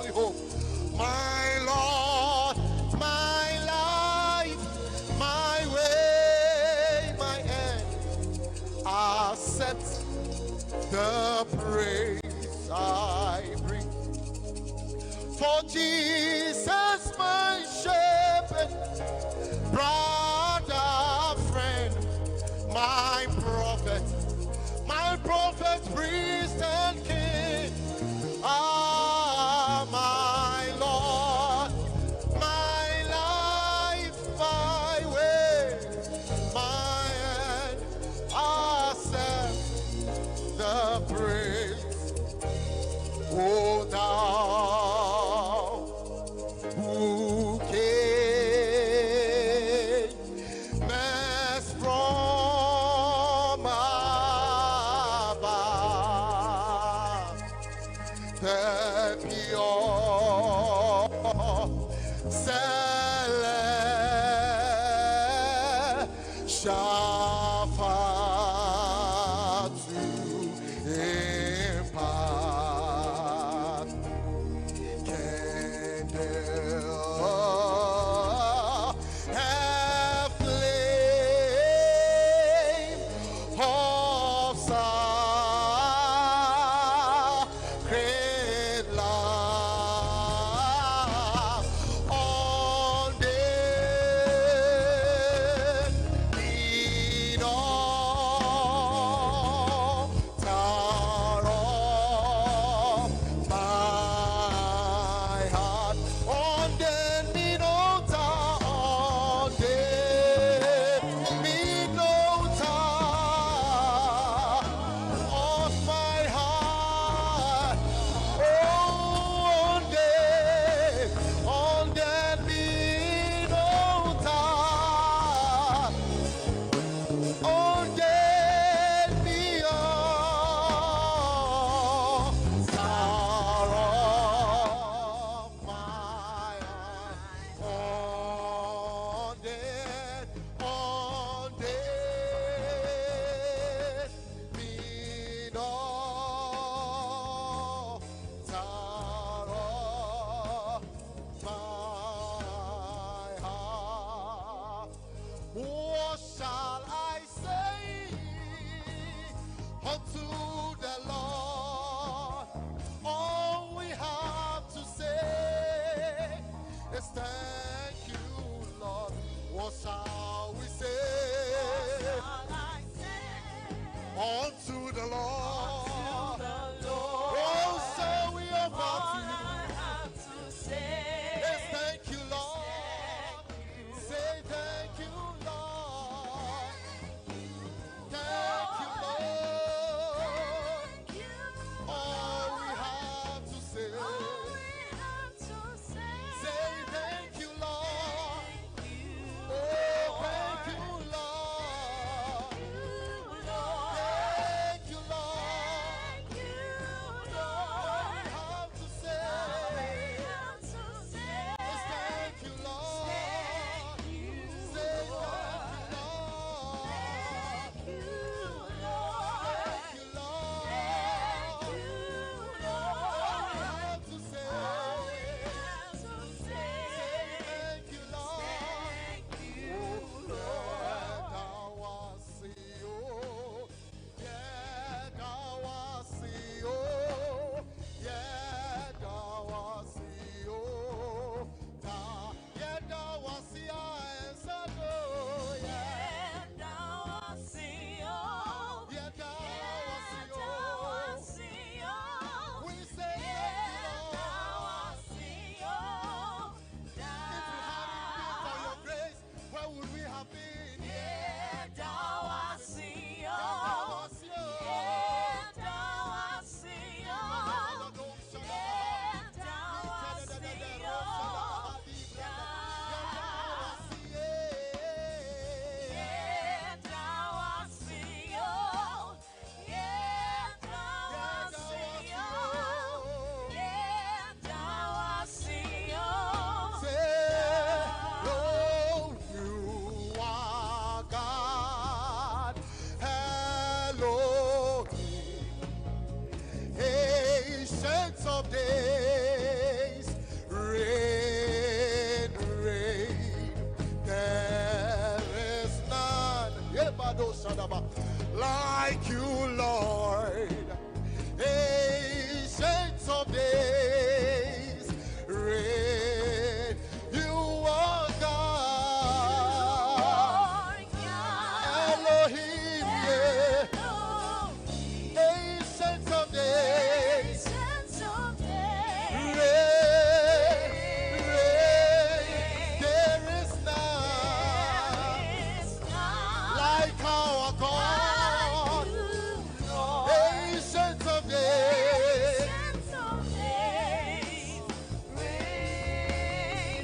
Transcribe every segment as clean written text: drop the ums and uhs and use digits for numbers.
only hope. My Lord, my life, my way, my end, accept the praise I bring. For Jesus, my shepherd, brother, friend, my prophet, priest and king. Ah, my Lord, my life, my way, my end, accept the praise. O thou who came mess from above, the pure celestial fire to impart. Candle have flame of sacred love on day like you, Lord. Ancients of days, reign. You are God. Elohim, yeah. Ancients of days, reign, reign. There is none like our God. Ancients of days,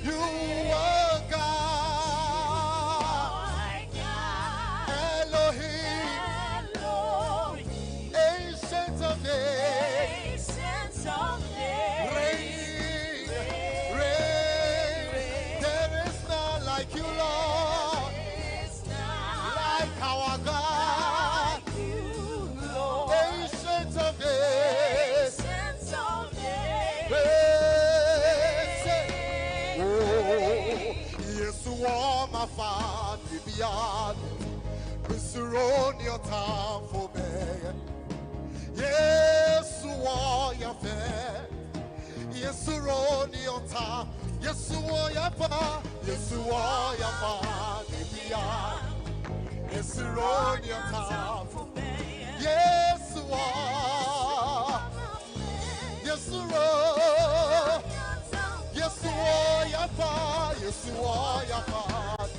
you are God. Elohim, ancients of days, reign, reign. There is none like you, Lord, like our God. Ancients of days, oh, yes, you are my Father, beyond. Surround your time for me. Yes, you are your fair. Yes, surround your time. Yes, you are your pa. Yes, you are your Father, beyond. Yes, surround your time. Yes, you are. Yes, you are. Yes, you are your pa. Yes, you are your Father.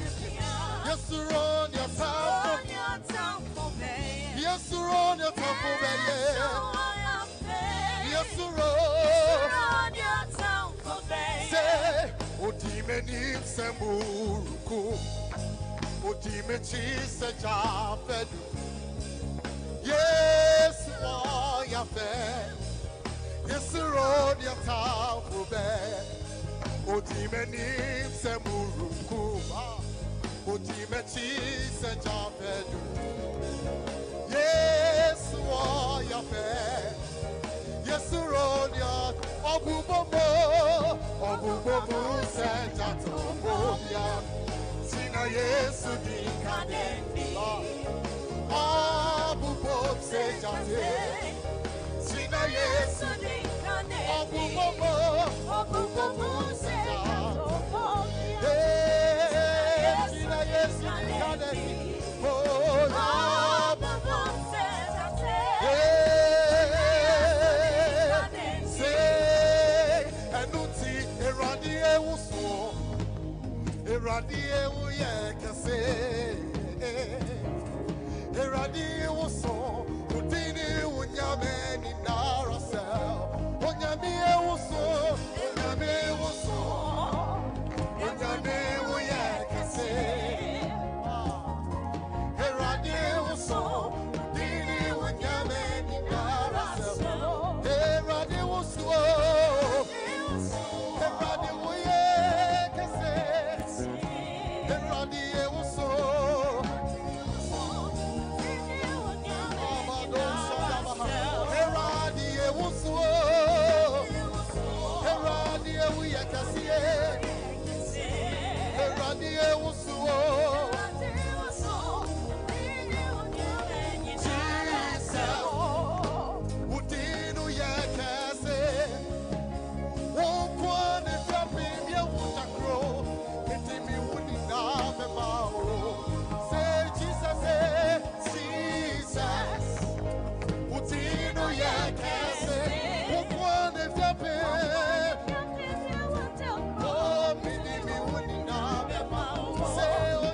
Yes, surround your time. Yes, surround your time for me. Yes, surround. Say, Odimeni Semburuku, Odimechi Sejafedu. Yes, you are your fair. Yes, surround your time for me. Odimeni Semburuku, Odimechi Sejafedu. Yes, you are your fair. Yes, you run your Obubobo, Obubobo, Sejatobia. Sina Yesu di Kanendi. Obubobo, Sejate. Sina Yesu di Kanendi. Obubobo, Obubobo, Sejatobia. Sina Yesu di Kanendi. Oh, Eradi uye kase, Eradi uso, utini unyame ni narasa, unyame uso, unyame uye kase, Eradi uso, utini unyame ni narasa, Eradi uso, Eradi uye kase. Eradi uso, Eradi uye kase, Eradi uso. Say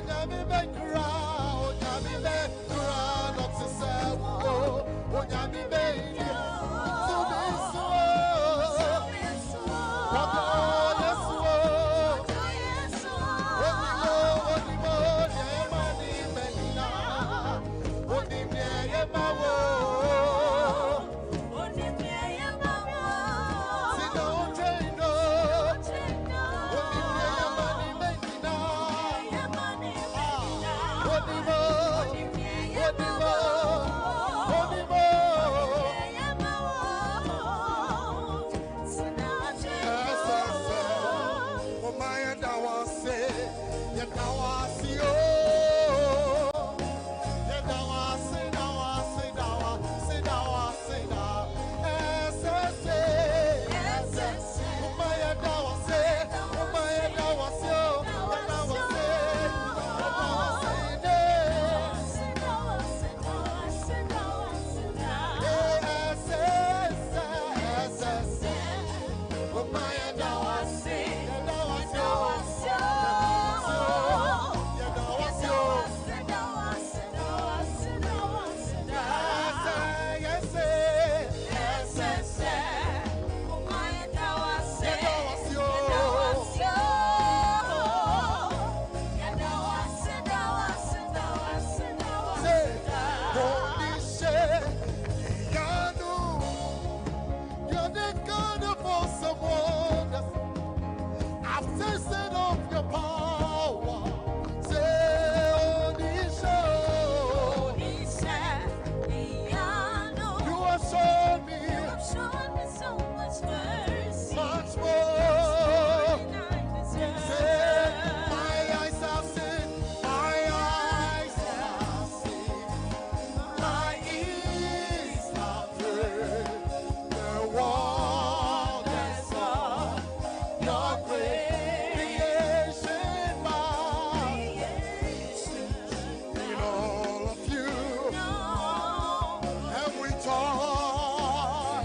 You're the God of awesome wonders. I've tasted of your power. Say, Onisha, you have shown me so much mercy. much more. Say, my eyes have seen, my eyes have seen, my ears have heard the wonders of your great creation, in all of you, and we joy.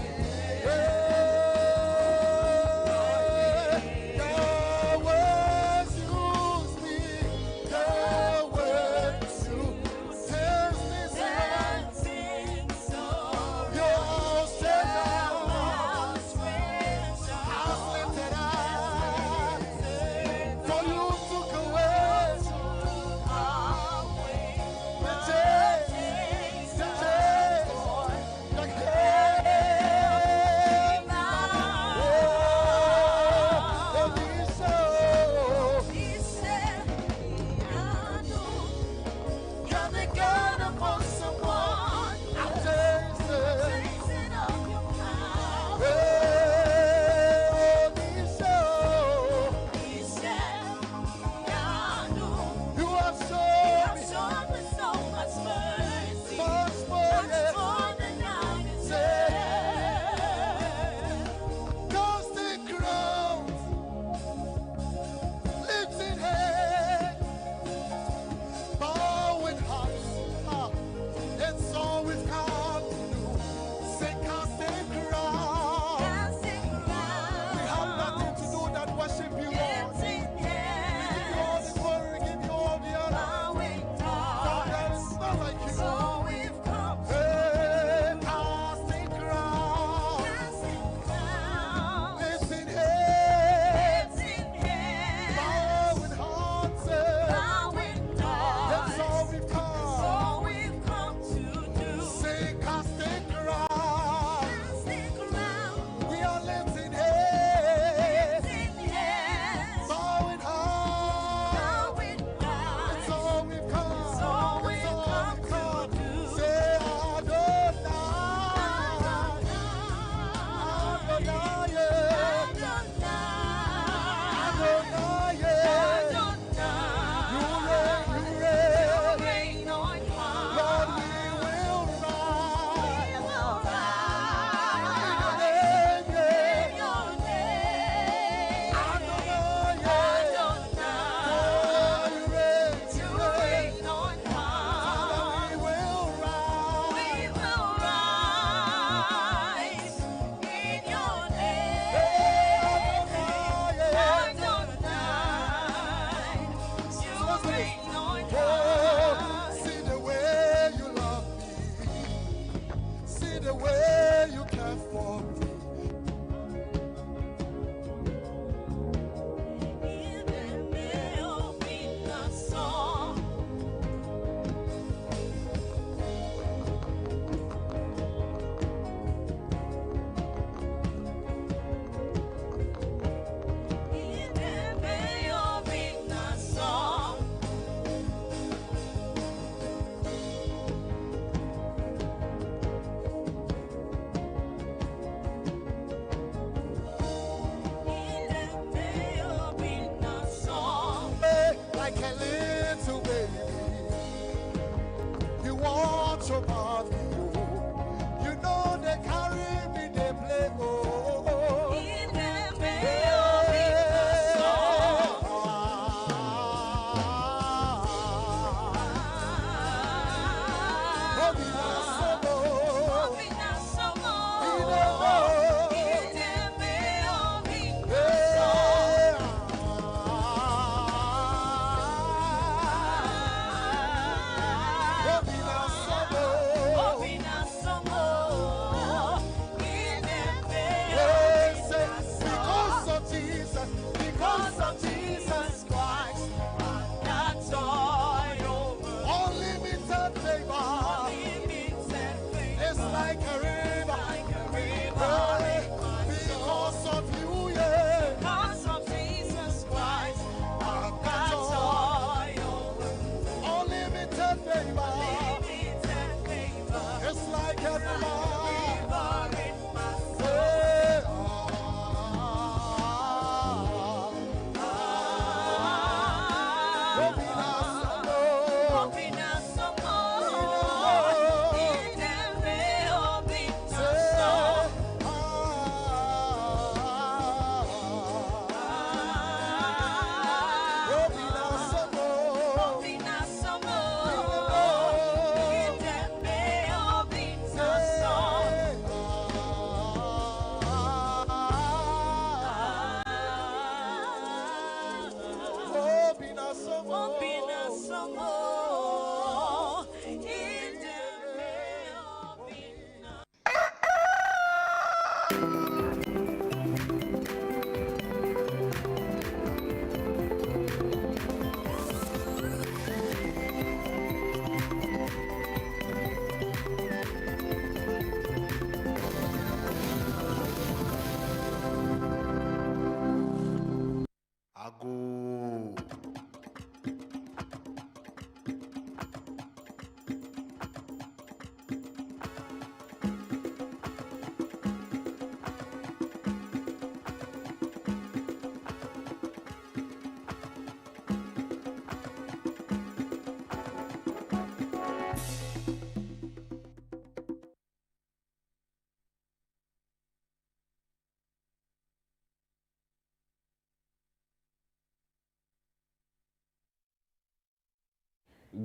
Ago.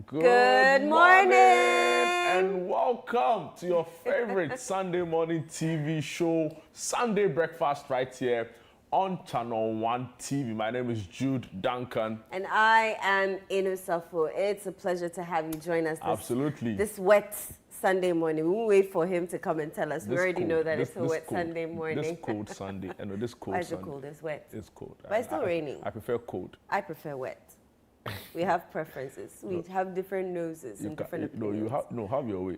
Good morning and welcome to your favorite Sunday morning TV show, Sunday Breakfast, right here on Channel 1 TV. My name is Jude Duncan. And I am Inu Safo. It's a pleasure to have you join us Absolutely. This wet Sunday morning. We won't wait for him to come and tell us. We already know that it's a wet cold, Sunday morning. This cold Sunday. I know this cold Why is Sunday. it cold? It's wet. It's cold. But it's still raining. I prefer cold. I prefer wet. We have preferences. We have different noses and different opinions. Have your way.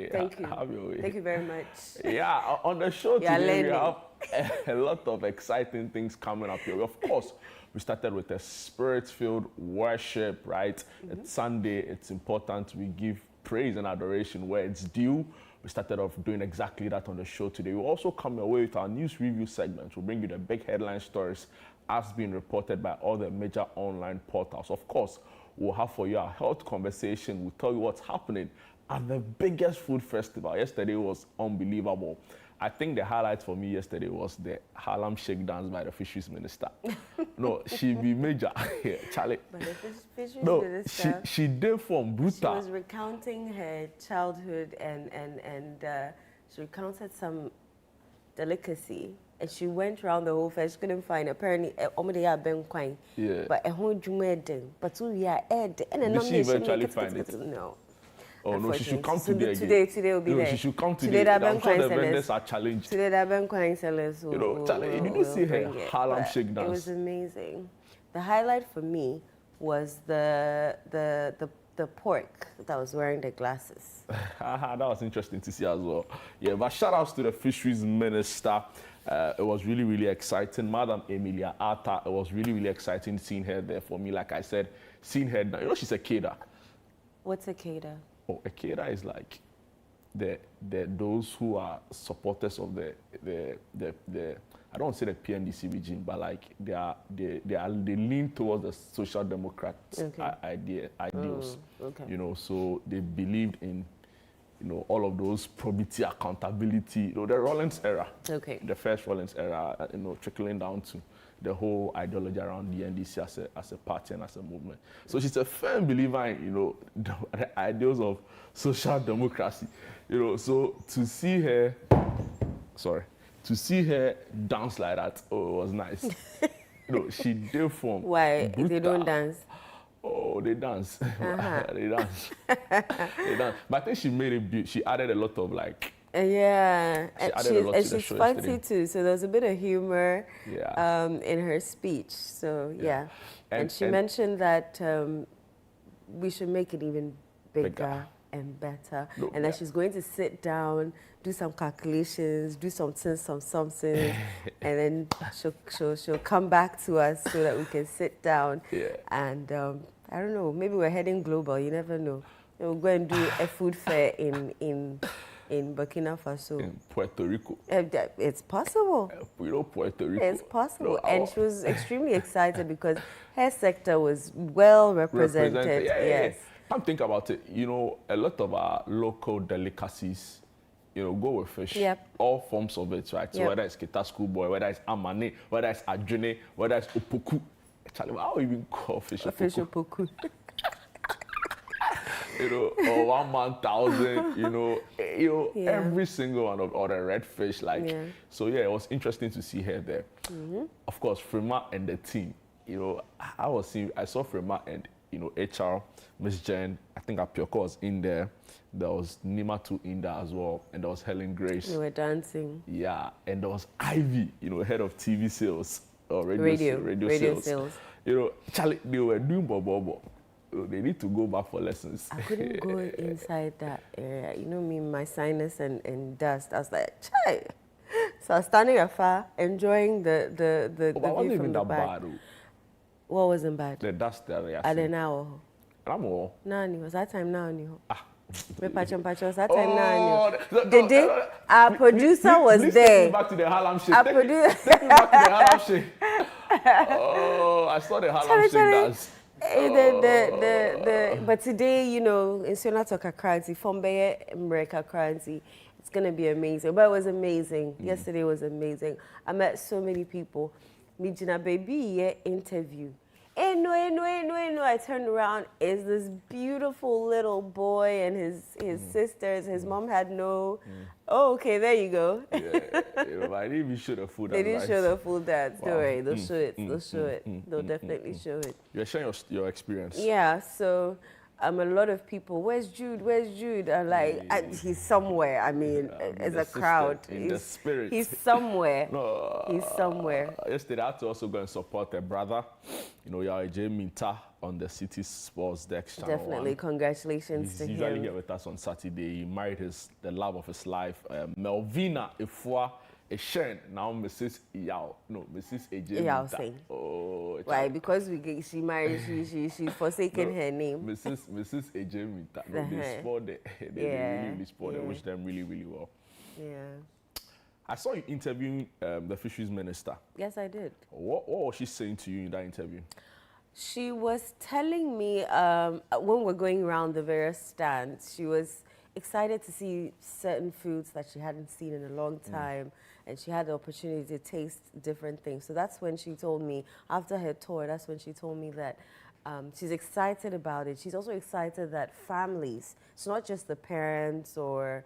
Thank you. Have your way. Thank you very much. Yeah, on the show You are today, we learning. have a lot of exciting things coming up here. Of course, we started with a spirit-filled worship, right? It's Sunday. It's important we give praise and adoration where it's due. We started off doing exactly that on the show today. We'll also come away with our news review segment. We'll bring you the big headline stories as being reported by all the major online portals. Of course, we'll have for you our health conversation. We'll tell you what's happening at the biggest food festival. Yesterday was unbelievable. I think the highlight for me yesterday was the Harlem Shake dance by the fisheries minister. No, she be major. Charlie. But the fisheries No, minister, she did from she brutal. was recounting her childhood and she recounted some delicacy. And she went around the whole fest. She couldn't find apparently Yeah. but a whole but we are and Did she eventually find it? No. Oh no, she should come So today today again. will be No, there. she should come Today today. that I'm sure the sellers- vendors are challenged. Today the Ben Quine sellers will, You know, Charlie, did you see her bring it, Harlem but Shake It dance? was amazing. The highlight for me was the pork that was wearing the glasses. That was interesting to see as well. Yeah, but shout outs to the fisheries minister. It was really, really exciting. Madam Emilia Arta, it was really, really exciting seeing her there for me. Like I said, seeing her, you know, she's a Keda. What's a cater? Oh, a Keda is like those who are supporters of the I don't want to say the PNDC regime, but like they lean towards the social democrat ideals. Okay. You know, so they believed in, you know, all of those probity, accountability, you know, the Rawlings era. Okay. The first Rawlings era, you know, trickling down to the whole ideology around the NDC as a party and as a movement. So she's a firm believer in, you know, the ideals of social democracy. You know, so to see her dance like that, oh, it was nice. You know, she did from Why? They brutal. don't dance? Oh, they dance. They dance. They dance. But I think she made it beautiful. She added a lot of like, Yeah, She added a lot to the she's show funny yesterday. too. So there's a bit of humor Yeah. in her speech. So yeah, and she And- mentioned that we should make it even bigger Bigger. and better, No, and yeah. that she's going to sit down, do some calculations, do something, and then she'll come back to us so that we can sit down. Yeah. And I don't know, maybe we're heading global. You never know. We'll go and do a food fair in Burkina Faso. in Puerto Rico. It's possible. You know, Puerto Rico. It's possible. You know, And our- she was extremely excited because her sector was well represented. Yeah, yeah, Yes. yeah. Come think about it. You know, a lot of our local delicacies, you know, go with fish. Yep. All forms of it, right? So Yep. whether it's Kita Schoolboy, whether it's Amane, whether it's Adjune, whether it's Opoku. Charlie, how even call fish Official Opoku? Poku. You know, or 1,000, you know, Yeah. every single one of, or the red fish, like, Yeah. so yeah, it was interesting to see her there. Of course, Frema and the team, you know, I saw Frema and, you know, HR, Miss Jen, I think Apioko was in there, there was Nimatu in there as well, and there was Helen Grace. They were dancing. Yeah, and there was Ivy, you know, head of TV sales, or radio sales. You know, Charlie, they were doing bobo. They need to go back for lessons. I couldn't go inside that area. You know me, my sinus and dust. I was like, chai. So I was standing afar, enjoying the But it view wasn't from even the that back. bad. What wasn't bad? The dust that they are At seeing. an hour. I'm all. Nani was that time now? Ah. Me was that time now? Oh, The day our producer was please there. Take me back to the Harlem Shake. Our Take producer. me back to the Harlem Shake. Oh, I saw the Harlem Shake dance. But today, you know, in Sonata Kakranti, Fombeye Mreka Kranti, it's going to be amazing. But it was amazing. Yesterday was amazing. I met so many people. Mijina baby interview. No. I turned around. Is this beautiful little boy and his sisters. His mom had no. Oh, okay, there you go. Yeah, you know, I didn't even show the food. They didn't show the full dance. Wow. Don't worry, they'll show it. They'll show it. They'll definitely show it. You're sharing your experience. Yeah, so a lot of people, where's Jude? Where's Jude? I'm like, he's somewhere. I mean, as a crowd. In the spirit. He's somewhere. No, He's somewhere. Yesterday, I had to also go and support a brother. You know, Yaya Minta on the City Sports Dex channel. Definitely, 1. Congratulations He's to usually him. here with us on Saturday. He married the love of his life, Melvina Efua Eshen. Now Mrs. Mrs. AJ Yao Minta. Singh. Oh, Why? Because she married, she's forsaken her name. Mrs. AJ Minta. No, they spoiled it. They really spoiled it. I wish them really, really well. Yeah. I saw you interviewing the fisheries minister. Yes, I did. What was she saying to you in that interview? She was telling me when we're going around the various stands, she was excited to see certain foods that she hadn't seen in a long time, and she had the opportunity to taste different things. So that's when she told me, after her tour, that's when she told me that she's excited about it. She's also excited that families, it's not just the parents or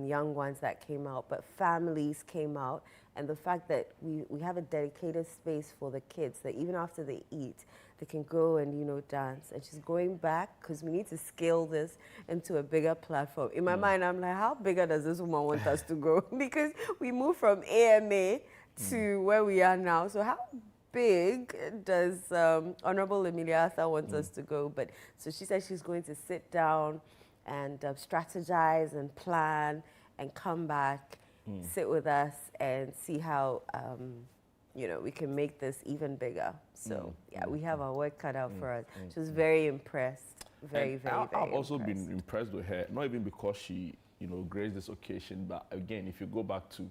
young ones that came out, but families came out, and the fact that we have a dedicated space for the kids, that even after they eat, they can go and, you know, dance. And she's going back because we need to scale this into a bigger platform. In my mind, I'm like, how bigger does this woman want us to go? Because we moved from AMA to where we are now. So how big does Honorable Emilia Arthur want us to go? But so she said she's going to sit down and strategize and plan and come back, sit with us and see how you know, we can make this even bigger. So yeah, we have our work cut out for us. She was very impressed, very I've also impressed. been impressed with her, not even because she, you know, graced this occasion, but again, if you go back to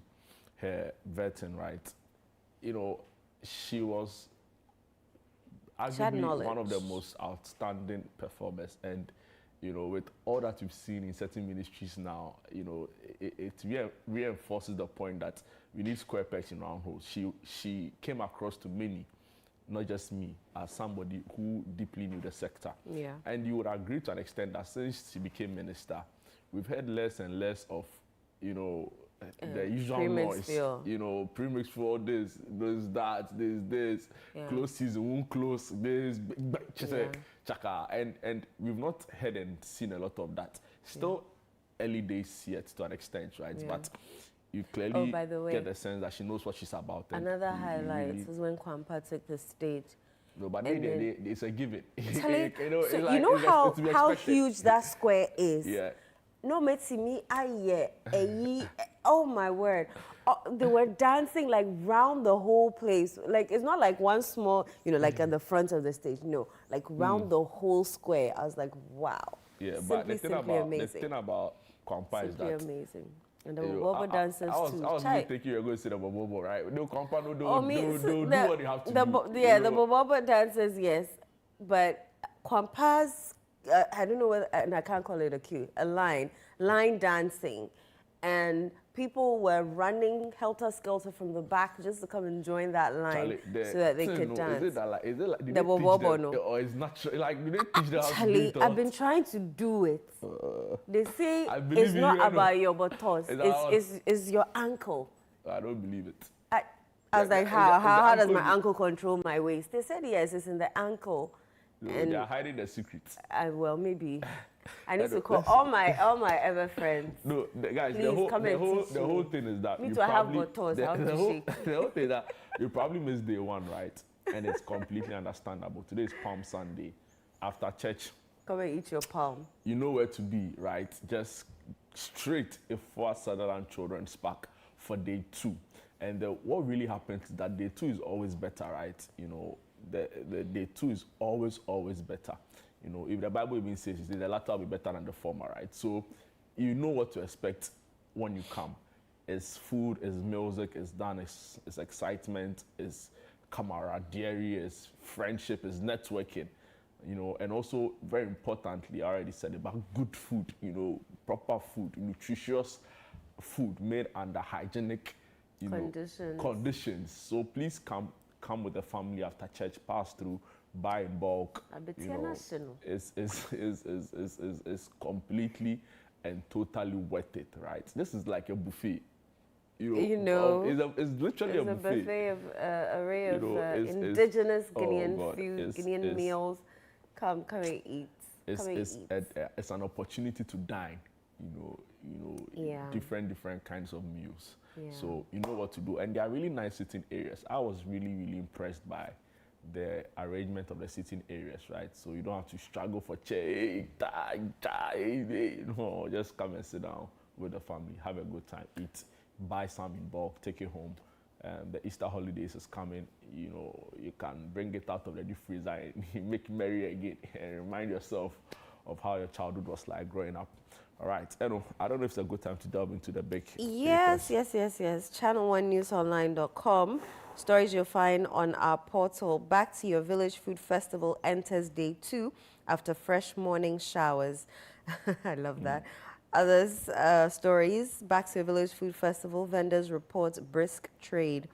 her vetting, right, you know, she was had arguably one knowledge. of the most outstanding performers, and you know, with all that we've seen in certain ministries now, you know, it reinforces the point that we need square pegs in round holes. She came across to many, not just me, as somebody who deeply knew the sector. Yeah. And you would agree to an extent that since she became minister, we've heard less and less of, you know, the usual premix noise. feel. You know, premix for all this, this, Yeah. close season, won't close, this, chaka. And we've not heard and seen a lot of that. Still early days yet to an extent, right? Yeah. But you clearly by the way, get the sense that she knows what she's about. and Another you highlight really- was when Kwampa took the stage. No, but and it's a given. Tell You know, so it's like- you know it's to be how expected. huge that square is? Yeah. No, me, oh my word. They were dancing like round the whole place. Like, it's not like one small, you know, like at the front of the stage. No, like round the whole square. I was like, wow. Yeah, Simply, but the amazing. thing about Kwampa is Simply that amazing. And the you know, Bobo dancers I was too. really Chai. thinking you were going to see the Bobo, right? No Kwampa, no, Oh, me, do so what you have to do. Yeah, you the know? Bobo dancers, yes. But Kwampa's, I don't know whether, and I can't call it a cue, a line dancing. And people were running helter-skelter from the back just to come and join that line Charlie, so that they thing, could no, dance. Is it like, did The they teach Bobo, them, no. or it's natural? Like, do they teach them how to do Charlie, it? I've been trying to do it. They say I believe it's you, not I know. about your buttocks, it's your ankle. I don't believe it. I was Yeah, like, is how the does ankle my the- ankle control my waist? They said yes, it's in the ankle. No, And they are hiding the secrets. well, maybe. I need to don't- call all my ever friends. No, guys, Please the whole come and teach the me. whole thing is that Me you too, I have probably buttons, how to the whole, shake. the whole thing is that you probably missed day one, right? And it's completely understandable. Today is Palm Sunday. After church, Come and eat your palm. you know where to be, right? Just straight for Sutherland Children's Park for day 2. And what really happens is that day 2 is always better, right? You know, the day 2 is always better. You know, if the Bible even says the latter will be better than the former, right? So you know what to expect when you come. It's food, it's music, it's dance, it's excitement, it's camaraderie, it's friendship, it's networking, you know, and also very importantly, I already said about good food, you know, proper food, nutritious food made under hygienic, you know, conditions. So please come with the family after church, pass through, buy in bulk. You know, it's completely and totally worth it, right? This is like a buffet. You know, it's literally a buffet. It's a buffet of array of indigenous Guinean food, Guinean meals. Come and eat. It's an opportunity to dine. Different kinds of meals. Yeah. So you know what to do, and they are really nice sitting areas. I was really impressed by the arrangement of the sitting areas, right? So you don't have to struggle for chair. No, just come and sit down with the family, have a good time, eat. Buy some in bulk, take it home. The Easter holidays is coming. You know, you can bring it out of the deep freezer and make merry again and remind yourself of how your childhood was like growing up. All right, Eno, I don't know if it's a good time to delve into the big Yes. Channel1newsonline.com. Stories you'll find on our portal. Back to Your Village Food Festival enters day 2 after fresh morning showers. I love that. Others stories, Back to Your Village Food Festival, vendors report brisk trade.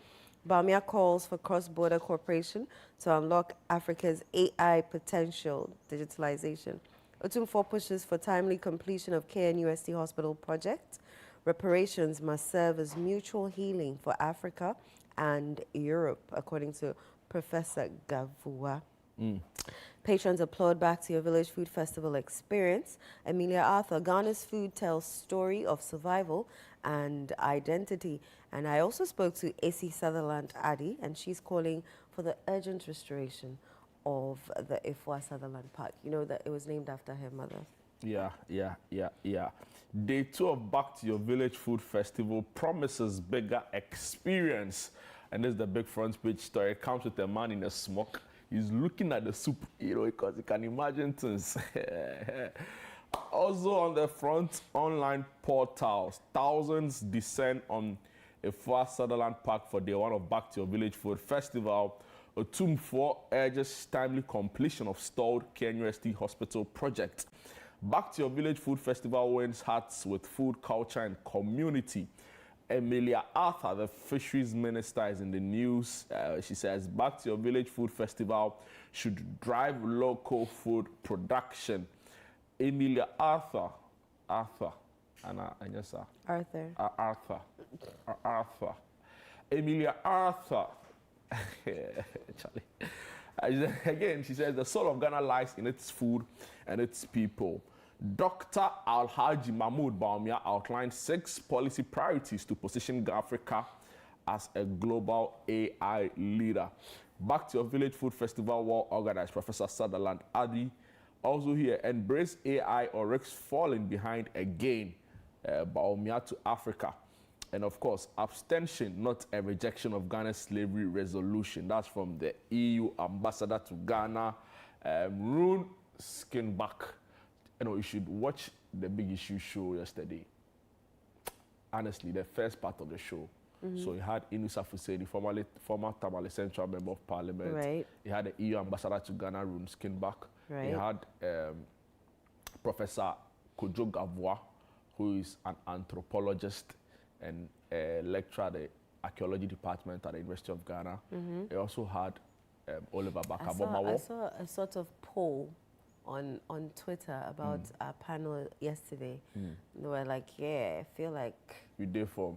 Bawumia calls for cross-border cooperation to unlock Africa's AI potential, digitalization. Otumfuo pushes for timely completion of KNUST Hospital project. Reparations must serve as mutual healing for Africa and Europe, according to Professor Gavua. Patrons applaud Back to Your Village Food Festival experience. Amelia Arthur, Ghana's food tells story of survival and identity. And I also spoke to AC Sutherland Addy, and she's calling for the urgent restoration of the Ifwa Sutherland Park. You know that it was named after her mother. Yeah. Day 2 of Back to Your Village Food Festival promises bigger experience. And this is the big front page story. It comes with a man in a smock. He's looking at the soup, you know, because he can imagine things. Also on the front online portals, thousands descend on Ifwa Sutherland Park for day 1 of Back to Your Village Food Festival. Otumfuo urges timely completion of stalled KNUST Hospital project. Back to Your Village Food Festival wins hearts with food, culture, and community. Amelia Arthur, the fisheries minister, is in the news. She says Back to Your Village Food Festival should drive local food production. Amelia Arthur. Amelia Arthur. Charlie. Again, she says the soul of Ghana lies in its food and its people. Dr. Alhaji Mahmoud Bawumia outlined 6 policy priorities to position Africa as a global AI leader. Back to Your Village Food Festival will organize Professor Sutherland Addy. Also here, embrace AI or risk falling behind again. Bawumia to Africa. And of course, abstention, not a rejection of Ghana's slavery resolution. That's from the EU ambassador to Ghana, Rune Skinback. You know, you should watch the Big Issue show yesterday. Honestly, the first part of the show. So you had Inusa Fuseni, former Tamale Central Member of Parliament. Right. You had the EU ambassador to Ghana, Rune Skinback. Right. You had Professor Kojo Gavua, who is an anthropologist and a lecturer at the archaeology department at the University of Ghana. They also had Oliver Bakabomawo. I saw a sort of poll on Twitter about our panel yesterday. They were like, yeah, I feel like we did form.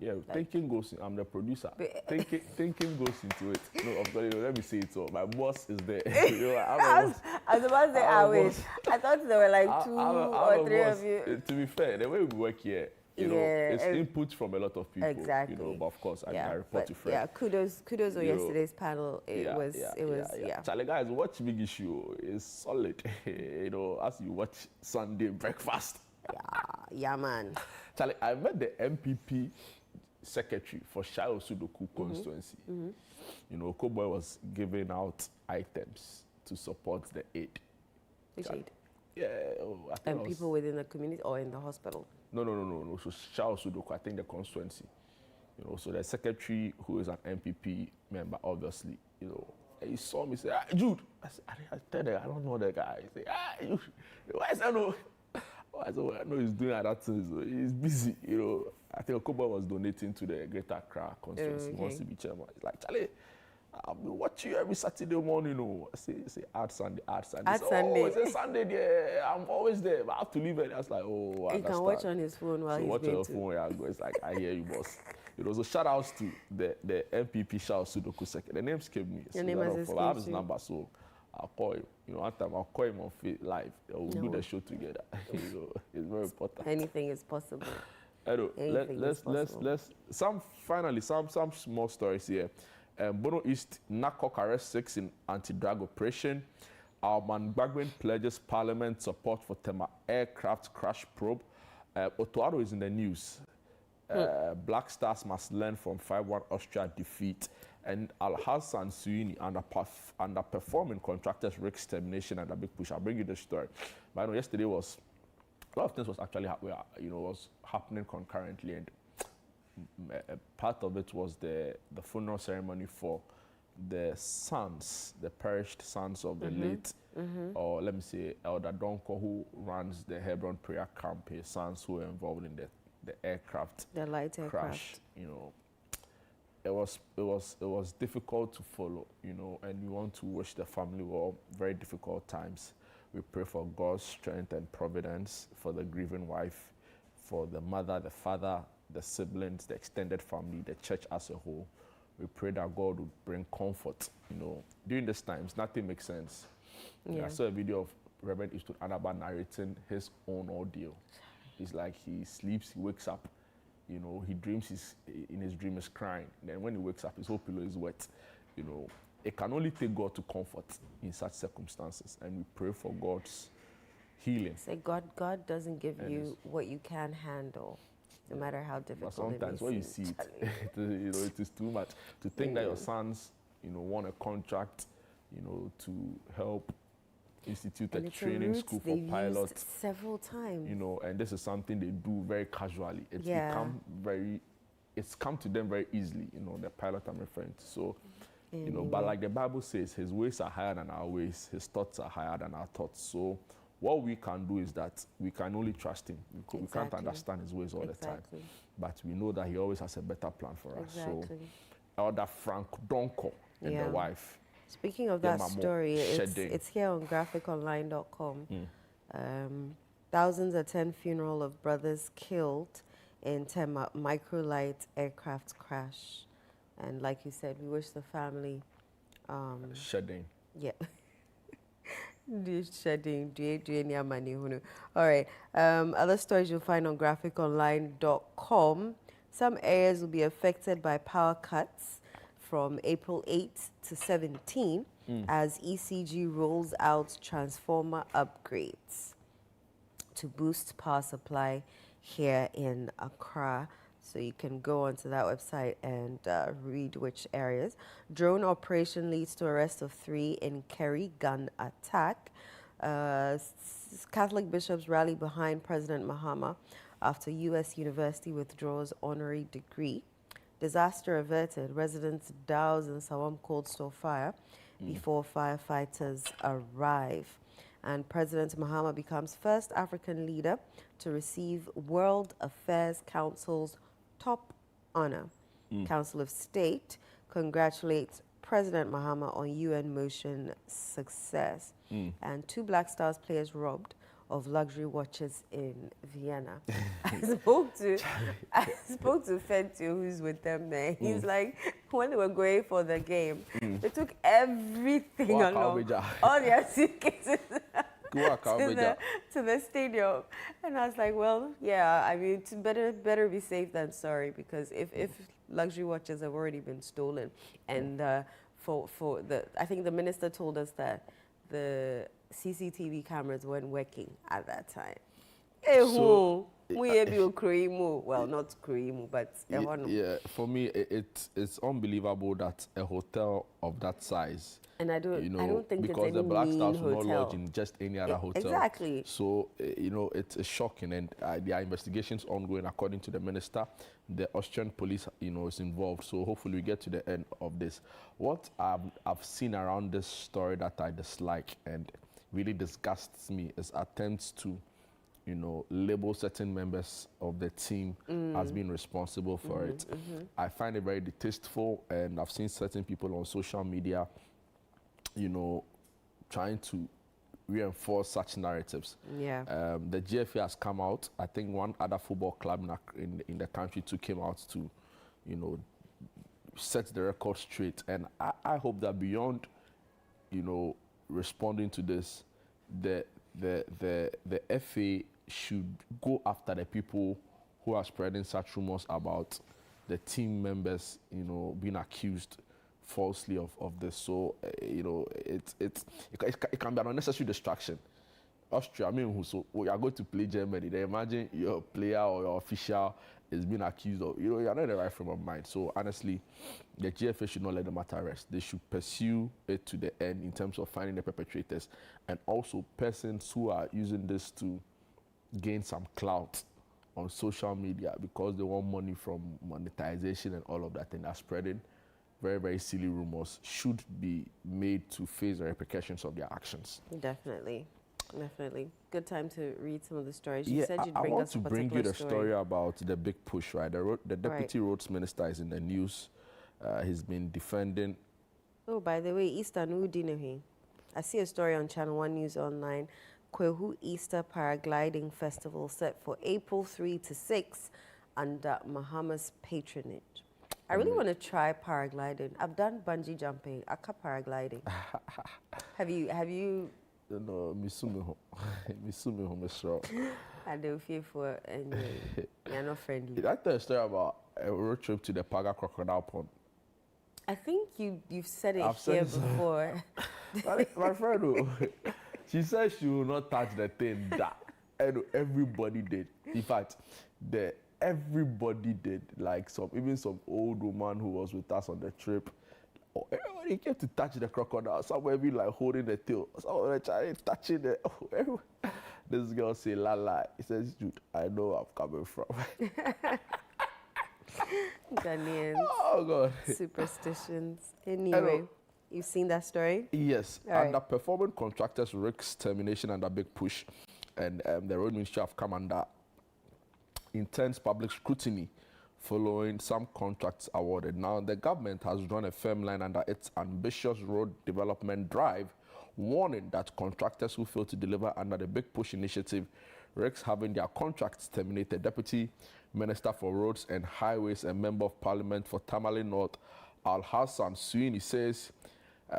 Yeah, like, thinking goes in, I'm the producer. Thinking goes into it. No, of course, let me say it all. My boss is there. You know, I was about to say, I wish. I thought there were like 2 or 3 of you. To be fair, the way we work here, you know, it's input from a lot of people. Exactly. You know, but of course, I report to Fred. Yeah, kudos on yesterday's panel. It was. Charlie, guys, watch Big Issue. It's solid. You know, as you watch Sunday breakfast. Yeah, man. Charlie, I met the MPP secretary for Shao Sudoku constituency. You know, Koboy was giving out items to support the aid. Which aid? Yeah, I think And it was- people within the community or in the hospital? No. So Shao Sudoku, I think the constituency. You know, so the secretary, who is an MPP member, obviously, you know, he saw me say, Jude. I said, I tell her, I don't know the guy. He said, Jude, why is that no? Oh, I said, well, I know he's doing other things. So he's busy, you know. I think Okobo was donating to the Greater Accra constituency. He wants to be chairman. He's like, Charlie, I'll be watching you every Saturday morning. You know. I say Art Sunday. Art So, Sunday. Oh, it's a Sunday there. I'm always there, but I have to leave it. I was like, oh, I He can understand. watch on his phone while So he's watch on going your to. phone, yeah, go. It's like, I hear you, boss. You know, so shout outs to the MPP Shao Sudoku second. The name escaped me. Your name has I have escaped his you. number, so I'll call him. You know, one time I'll call him on live. We'll do No. the show together. You know, it's very important. Anything is possible. Anyway, Anything is possible. let's some small stories here. Bono East NACOC arrests 6 in anti-drug operation. Alman Bagwin pledges Parliament support for Tema aircraft crash probe. Otoado is in the news. Black Stars must learn from 5-1 Austria defeat. And Al Hassan Suini underperforming contractors risk termination and a big push. I'll bring you the story. But I know yesterday was a lot of things was actually was happening concurrently, and part of it was the funeral ceremony for the sons, the perished sons of the late, or let me say, Elder Donko, who runs the Hebron Prayer Camp. His sons who were involved in the aircraft The light crash. aircraft. You know, it was difficult to follow. You know, and we want to wish the family well. Very difficult times. We pray for God's strength and providence for the grieving wife, for the mother, the father, the siblings, the extended family, the church as a whole. We pray that God would bring comfort. You know, during these times, nothing makes sense. Yeah. I saw a video of Reverend Easton Anaba narrating his own ordeal. It's like he sleeps, he wakes up, you know, he dreams in his dream is crying. Then when he wakes up, his whole pillow is wet. You know, it can only take God to comfort in such circumstances, and we pray for God's healing. Say God doesn't give And you it's- what you can handle, no matter how But difficult sometimes it when may you see seem. it, you know, it is too much. To think that your sons, you know, want a contract, you know, to help institute And a it's a training route school for they've pilots, used several times. you know, and this is something they do very casually. It's Yeah. it's come to them very easily, you know, the pilot I'm referring to. So, you know, but Anyway. like the Bible says, his ways are higher than our ways, his thoughts are higher than our thoughts. So what we can do is that we can only trust him. We can't Exactly. understand his ways all the time. Exactly. But we know that he always has a better plan for us. So Exactly. Elder Frank Donko and Yeah. the wife. Speaking of Yeah, that Mamo, story, shedding. it's here on graphiconline.com. Thousands attend funeral of brothers killed in Tema microlight aircraft crash. And like you said, we wish the family, Shedding. yeah. Do shedding, do any money, who know. All right. Other stories you'll find on graphiconline.com. Some areas will be affected by power cuts from April 8th to 17 as ECG rolls out transformer upgrades to boost power supply here in Accra. So you can go onto that website and read which areas. Drone operation leads to arrest of 3 in Kerry gun attack. Catholic bishops rally behind President Mahama after U.S. university withdraws honorary degree. Disaster averted. Residents douse in Sawam cold store fire before firefighters arrive. And President Mahama becomes first African leader to receive World Affairs Council's top honor. Council of State congratulates President Mahama on UN motion success. And 2 Black Stars players robbed of luxury watches in Vienna. I spoke to Fentio, who's with them there. He's like, when they were going for the game, they took everything Wow, along, Kabeja. all their suitcases. Go out, Kabeja. to the stadium. And I was like, well, yeah, I mean, it's better be safe than sorry, because if luxury watches have already been stolen, and I think the minister told us that the CCTV cameras weren't working at that time. So We be Okroimu. Well, not Okroimu, but yeah, for me, it's unbelievable that a hotel of that size, and I don't think because it's the any Black mean Stars will not hotel. lodge in just any other hotel. Exactly. So, it's shocking, and there are investigations ongoing according to the minister. The Austrian police, is involved. So hopefully we get to the end of this. What I've seen around this story that I dislike and really disgusts me is attempts to, label certain members of the team as being responsible for it. I find it very distasteful, and I've seen certain people on social media, trying to reinforce such narratives. Yeah. The GFA has come out. I think one other football club in the country too came out to, set the record straight. And I hope that beyond, responding to this, the FA should go after the people who are spreading such rumors about the team members, being accused falsely of this. So, it can be an unnecessary distraction. Austria, we are going to play Germany. Then imagine your player or your official is being accused of, you're not in the right frame of mind. So honestly, the GFA should not let the matter rest. They should pursue it to the end in terms of finding the perpetrators, and also persons who are using this to gain some clout on social media because they want money from monetization and all of that, and are spreading very, very silly rumors, should be made to face the repercussions of their actions. Definitely. Good time to read some of the stories. You You said you'd I bring want us to a bring you particular the story about the big push, right? The deputy roads minister is in the news. He's been defending. Oh, by the way, Easter no dinner. I see a story on Channel 1 News Online. Kwehu Easter Paragliding Festival set for April 3 to 6 under Mahama's patronage. I really want to try paragliding. I've done bungee jumping, aka paragliding. Have you? No, Misumiho, Mr. I don't feel for any. You're not friendly. I tell a story about a road trip to the Paga Crocodile Pond. I think you've said it I've here said it. before. My friend, she said she will not touch the thing. And everybody did. In fact, everybody did. Like even some old woman who was with us on the trip. Oh, everybody came to touch the crocodile. Somewhere be like holding the tail. Somewhere touching the. Oh, this girl say la. He says, "Dude, I know where I'm coming from." Ghanaians. Oh God. Superstitions. Anyway, you've seen that story? Yes. All right. Underperforming contractors risk termination under big push, and the road ministry have come under intense public scrutiny following some contracts awarded. Now, the government has drawn a firm line under its ambitious road development drive, warning that contractors who fail to deliver under the Big Push initiative risk having their contracts terminated. Deputy Minister for Roads and Highways and Member of Parliament for Tamale North, Al-Hassan Suini, says,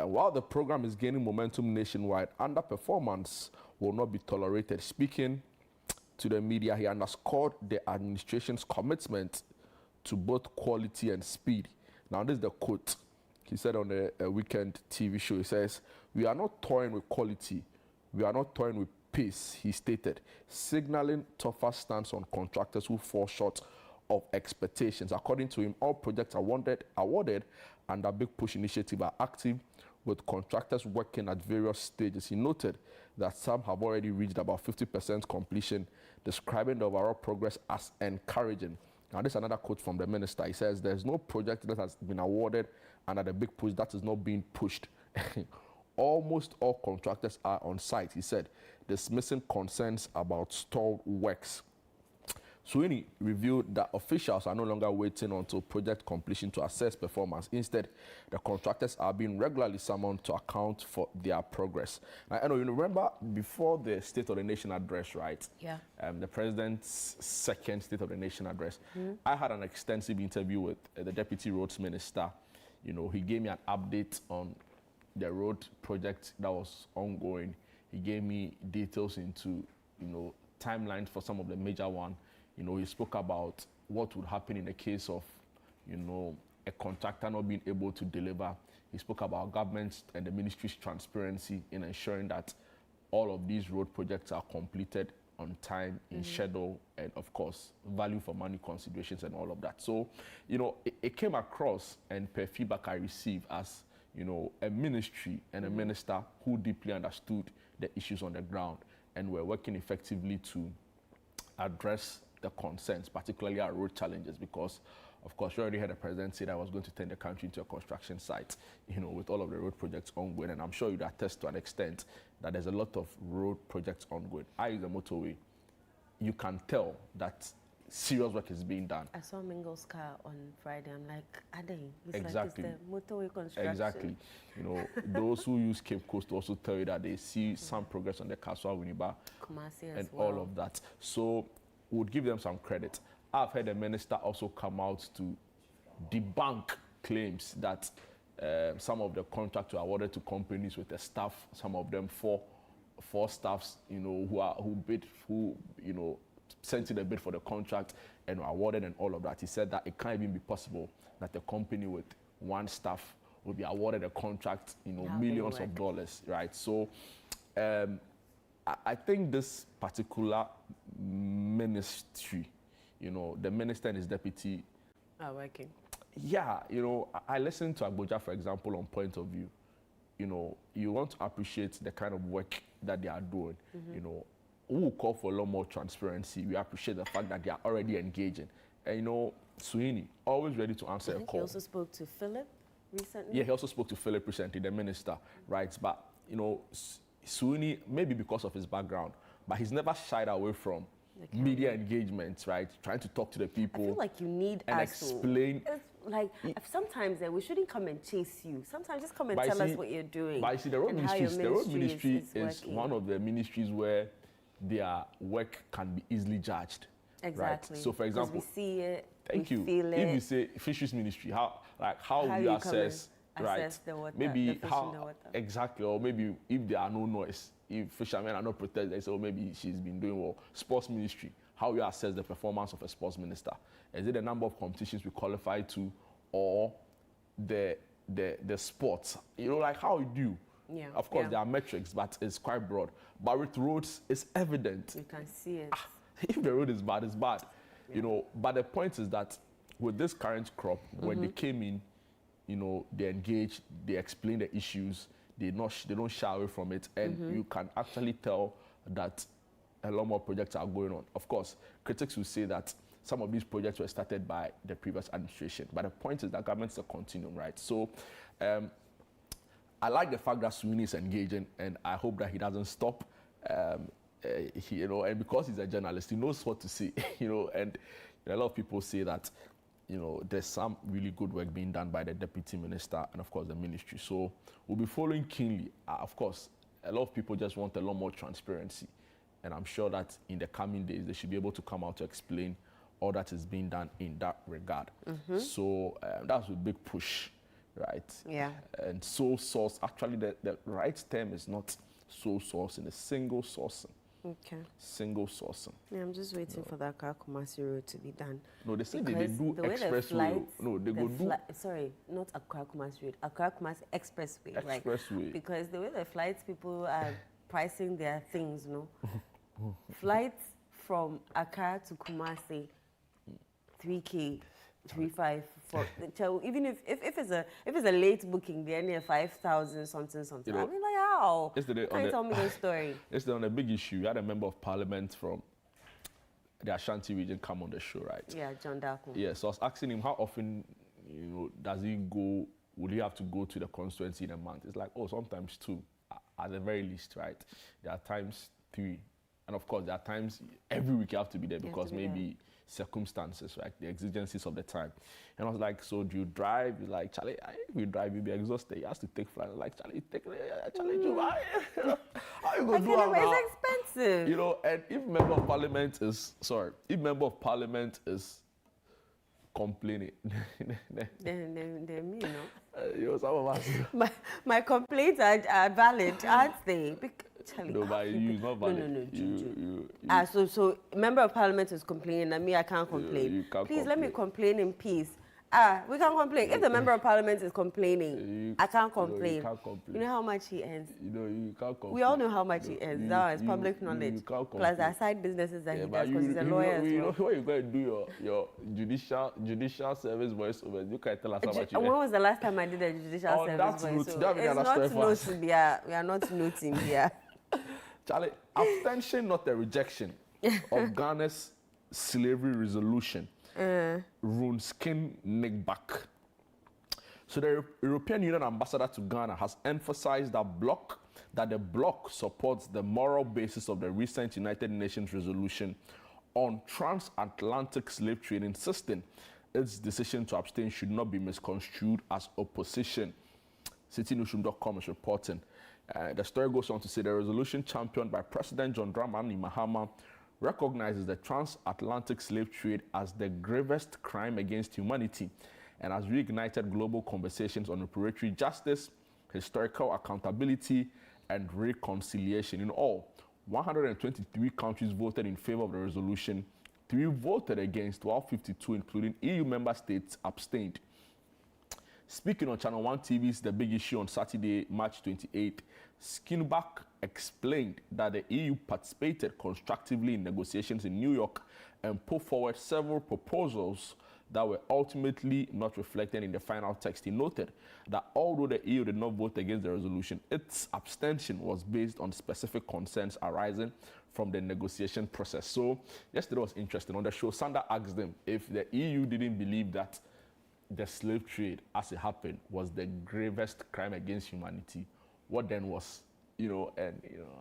while the program is gaining momentum nationwide, underperformance will not be tolerated. Speaking to the media, he underscored the administration's commitment to both quality and speed. Now, this is the quote. He said on a weekend TV show, he says, "We are not toying with quality. We are not toying with pace," he stated, signaling tougher stance on contractors who fall short of expectations. According to him, all projects awarded under Big Push initiative are active, with contractors working at various stages. He noted that some have already reached about 50% completion, describing the overall progress as encouraging. Now, this is another quote from the minister. He says, "There's no project that has been awarded under the Big Push that is not being pushed." Almost all contractors are on site, he said, dismissing concerns about stalled works. Sweeney revealed that officials are no longer waiting until project completion to assess performance. Instead, the contractors are being regularly summoned to account for their progress. Now, I know you remember before the State of the Nation address, right? Yeah. The president's second State of the Nation address. I had an extensive interview with the Deputy Roads Minister. He gave me an update on the road project that was ongoing. He gave me details into, timelines for some of the major ones. He spoke about what would happen in the case of, a contractor not being able to deliver. He spoke about government's and the ministry's transparency in ensuring that all of these road projects are completed on time, in schedule, and of course, value for money considerations and all of that. So, you know, it came across, and per feedback I received, as, you know, a ministry and a minister who deeply understood the issues on the ground and were working effectively to address the concerns, particularly our road challenges, because of course you already had a president say that I was going to turn the country into a construction site, you know, with all of the road projects ongoing, and I'm sure you'd attest to an extent that there's a lot of road projects ongoing. I use the motorway. You can tell that serious work is being done. I saw Mingo's car on Friday. I'm like, Ade, it's Exactly. like it's the motorway construction. Exactly. You know, those who use Cape Coast also tell you that they see some progress on the Kaswa Winneba Kumasi and as well. all of that. So we would give them some credit. I've heard the minister also come out to debunk claims that some of the contracts were awarded to companies with the staff, some of them four staffs, you know, who you know, sent in a bid for the contract and were awarded and all of that. He said that it can't even be possible that a company with one staff will be awarded a contract, you know, How they millions of work. dollars, right? So I think this particular ministry, you know, the minister and his deputy, Are working. yeah, you know, I listened to Agboja, for example, on Point of View. You know, you want to appreciate the kind of work that they are doing. You know, we will call for a lot more transparency. We appreciate the fact that they are already engaging. And, you know, Sweeney, always ready to answer I a think he call. also spoke to Philip recently. Yeah, he also spoke to Philip recently, the minister, right? But, you know, Sweeney, maybe because of his background, but he's never shied away from media engagements, right? Trying to talk to the I people. feel like you need and us to- explain. It's like sometimes we shouldn't come and chase you. Sometimes just come and But you tell us see- what you're doing. But you see, the road and how your ministry is working. one of the ministries where their work can be easily judged. Exactly. Right? So, for 'Cause example, we see it, thank we you. feel If you it. say fisheries ministry, how How you you come assess, and right? assess the water, maybe the fish in the how water. exactly, or maybe if there are no noise, if fishermen are not protected, they say, oh, maybe she's been doing well. Sports ministry, how you assess the performance of a sports minister? Is it the number of competitions we qualify to, or the sports? You know, like how you do. Yeah, Of course, yeah. there are metrics, but it's quite broad. But with roads, it's evident. You can see it. If the road is bad, it's bad. You know, but the point is that with this current crop, when they came in, you know, they engaged, they explained the issues, they don't shy away from it, and you can actually tell that a lot more projects are going on. Of course, critics will say that some of these projects were started by the previous administration, but the point is that government is a continuum, right? So I like the fact that Sweeney is engaging, and I hope that he doesn't stop. You know, and because he's a journalist, he knows what to say. You know, and a lot of people say that, you know, there's some really good work being done by the deputy minister and of course the ministry. So we'll be following keenly. Of course, a lot of people just want a lot more transparency, and I'm sure that in the coming days they should be able to come out to explain all that is being done in that regard. So that's a big push, right? Yeah. And sole source, actually the right term is not sole sourcing, it's single sourcing. Okay. Single sourcing. Yeah, I'm just waiting for that Kumasi road to be done. No, they say they Because do the way the expressway. flights- No, they go do Sorry, not Accra Kumasi road. Accra Kumasi expressway. Right? expressway. Because the way the flights people are pricing their things, no. Flights from Accra to Kumasi, 3K, 3.5 for so even if it's a late booking, they're near 5,000 something. You know, I'll be like, how? yesterday Can on you the- tell me the story? Yesterday on a big issue, you had a member of parliament from the Ashanti region come on the show, right? Yeah, John Darko. Yeah, so I was asking him how often, you know, does he go, will he have to go to the constituency in a month? It's like, oh, sometimes 2, at the very least, right? There are times 3. And of course, there are times every week you have to be there have because to be there. maybe circumstances, right? The exigencies of the time. And I was like, so do you drive? He's like, Charlie, if you drive, you'll be exhausted. He has to take flight. I was like, Charlie, how you going to do Like, anyway, that? it's expensive. You know, and if member of parliament is complaining, They're me, you know. you know, some of us, My complaints are valid, aren't they? Charlie, no, but you is not valid. No, You so member of parliament is complaining, and me, I can't complain. you can't Please let me complain in peace. We can't complain. If the member of parliament is complaining, I can't complain. You can't complain. You know how much he earns? You can't complain. We all know how much he earns. Now it's public You knowledge. can't complain. Plus the side businesses that he but does because he's a lawyer as you well. know where you're going to do your judicial service voiceover. You can tell us how much you When earn. was the last time I did a judicial On service that voice? note, So do you have any it's other not story for us? noting here. We are not noting here. Charlie, abstention, not a rejection of Ghana's slavery resolution. Runeskin Nickback. So the European Union ambassador to Ghana has emphasized that the bloc supports the moral basis of the recent United Nations resolution on transatlantic slave trade, insisting its decision to abstain should not be misconstrued as opposition. CityNewsroom.com is reporting. The story goes on to say the resolution championed by President John Dramani Mahama recognizes the transatlantic slave trade as the gravest crime against humanity and has reignited global conversations on reparatory justice, historical accountability, and reconciliation. In all, 123 countries voted in favor of the resolution, 3 voted against, while 52, including EU member states, abstained. Speaking on Channel 1 TV's The Big Issue on Saturday, March 28, Skinback explained that the EU participated constructively in negotiations in New York and put forward several proposals that were ultimately not reflected in the final text. He noted that although the EU did not vote against the resolution, its abstention was based on specific concerns arising from the negotiation process. So yesterday was interesting. On the show, Sandra asked them if the EU didn't believe that the slave trade, as it happened, was the gravest crime against humanity, what then was?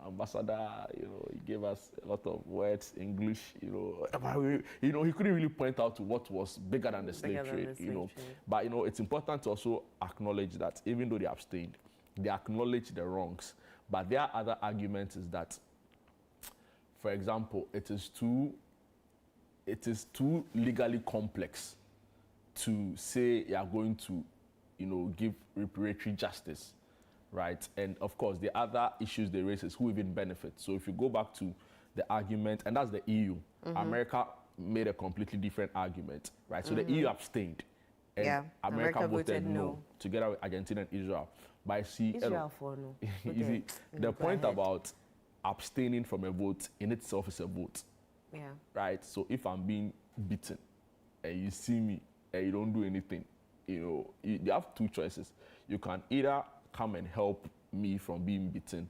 Ambassador, he gave us a lot of words, English, but he couldn't really point out to what was bigger than the slave trade, But, it's important to also acknowledge that even though they abstained, they acknowledge the wrongs. But their other argument is that, for example, it is too legally complex to say you are going to, give reparatory justice. Right, and of course, the other issues they raise is who even benefits. So if you go back to the argument, and that's the EU, America made a completely different argument, right? So the EU abstained, and America voted no, together with Argentina and Israel. But I see, Israel for no. you see, the point about abstaining from a vote in itself is a vote, right? So if I'm being beaten, and you see me, and you don't do anything, you have 2 choices. You can either come and help me from being beaten,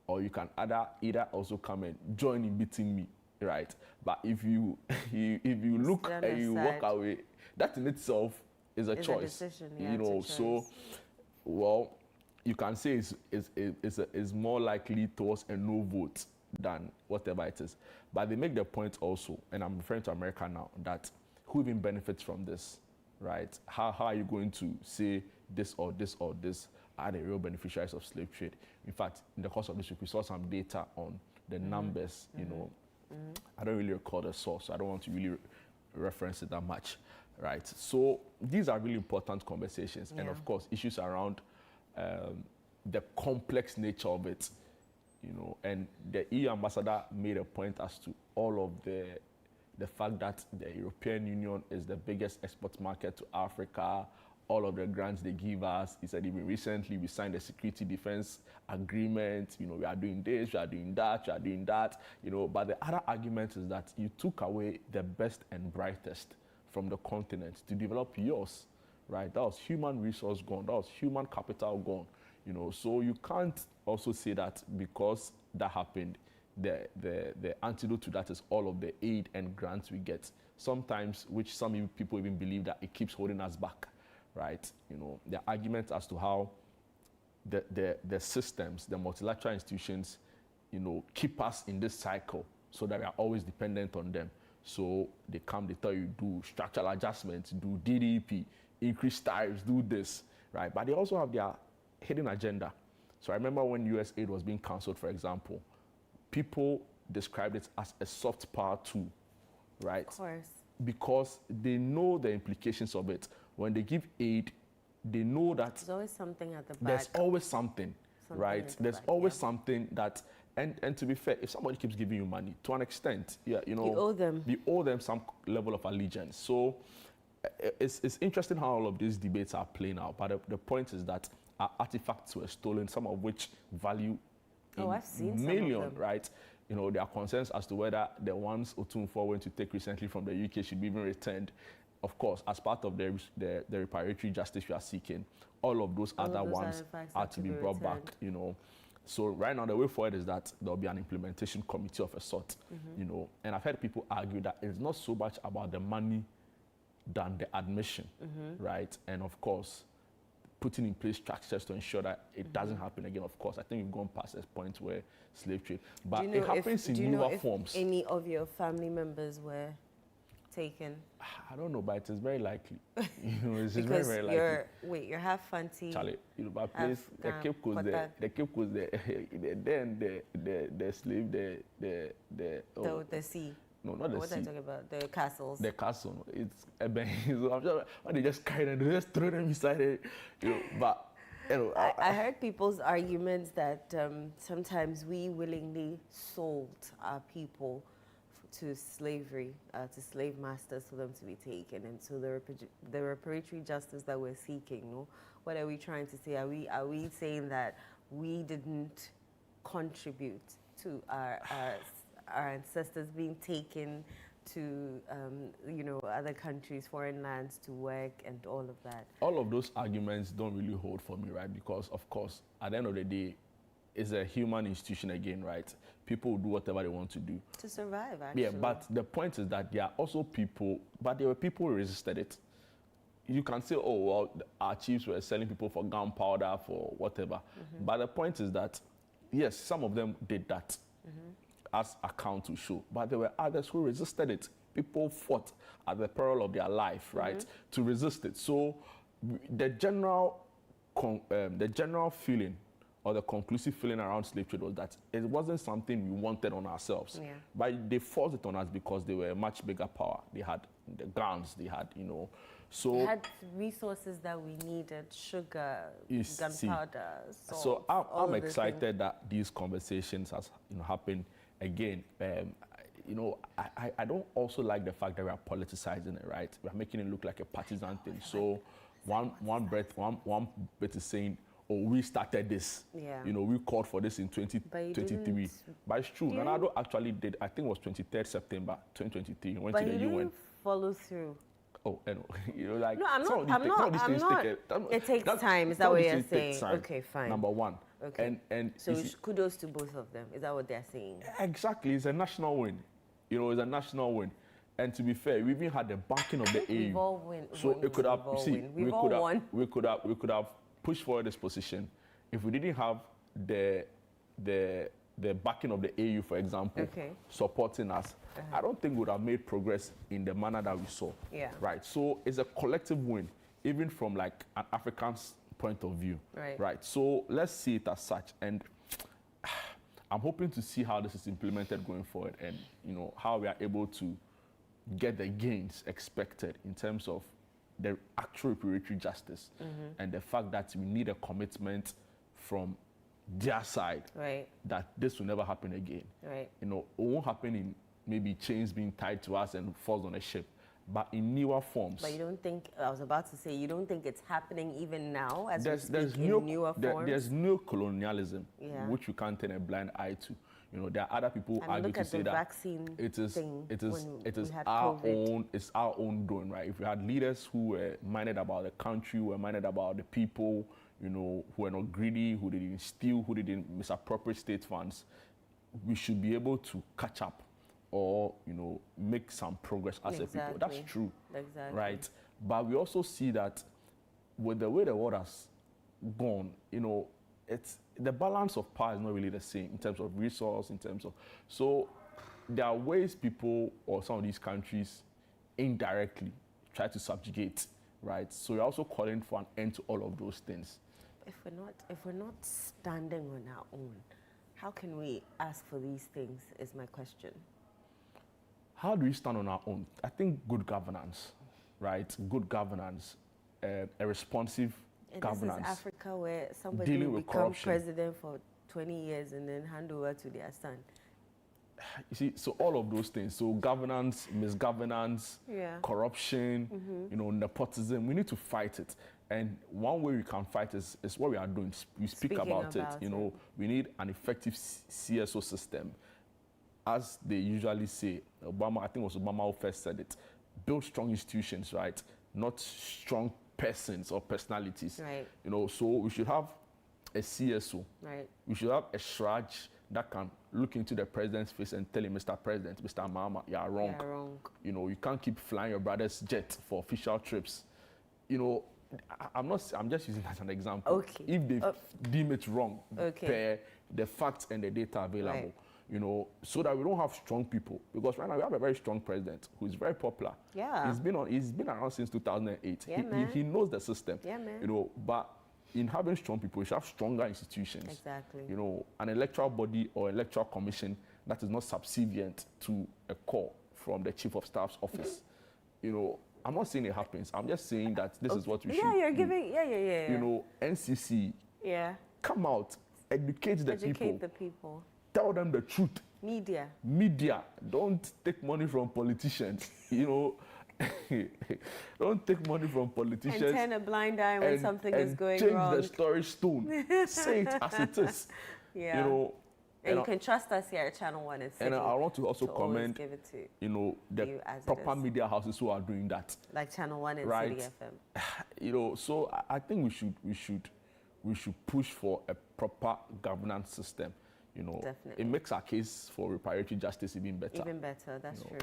or you can either also come and join in beating me, right? But if you look and you walk away, that in itself is a choice. A decision, So, well, you can say it's more likely towards a no vote than whatever it is. But they make the point also, and I'm referring to America now, that who even benefits from this, right? How are you going to say this or this or this are the real beneficiaries of slave trade? In fact, in the course of this week, we saw some data on the numbers, I don't really recall the source, so I don't want to really reference it that much, right? So these are really important conversations. And of course, issues around the complex nature of it, and the EU ambassador made a point as to all of the fact that the European Union is the biggest export market to Africa, all of the grants they give us. He said even recently we signed a security defense agreement, we are doing this, we are doing that, we are doing that, but the other argument is that you took away the best and brightest from the continent to develop yours, right? That was human resource gone, that was human capital gone, so you can't also say that because that happened, the antidote to that is all of the aid and grants we get, sometimes which some people even believe that it keeps holding us back. Right, the argument as to how the systems, the multilateral institutions, keep us in this cycle so that we are always dependent on them. So they tell you, do structural adjustments, do DDP, increase tariffs, do this, right? But they also have their hidden agenda. So I remember when US aid was being cancelled, for example, people described it as a soft power tool, right? Of course. Because they know the implications of it. When they give aid, they know that there's always something at the back. There's always something right? There's always something that, and to be fair, if somebody keeps giving you money, to an extent, you owe them. You owe them some level of allegiance. So it's interesting how all of these debates are playing out. But the point is that our artifacts were stolen, some of which value Oh, I've seen some of million, them. right? You know, there are concerns as to whether the ones Otunfo went to take recently from the UK should be even returned. Of course, as part of the reparatory justice we are seeking, all of those other ones artifacts are have to be brought back, returned. you know. So right now, the way forward is that there'll be an implementation committee of a sort, Mm-hmm. you know. And I've heard people argue that it's not so much about the money than the admission, Mm-hmm. right? And of course, putting in place structures to ensure that it Mm-hmm. doesn't happen again. Of course, I think we've gone past this point where slave trade, but Do you it know happens in do you know newer if forms. any of your family members were taken? I don't know, but it is very likely. You know, it's very, Because very likely. you're half Fanti. Charlie, you know, but place the Afghan, Cape Coast, the Cape Coast, then the slave, The sea. no, not the What are you sea, talking about? The castles. the castle. It's so I'm sure when they just carry them, they just throw them inside it, you know. But you know, I heard people's arguments that sometimes we willingly sold our people to slavery, to slave masters for them to be taken. And so the reparatory justice that we're seeking, no? What are we trying to say? Are we saying that we didn't contribute to our ancestors being taken to you know, other countries, foreign lands to work and all of that? all of those arguments don't really hold for me, right? Because of course, at the end of the day, it's a human institution again, right? People will do whatever they want to do. To survive, actually. Yeah, but the point is that there are also people, but there were people who resisted it. You can say, oh, well, our chiefs were selling people for gunpowder, for whatever. Mm-hmm. But the point is that, yes, some of them did that, as account to show. But there were others who resisted it. People fought at the peril of their life, right, to resist it. So the general feeling or the conclusive feeling around slave trade was that it wasn't something we wanted on ourselves. Yeah. But they forced it on us because they were a much bigger power. They had the guns, they had, you know. So We had resources that we needed: sugar, You see. gunpowder, salt. So all I'm of these excited things. that these conversations has, you know, happen again. You know, I don't also like the fact that we are politicizing it, right? We're making it look like a partisan thing. So one bit is saying, oh, we started this. Yeah. You know, we called for this in But you 2023. didn't- But it's true. You Ronaldo actually did, I think it was 23rd September 2023. He went But to he the UN. didn't follow through. Oh, you know, you know, like No, I'm some of not. these I'm some not. of these I'm things not. take It takes time. Is that some of what these you're things take saying? time, Okay, fine. Number one. Okay. And So you see- kudos to both of them. Is that what they're saying? exactly, it's a national win. You know, it's a national win. And to be fair, we even had the backing of the AU. We've all win. So it could have, We've all see, win. We've all won. we could have pushed forward this position if we didn't have the backing of the AU, for example, Okay. supporting us. I don't think we would have made progress in the manner that we saw. Yeah. Right. So it's a collective win, even from like an African's point of view. Right. Right. So let's see it as such. And I'm hoping to see how this is implemented going forward, and you know how we are able to get the gains expected in terms of the actual reparatory justice and the fact that we need a commitment from their side Right. that this will never happen again. Right. You know, it won't happen in maybe chains being tied to us and falls on a ship, but in newer forms. But you don't think? I was about to say, you don't think it's happening even now as we There's speak in newer forms? there's neo-colonialism, Yeah. which we can't turn a blind eye to. You know, there are other people who I mean, argue look to at say the that vaccine it is thing when it we is had our COVID. own, it's our own doing, right? If we had leaders who were minded about the country, who were minded about the people, you know, who were not greedy, who didn't steal, who didn't misappropriate state funds, we should be able to catch up or, you know, make some progress as a people. That's Exactly. true. Exactly. Right? But we also see that with the way the world has gone, you know, it's the balance of power is not really the same in terms of resource, in terms of, so there are ways people or some of these countries indirectly try to subjugate, right? So you're also calling for an end to all of those things. If we're not standing on our own, how can we ask for these things? Is my question. How do we stand on our own? I think good governance, right? Good governance, a responsive And governance. this is Africa, where somebody Dealing will with become corruption. president for 20 years and then hand over to their son. you see, so all of those things, so governance, misgovernance, corruption, you know, nepotism, we need to fight it. And one way we can fight is what we are doing. We speak about it. You know, we need an effective CSO system. As they usually say, Obama, I think it was Obama who first said it, build strong institutions, right? Not strong persons or personalities. Right. You know, so we should have a CSO. Right. We should have a Shraj that can look into the president's face and tell him, Mr. President, Mr. Mahama, you are wrong. You're wrong. You know, you can't keep flying your brother's jet for official trips. You know, I'm just using that as an example. Okay. If they deem it wrong, Okay. the facts and the data available, Right. you know, so that we don't have strong people. Because right now we have a very strong president who is very popular. Yeah. He's been around since 2008. Yeah, man. He knows the system. Yeah, man. You know, but in having strong people, we should have stronger institutions. Exactly. You know, an electoral body or electoral commission that is not subservient to a call from the chief of staff's office. You know, I'm not saying it happens. I'm just saying that this is what we should you're do. giving, You know, NCC, come out, educate the people. Educate the people. Tell them the truth. Media, don't take money from politicians. You know, don't take money from politicians. And turn a blind eye when something is going wrong. Change the story stone. Say it as it is. Yeah. You know, and you can trust us here at Channel 1 and and I want to also commend, give it to you know, the proper media houses who are doing that. Like Channel 1 and right? City FM. You know, so I think we should push for a proper governance system. You know, Definitely. It makes our case for reparatory justice even better. Even better, that's true.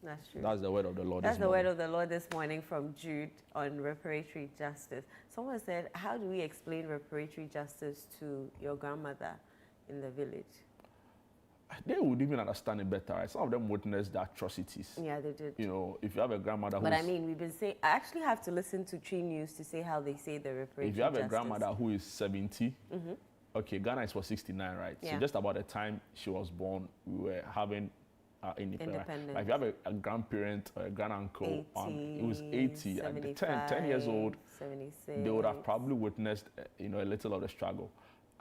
That's true. That's the word of the Lord. That's the word of the Lord this morning from Jude on reparatory justice. Someone said, how do we explain reparatory justice to your grandmother in the village? They would even understand it better, right? Some of them witnessed the atrocities. Yeah, they did. You know, if you have a grandmother But I mean, we've been saying, I actually have to listen to Tree News to say how they say the reparatory justice. If you have a grandmother who is 70, okay, Ghana is for 69, right? Yeah. So just about the time she was born, we were having independence. Like if you have a grandparent or a granduncle who is 80, and 10 years old, 76. they would have probably witnessed, you know, a little of the struggle.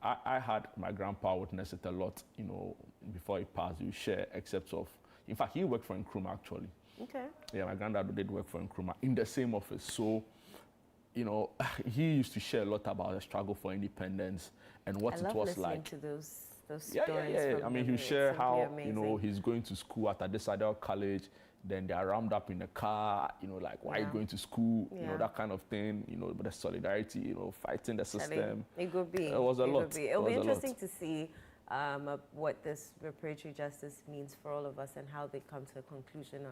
I had my grandpa witness it a lot, you know, before he passed. We share excerpts of, in fact, he worked for Nkrumah actually. Okay. Yeah, my granddad did work for Nkrumah in the same office. So, you know, he used to share a lot about the struggle for independence and what it was like. To those stories. Yeah. I mean, he'll share how, you know, he's going to school at Adesadel College, then they are rammed up in a car, you know, like, why are you going to school? You know, that kind of thing, you know, but the solidarity, you know, fighting the system. It could be. It was a lot. It'll be interesting to see what this reparatory justice means for all of us and how they come to a conclusion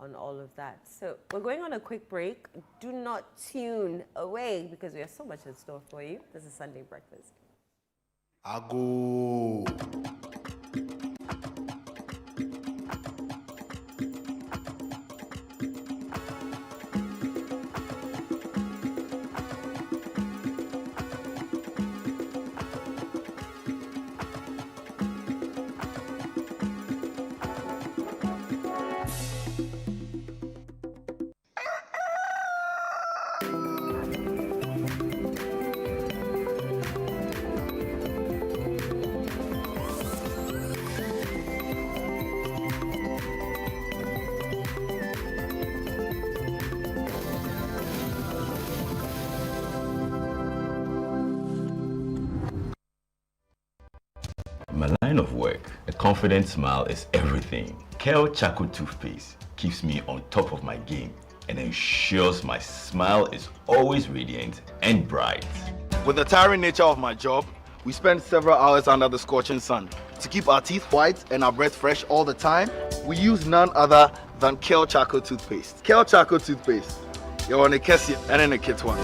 on all of that. So we're going on a quick break. Do not tune away because we have so much in store for you. This is Sunday Breakfast. Ago. My line of work, a confident smile is everything. Kel Charcoal Toothpaste keeps me on top of my game and ensures my smile is always radiant and bright. With the tiring nature of my job, we spend several hours under the scorching sun. To keep our teeth white and our breath fresh all the time, we use none other than Kel Charcoal Toothpaste. Kel Charcoal Toothpaste. You're on a Kessie and in a kit one.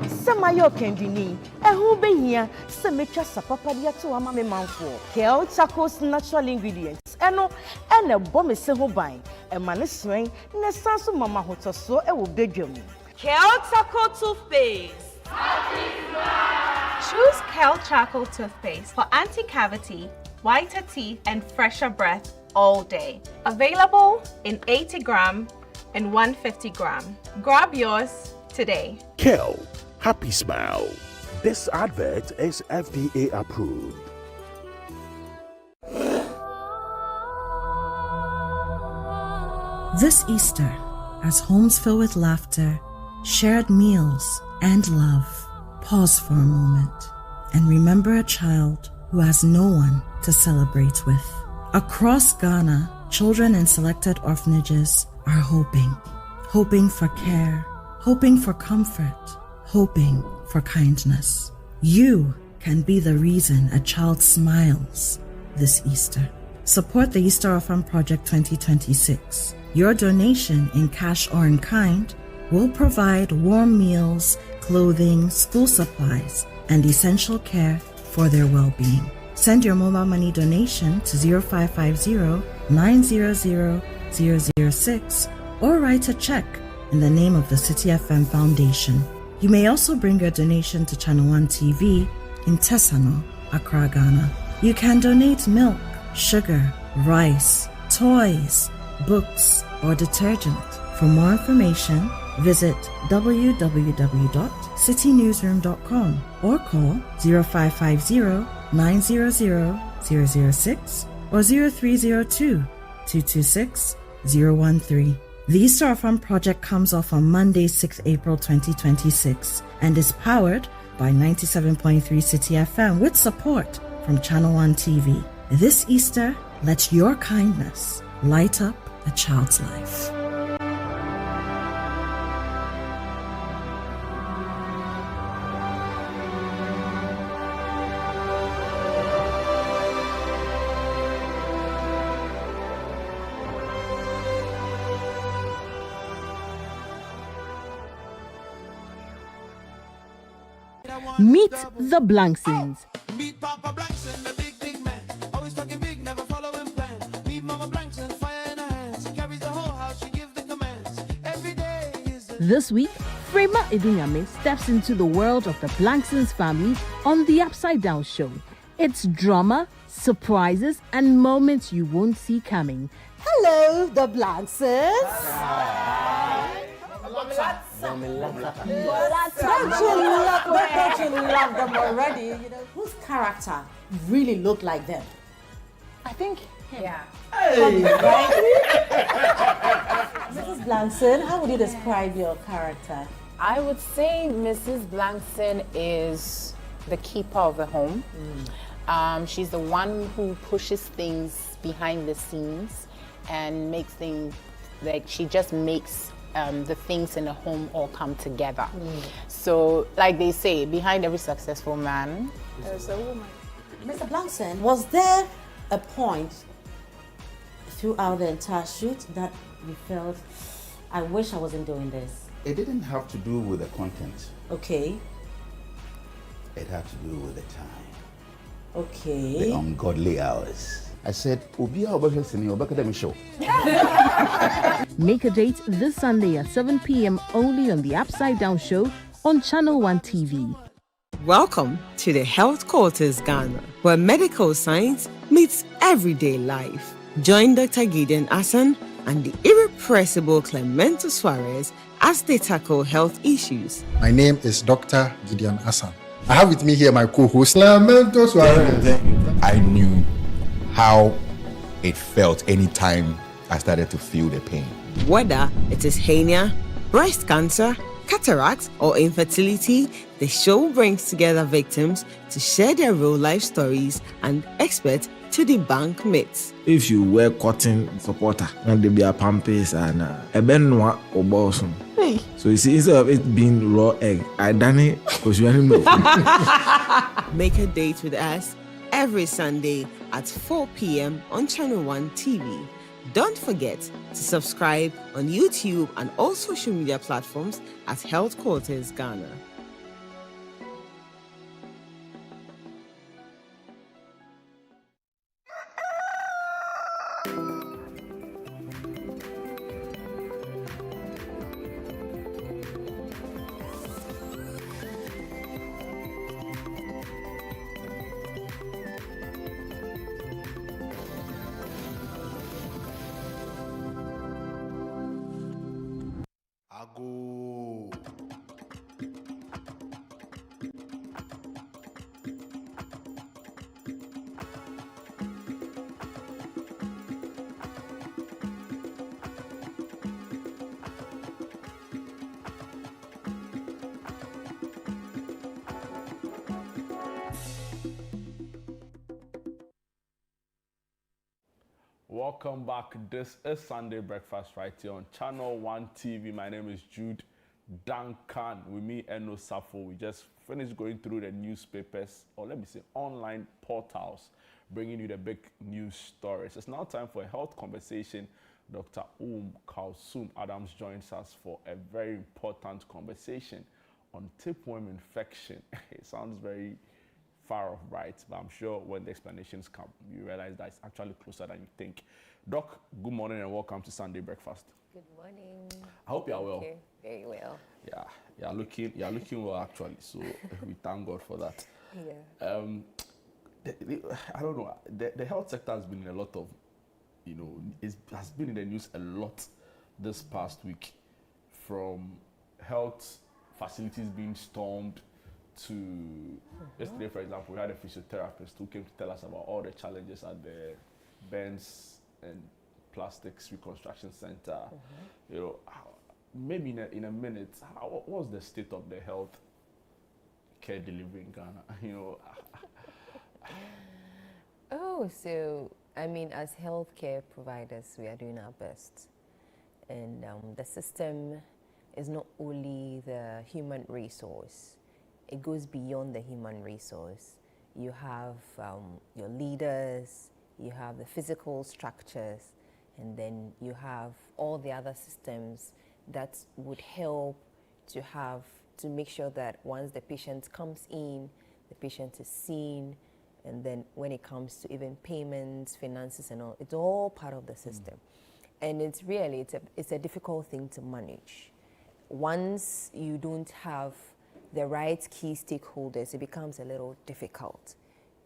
Samayo Kendini, a who be here, Semetra Sapapadia to a mammy manful. Kel Charcoal's natural ingredients, and a bomb is a buying, a man is swing, Nesasu Mama Hoto so a will beg you. Kel Charcoal Toothpaste. Choose Kel Charcoal Toothpaste for anti-cavity, whiter teeth, and fresher breath all day. Available in 80 gram and 150 gram. Grab yours today. Kel, happy smile. This advert is FDA approved. This Easter, as homes fill with laughter, shared meals, and love, pause for a moment and remember a child who has no one to celebrate with. Across Ghana, children in selected orphanages are hoping for care, hoping for comfort, hoping for kindness. You can be the reason a child smiles this Easter. Support the Easter Orphan Project 2026. Your donation in cash or in kind will provide warm meals, clothing, school supplies, and essential care for their well-being. Send your mobile money donation to 0550-900-006 or write a check in the name of the City FM Foundation. You may also bring your donation to Channel One TV in Tesano, Accra, Ghana. You can donate milk, sugar, rice, toys, books, or detergent. For more information, visit www.citynewsroom.com or call 0550-900-006 or 0302-226-013. The Easter Orphan Project comes off on Monday, 6 April 2026 and is powered by 97.3 City FM with support from Channel One TV. This Easter, let your kindness light up a child's life. Meet the Blanksons. Meet Papa Blankson, the big man. Always talking big, never following plan. Meet Mama Blankson, fire in her hands. She carries the whole house, she gives the commands. Every day is This week, Frema Idinyame steps into the world of the Blanksons family on The Upside Down Show. It's drama, surprises, and moments you won't see coming. Hello, the Blanksons. Don't you love them already? You know, whose character really looked like them? I think him. Yeah. Hey. Right? Mrs. Blankson, how would you describe your character? I would say Mrs. Blankson is the keeper of the home. She's the one who pushes things behind the scenes and makes things, like she just makes the things in the home all come together. So, like they say, behind every successful man, there's a woman. Mr. Blankson, was there a point throughout the entire shoot that you felt, I wish I wasn't doing this? It didn't have to do with the content. Okay. It had to do with the time. Okay. The ungodly hours. I said, show. Make a date this Sunday at 7 p.m. only on The Upside Down Show on Channel One TV. Welcome to the Health Quarters Ghana, where medical science meets everyday life. Join Dr. Gideon Asan and the irrepressible Clemento Suarez as they tackle health issues. My name is Dr. Gideon Asan. I have with me here my co-host, Clemento Suarez. I knew how it felt anytime I started to feel the pain. Whether it is hernia, breast cancer, cataracts, or infertility, the show brings together victims to share their real life stories and experts to debunk myths. If you wear cotton supporter, and there be a pampers and a benwa or bosom. So you see, instead of it being raw egg, I done it because you already know. Make a date with us every Sunday at 4 p.m. on Channel One TV. Don't forget to subscribe on YouTube and all social media platforms at Health Quarters Ghana. Welcome back. This is Sunday Breakfast right here on Channel 1 TV. My name is Jude Duncan. With me, Eno Safo. We just finished going through the newspapers, or let me say online portals, bringing you the big news stories. It's now time for a health conversation. Dr. Kalsum Adams joins us for a very important conversation on tapeworm infection. It sounds very far off, right? But I'm sure when the explanations come, you realize that it's actually closer than you think. Doc, good morning and welcome to Sunday Breakfast. Good morning. I hope you are well. Okay, very well. Yeah, you're looking well actually. So we thank God for that. Yeah. I don't know. The health sector has been in a lot of, has been in the news a lot this past week, from health facilities being stormed to yesterday, for example, we had a physiotherapist who came to tell us about all the challenges at the Burns and Plastics Reconstruction Center. Maybe in a minute, what was the state of the health care delivery in Ghana? So I mean, as healthcare providers, we are doing our best, and the system is not only the human resource. It goes beyond the human resource. You have your leaders, you have the physical structures, and then you have all the other systems that would help to make sure that once the patient comes in, the patient is seen, and then when it comes to even payments, finances and all, it's all part of the system. And it's really, it's a difficult thing to manage. Once you don't have the right key stakeholders, it becomes a little difficult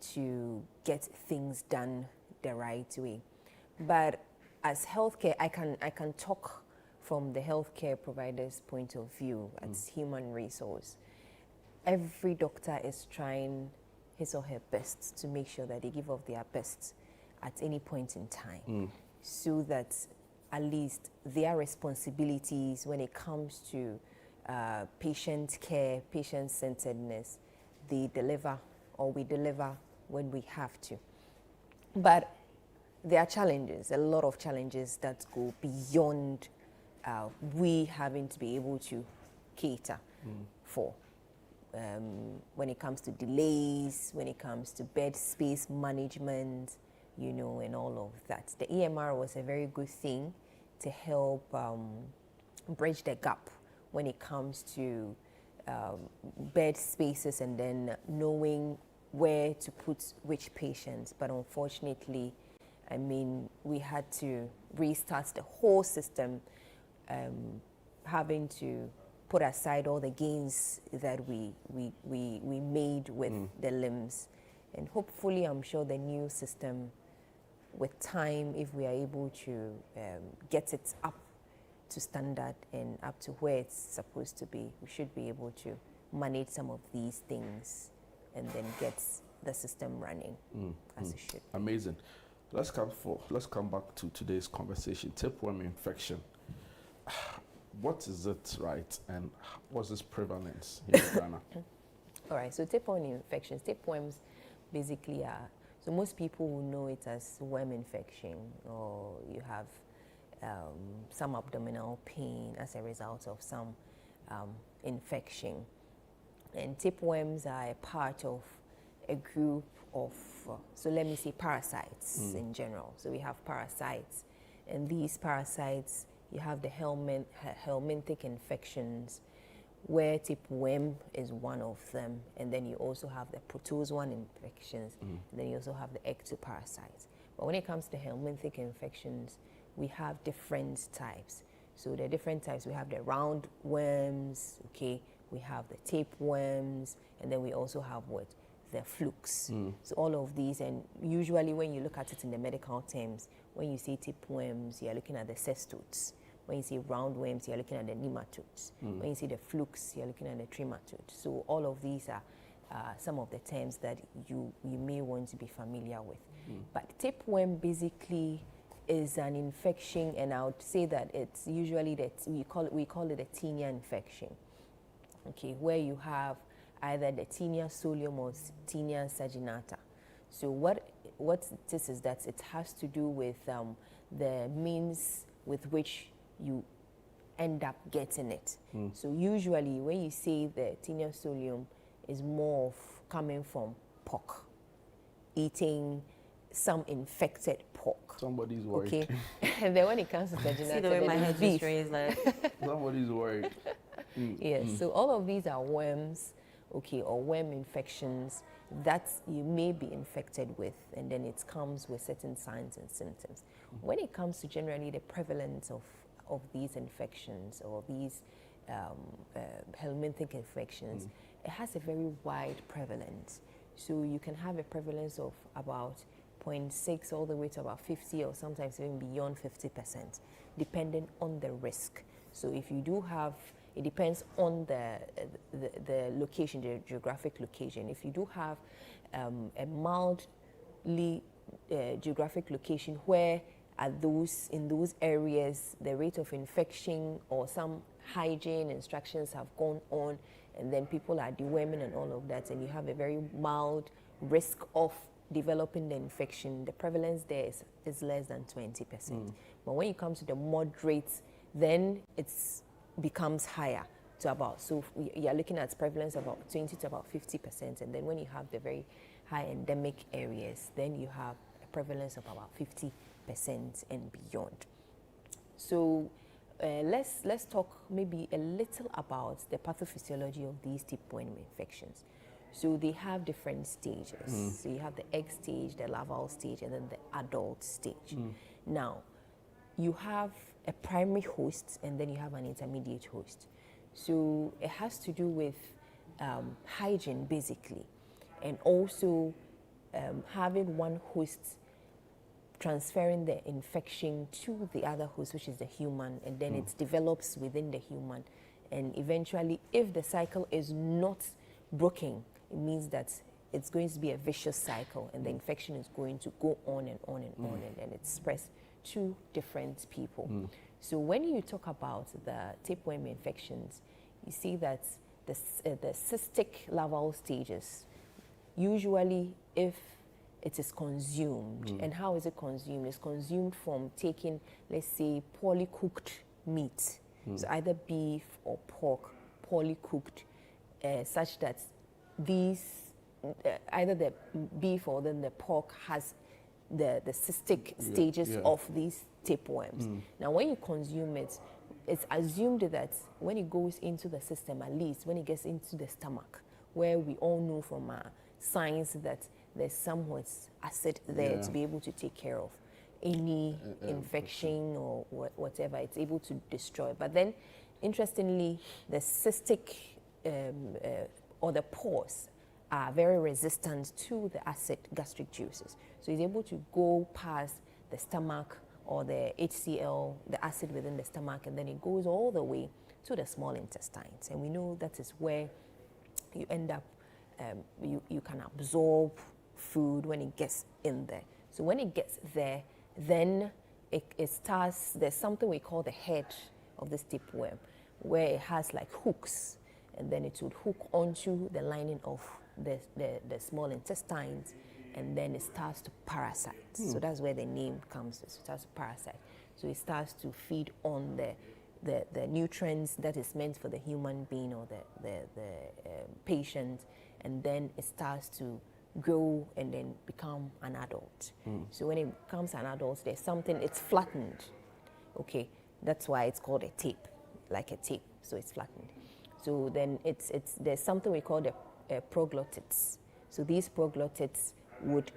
to get things done the right way. But as healthcare, I can talk from the healthcare provider's point of view as human resource. Every doctor is trying his or her best to make sure that they give of their best at any point in time, so that at least their responsibilities when it comes to patient care, patient-centeredness, they deliver, or we deliver when we have to. But there are challenges, a lot of challenges that go beyond we having to be able to cater for. When it comes to delays, when it comes to bed space management, and all of that. The EMR was a very good thing to help bridge the gap when it comes to bed spaces and then knowing where to put which patients. But unfortunately, I mean, we had to restart the whole system, having to put aside all the gains that we made with the limbs. And hopefully, I'm sure the new system, with time, if we are able to get it up to standard and up to where it's supposed to be, we should be able to manage some of these things and then get the system running as it should. Amazing. Let's come back to today's conversation. Tapeworm infection. What is it, right? And what's its prevalence in Ghana? All right, so tapeworm infections. Tapeworms basically are, so most people will know it as worm infection, or you have some abdominal pain as a result of some infection. And tapeworms are a part of a group of, so let me say parasites in general. So we have parasites, and these parasites, you have the helminthic infections, where tapeworm is one of them, and then you also have the protozoan infections, and then you also have the ectoparasites. But when it comes to helminthic infections, we have different types. So the different types, we have the round worms, okay, we have the tapeworms, and then we also have the flukes. So all of these, and usually when you look at it in the medical terms, when you say tapeworms, you're looking at the cestodes. When you see roundworms, you're looking at the nematodes. When you see the flukes, you're looking at the trematodes. So all of these are some of the terms that you may want to be familiar with. But tapeworm basically is an infection, and I would say that it's usually we call it a tinea infection. Okay, where you have either the tinea solium or tinea saginata. So what what it is that it has to do with the means with which you end up getting it. So usually when you say the Taenia solium is more of coming from pork, eating some infected pork. Somebody's worried. Okay. And then when it comes to the See the way my head beef. just raised, like. Somebody's worried. Yes, so all of these are worms, okay, or worm infections that you may be infected with, and then it comes with certain signs and symptoms. When it comes to generally the prevalence of these infections or these helminthic infections, it has a very wide prevalence. So you can have a prevalence of about 0.6 all the way to about 50 or sometimes even beyond 50%, depending on the risk. So if you do have, it depends on the location, the geographic location. If you do have a mildly geographic location where in those areas the rate of infection or some hygiene instructions have gone on, and then people are deworming and all of that, and you have a very mild risk of developing the infection, the prevalence there is less than 20%. But when you come to the moderate, then it becomes higher to about, so you're looking at prevalence about 20 to about 50%. And then when you have the very high endemic areas, then you have a prevalence of about 50% and beyond. So let's talk maybe a little about the pathophysiology of these tick-borne infections. So they have different stages. So you have the egg stage, the larval stage, and then the adult stage. Now, you have a primary host, and then you have an intermediate host. So it has to do with hygiene, basically, and also having one host transferring the infection to the other host, which is the human, and then it develops within the human. And eventually, if the cycle is not broken, it means that it's going to be a vicious cycle, and the infection is going to go on and on and on, and it spreads to different people. So when you talk about the tapeworm infections, you see that the cystic larval stages, usually if it is consumed, and how is it consumed? It's consumed from taking, let's say, poorly cooked meat, so either beef or pork, poorly cooked, such that these, either the beef or then the pork has the cystic stages of these tapeworms. Now, when you consume it, it's assumed that when it goes into the system, at least when it gets into the stomach, where we all know from our science that there's somewhat acid there to be able to take care of any infection or whatever, it's able to destroy. But then, interestingly, the cystic or the pores are very resistant to the acid gastric juices. So it's able to go past the stomach or the HCl, the acid within the stomach, and then it goes all the way to the small intestines. And we know that is where you end up, you can absorb food when it gets in there. So when it gets there, then it starts, there's something we call the head of this tapeworm, where it has like hooks, and then it would hook onto the lining of the small intestines, and then it starts to parasite. So that's where the name comes. It starts to parasite. So it starts to feed on the nutrients that is meant for the human being or the patient, and then it starts to grow and then become an adult. So when it becomes an adult, there's something, it's flattened. Okay, that's why it's called a tape, like a tape. So it's flattened. So then there's something we call the proglottids. So these proglottids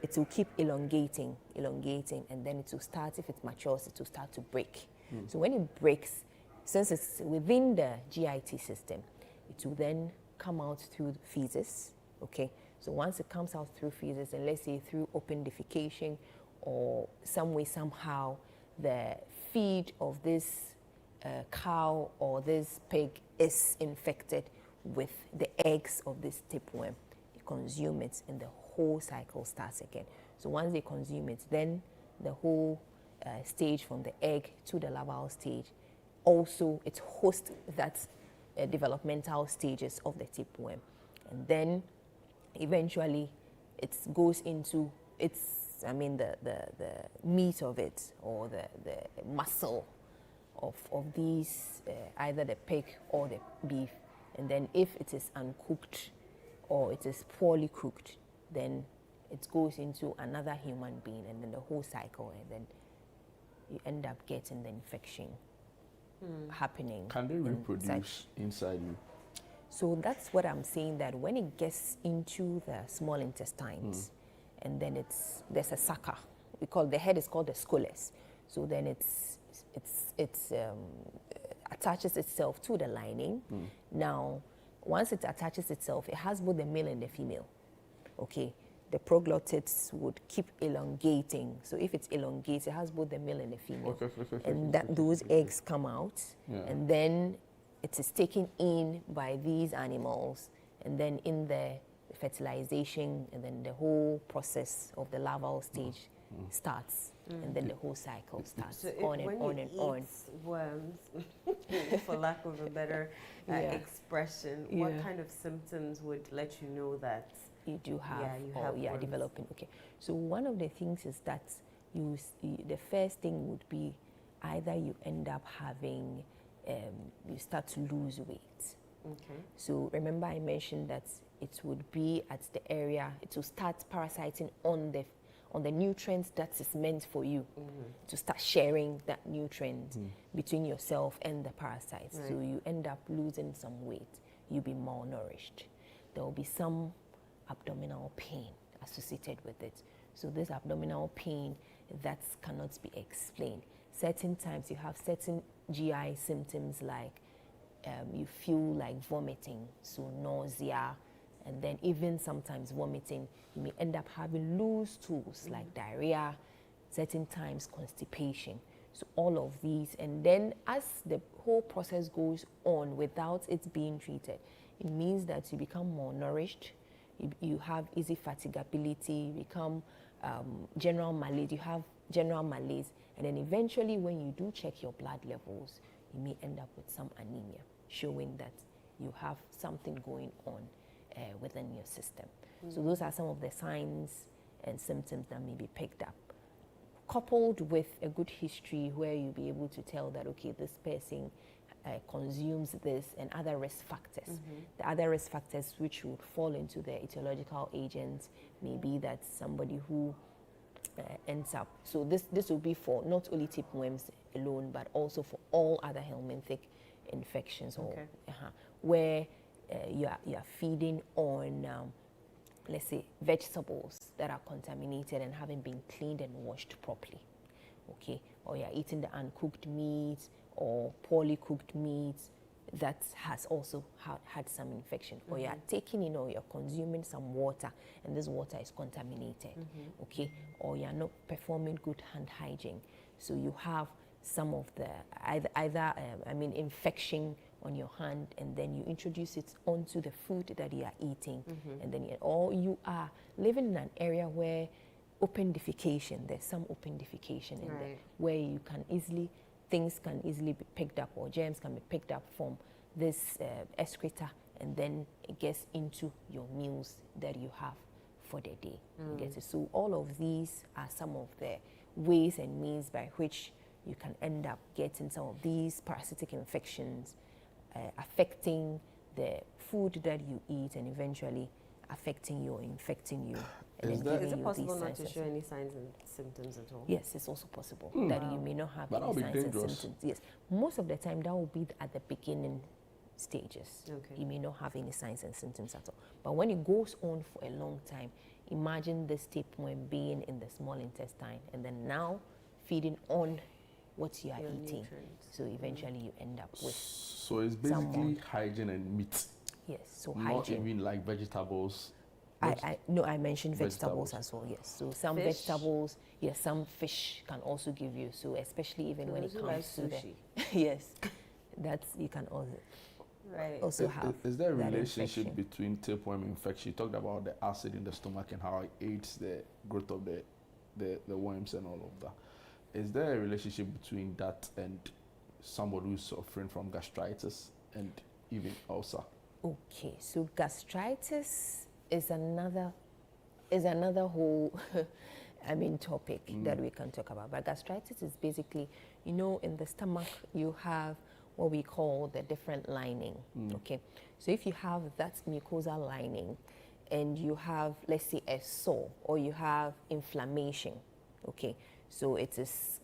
it will keep elongating, and then it will start, if it matures, it will start to break. So when it breaks, since it's within the GIT system, it will then come out through the feces, okay? So once it comes out through feces, and let's say through open defecation or some way, somehow, the feed of this cow or this pig is infected with the eggs of this tapeworm. You consume it, and the whole cycle starts again. So once they consume it, then the whole stage from the egg to the larval stage, also it hosts that developmental stages of the tapeworm. And then eventually it goes into its I mean the meat of it or the muscle of these, either the pig or the beef. And then if it is uncooked or it is poorly cooked, then it goes into another human being, and then the whole cycle, and then you end up getting the infection happening. Can they reproduce inside you? So that's what I'm saying, that when it gets into the small intestines, and then there's a sucker. The head is called the scoles. So then it attaches itself to the lining. Now, once it attaches itself, it has both the male and the female. Okay, the proglottids would keep elongating. So if it's elongated, it has both the male and the female. And those eggs come out, and then it is taken in by these animals, and then in the fertilization, and then the whole process of the larval stage starts, and then the whole cycle starts, So on and on and on. Worms, for lack of a better expression, what kind of symptoms would let you know that you do have, you have developing? Okay, so one of the things is that the first thing would be either you end up having, you start to lose weight. Okay. So remember I mentioned that it would be at the area, it will start parasiting on the nutrients that is meant for you, to start sharing that nutrient between yourself and the parasites. Right. So you end up losing some weight, you'll be malnourished. There will be some abdominal pain associated with it. So this abdominal pain that cannot be explained. Certain times you have certain GI symptoms like you feel like vomiting, so nausea, and then even sometimes vomiting. You may end up having loose stools like diarrhea, certain times constipation. So all of these, and then as the whole process goes on without it being treated, it means that you become malnourished, you have easy fatigability, you become general malaise, you have general malaise, and then eventually when you do check your blood levels, you may end up with some anemia, showing that you have something going on within your system. So those are some of the signs and symptoms that may be picked up, coupled with a good history where you'll be able to tell that, okay, this person consumes this, and other risk factors. The other risk factors which would fall into the etiological agents may be that somebody who ends up, so this will be for not only tapeworms alone, but also for all other helminthic infections, or where you are feeding on, let's say, vegetables that are contaminated and haven't been cleaned and washed properly, okay? Or you're eating the uncooked meat or poorly cooked meat that has also had some infection, or you're taking in or you're consuming some water and this water is contaminated, okay? Or you're not performing good hand hygiene. So you have some of the either infection on your hand, and then you introduce it onto the food that you are eating, and then or you are living in an area where there's some open defecation in there, where you can things can easily be picked up, or germs can be picked up from this excreta, and then it gets into your meals that you have for the day. You get it? So all of these are some of the ways and means by which you can end up getting some of these parasitic infections affecting the food that you eat, and eventually affecting you or infecting you. And Is it possible not to signs show any signs and symptoms at all? Yes, it's also possible that you may not have But any that'll be signs and dangerous. symptoms. Yes, most of the time that will be at the beginning stages. Okay. You may not have any signs and symptoms at all. But when it goes on for a long time, imagine this tapeworm being in the small intestine and then now feeding on what you are eating. nutrients. So eventually you end up with So it's basically someone. hygiene and meat. Yes, so Not hygiene. even like vegetables. I mentioned vegetables as well, yes. So some Fish? vegetables, yes, some fish can also give you, so especially even when it Those who like comes to the, sushi. yes, that's, you can also have Is there a that relationship infection. between tapeworm infection? You talked about the acid in the stomach and how it aids the growth of the worms and all of that. Is there a relationship between that and somebody who's suffering from gastritis and even ulcer? Okay, so gastritis is another whole topic that we can talk about. But gastritis is basically, in the stomach you have what we call the different lining. Okay, so if you have that mucosal lining and you have, let's say, a sore or you have inflammation, okay, so it is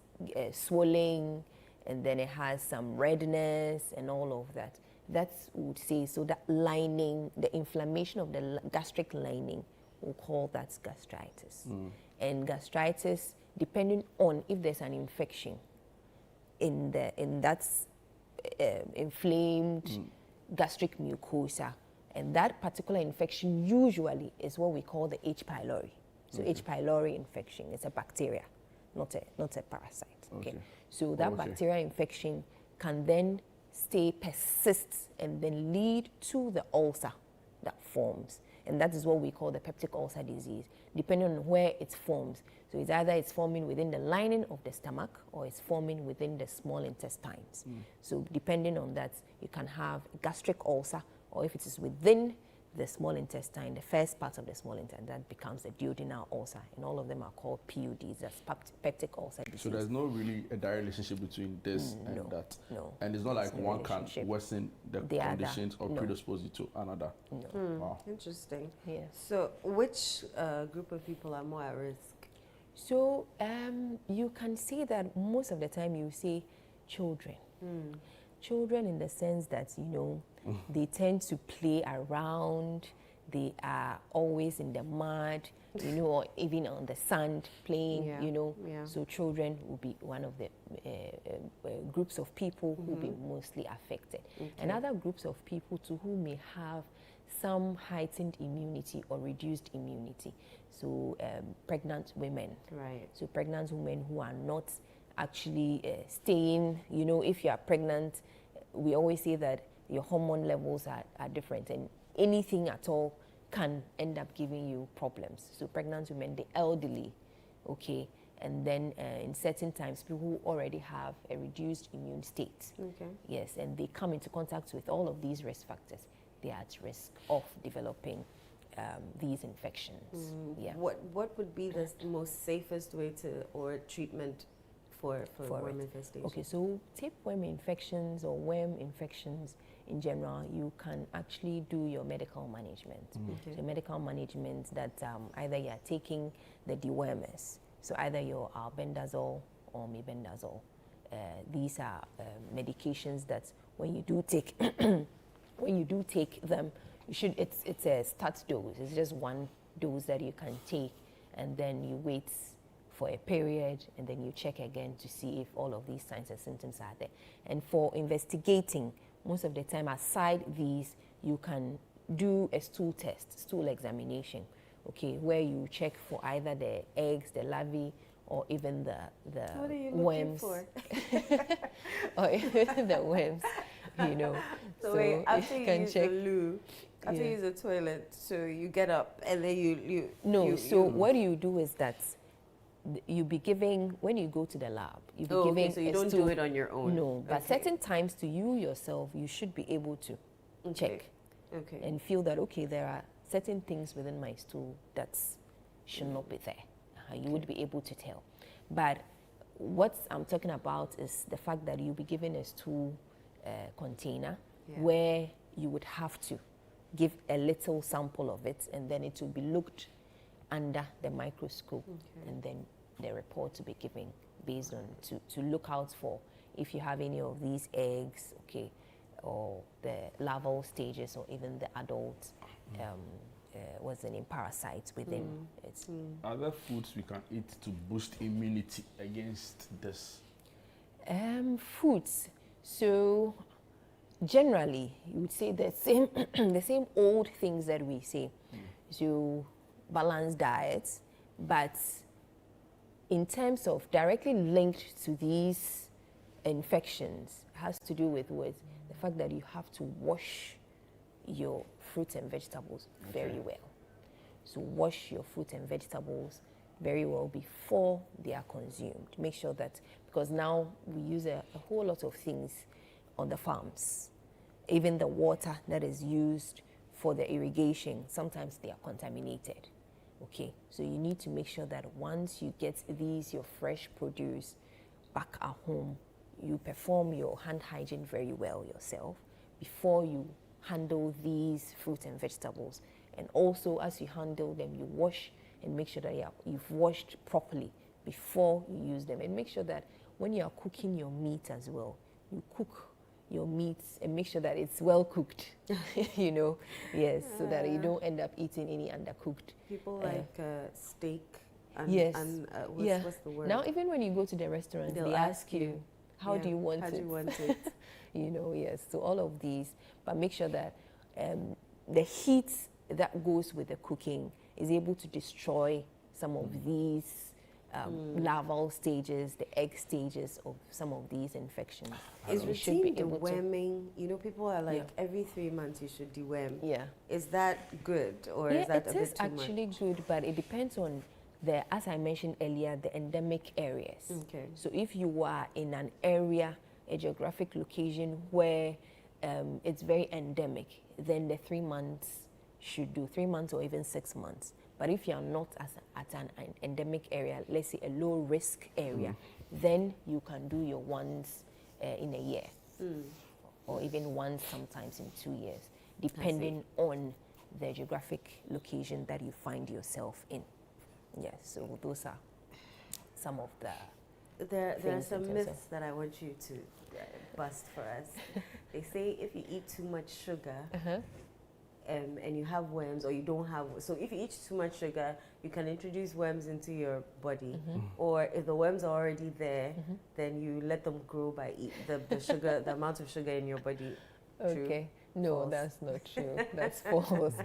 swelling and then it has some redness and all of that. That's would say, so that lining, the inflammation of the gastric lining, we'll call that gastritis. And gastritis, depending on if there's an infection in that inflamed gastric mucosa, and that particular infection usually is what we call the H. pylori. So H. pylori infection is a bacteria, not a parasite. Okay. So that bacterial infection can then persist and then lead to the ulcer that forms. And that is what we call the peptic ulcer disease, depending on where it forms. So it's either it's forming within the lining of the stomach or it's forming within the small intestines. So depending on that, you can have a gastric ulcer, or if it is within the small intestine, the first part of the small intestine, that becomes a duodenal ulcer. And all of them are called PUDs, that's peptic ulcer disease. So there's no really a direct relationship between this and that? No. And it's not like one can worsen the conditions or predispose you to another? No. Wow. Interesting. Yeah. So which group of people are more at risk? So you can see that most of the time you see children. Children in the sense that, they tend to play around, they are always in the mud, or even on the sand playing, So children will be one of the groups of people who will be mostly affected. And other groups of people too who may have some heightened immunity or reduced immunity. So pregnant women. Right. So pregnant women who are not actually staying, if you are pregnant, we always say that your hormone levels are different, and anything at all can end up giving you problems. So pregnant women, the elderly, okay, and then in certain times, people who already have a reduced immune state. Okay. Yes, and they come into contact with all of these risk factors. They are at risk of developing these infections. Yeah. What would be the most safest way or treatment for worm infestation? Okay, so tapeworm infections or worm infections in general, you can actually do your medical management. Okay. So medical management that either you are taking the dewormers, so either your albendazole or mebendazole. These are medications that when you do take them, you should. It's a start dose. It's just one dose that you can take, and then you wait for a period, and then you check again to see if all of these signs and symptoms are there. And for investigating, most of the time, aside these, you can do a stool test, stool examination, okay, where you check for either the eggs, the larvae, or even the What are you worms. looking for? Or even the worms, So wait, after you can use check. the loo, after you use the toilet, so you get up and then you what you do is that you be giving, when you go to the lab, you be giving. So you a don't stool. do it on your own. No, but certain times to you yourself, you should be able to check and feel that, okay, there are certain things within my stool that should not be there. You would be able to tell. But what I'm talking about is the fact that you'll be given a stool container where you would have to give a little sample of it, and then it will be looked under the microscope, and then the report to be given based on to look out for if you have any of these eggs, okay, or the larval stages, or even the adult parasites within it. Are there foods we can eat to boost immunity against this? Foods. So generally, you would say the same the same old things that we say. So balanced diets, but in terms of directly linked to these infections, has to do with the fact that you have to wash your fruits and vegetables very well. So wash your fruit and vegetables very well before they are consumed. Make sure that, because now we use a whole lot of things on the farms. Even the water that is used for the irrigation, sometimes they are contaminated Okay, so you need to make sure that once you get these, your fresh produce, back at home, you perform your hand hygiene very well yourself before you handle these fruits and vegetables. And also, as you handle them, you wash and make sure that you've washed properly before you use them. And make sure that when you are cooking your meat as well, you cook your meats and make sure that it's well cooked, you know, yes, so that you don't end up eating any undercooked. People like steak and, yes, and what's the word? Now, even when you go to the restaurant, They'll they ask you, how do you want how it? do you want it? You know, yes. So all of these, but make sure that the heat that goes with the cooking is able to destroy some of these larval stages, the egg stages of some of these infections. Is You should be routine able to- deworming? You know, people are like every 3 months you should deworm. Yeah. Is that good or Yeah, is that a it bit is too much? actually good, but it depends on the, as I mentioned earlier, the endemic areas. Okay. So if you are in an area, a geographic location where it's very endemic, then the 3 months should do 3 months or even 6 months. But if you are not at an endemic area, let's say a low risk area, then you can do your once in a year, or even once sometimes in 2 years, depending on the geographic location that you find yourself in. Yes, so those are some of the There are things in some terms of- myths that I want you to bust for us. They say if you eat too much sugar and you have worms, or you don't have, so if you eat too much sugar, you can introduce worms into your body, or if the worms are already there, then you let them grow by the sugar, the amount of sugar in your body. True? Okay. No, False? that's not true. That's false.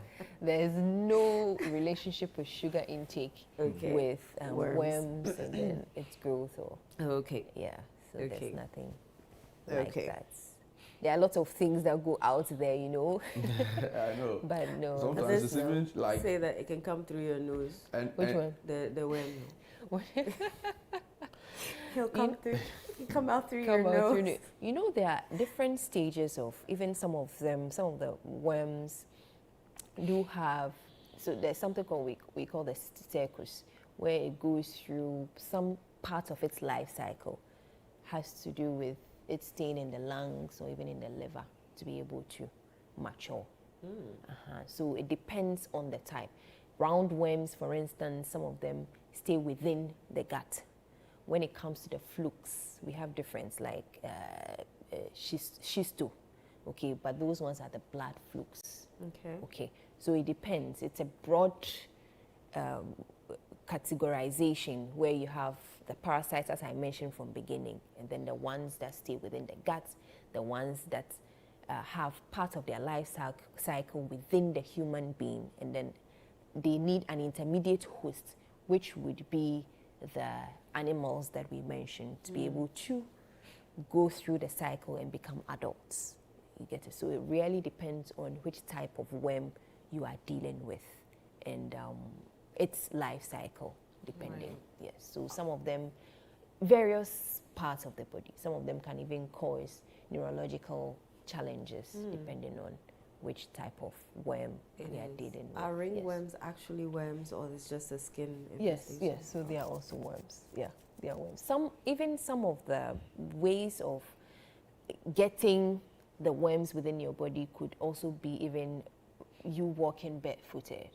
There is no relationship with sugar intake with worms and then its growth or. Okay. Yeah. So Okay. there's nothing like Okay. that. There are lots of things that go out there, you know. I know. But no. Sometimes it's even like say that it can come through your nose. Which one? The worm. He'll come through. He'll come out through Come your out nose. through you know, there are different stages of even some of them. Some of the worms do have. So there's something called we call the circus, where it goes through some part of its life cycle, has to do with it staying in the lungs or even in the liver to be able to mature. So it depends on the type. Roundworms, for instance, some of them stay within the gut. When it comes to the flukes, we have difference like schisto, okay, but those ones are the blood flukes. Okay, so it depends. It's a broad categorization where you have the parasites, as I mentioned from beginning, and then the ones that stay within the gut, the ones that have part of their life cycle within the human being, and then they need an intermediate host, which would be the animals that we mentioned to be able to go through the cycle and become adults. You get it? So it really depends on which type of worm you are dealing with and its life cycle depending. Yes. So some of them, various parts of the body, some of them can even cause neurological challenges depending on which type of worm we are dealing with. Are ringworms actually worms, or is just a skin Yes, infestation? yes. So they are also worms. Yeah, they are worms. Some of the ways of getting the worms within your body could also be even you walking barefooted.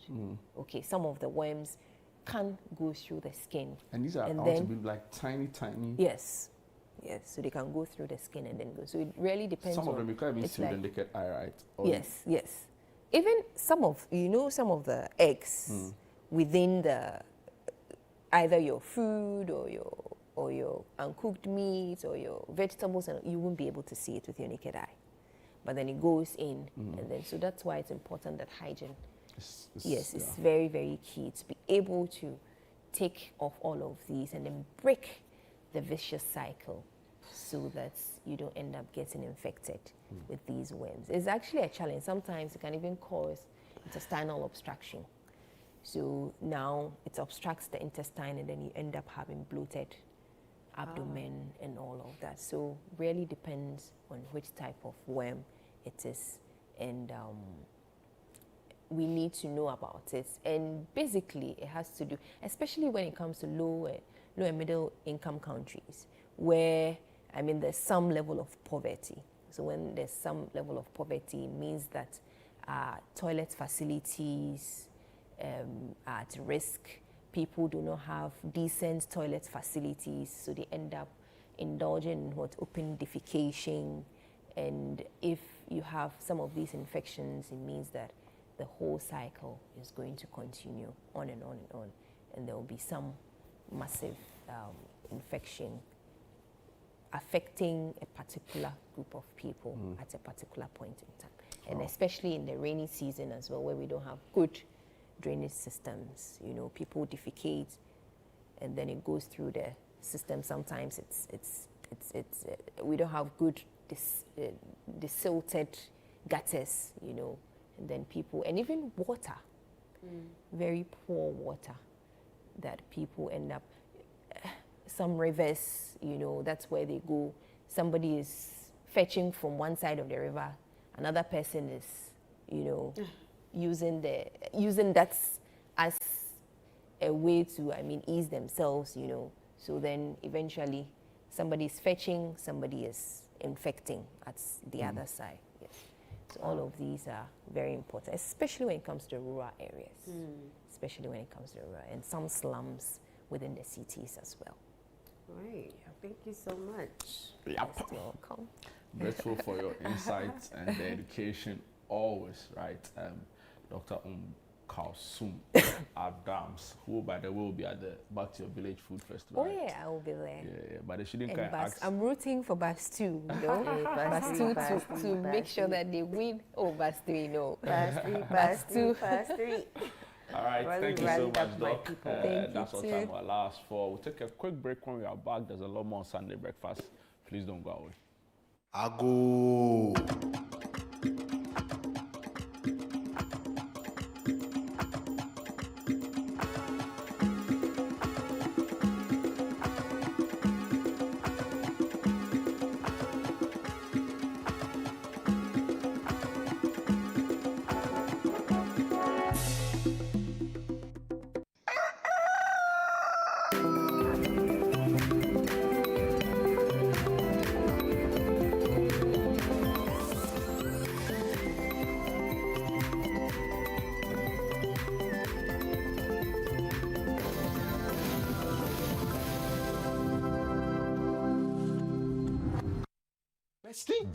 Okay, some of the worms can go through the skin. And these are out to be like tiny. Yes. Yes, so they can go through the skin and then go. So it really depends Some on... of them you can't even it's see with the naked eye, right? Or Yes. Even some of the eggs within the either your food or your uncooked meat or your vegetables, and you won't be able to see it with your naked eye. But then it goes in, and then so that's why it's important that hygiene. It's very, very key to be able to take off all of these and then break the vicious cycle so that you don't end up getting infected with these worms. It's actually a challenge. Sometimes it can even cause intestinal obstruction. So now it obstructs the intestine and then you end up having bloated abdomen and all of that. So really depends on which type of worm it is. And we need to know about it. And basically, it has to do, especially when it comes to low and middle income countries, where, I mean, there's some level of poverty. So when there's some level of poverty, it means that toilet facilities are at risk. People do not have decent toilet facilities, so they end up indulging in open defecation. And if you have some of these infections, it means that the whole cycle is going to continue on and on and on, and there will be some massive infection affecting a particular group of people at a particular point in time. And especially in the rainy season as well, where we don't have good drainage systems. You know, people defecate and then it goes through the system. Sometimes we don't have good desilted gutters, you know, and then people, and even water, very poor water that people end up, some rivers, you know, that's where they go. Somebody is fetching from one side of the river, another person is, you know, using that as a way to, I mean, ease themselves, you know. So then eventually somebody is fetching, somebody is infecting at the other side. Yes. So all of these are very important, especially when it comes to rural areas, especially when it comes to rural, and some slums within the cities as well. Right. Thank you so much. Yep. You're welcome. Grateful for your insights and the education always, right? Dr. Kalsum Adams, who by the way will be at the Back to Your Village Food Festival. Oh right? yeah, I will be there. Yeah, but she didn't And kind of ask. I'm rooting for Bus 2, you know? Bus 2 to make sure that they win. Oh, Bus 3, no. Bus 2. All right, Really thank you so rallied up much, my Doc. people. That's all time will last for. We'll take a quick break. When we are back, there's a lot more on Sunday breakfast. Please don't go away. Ago.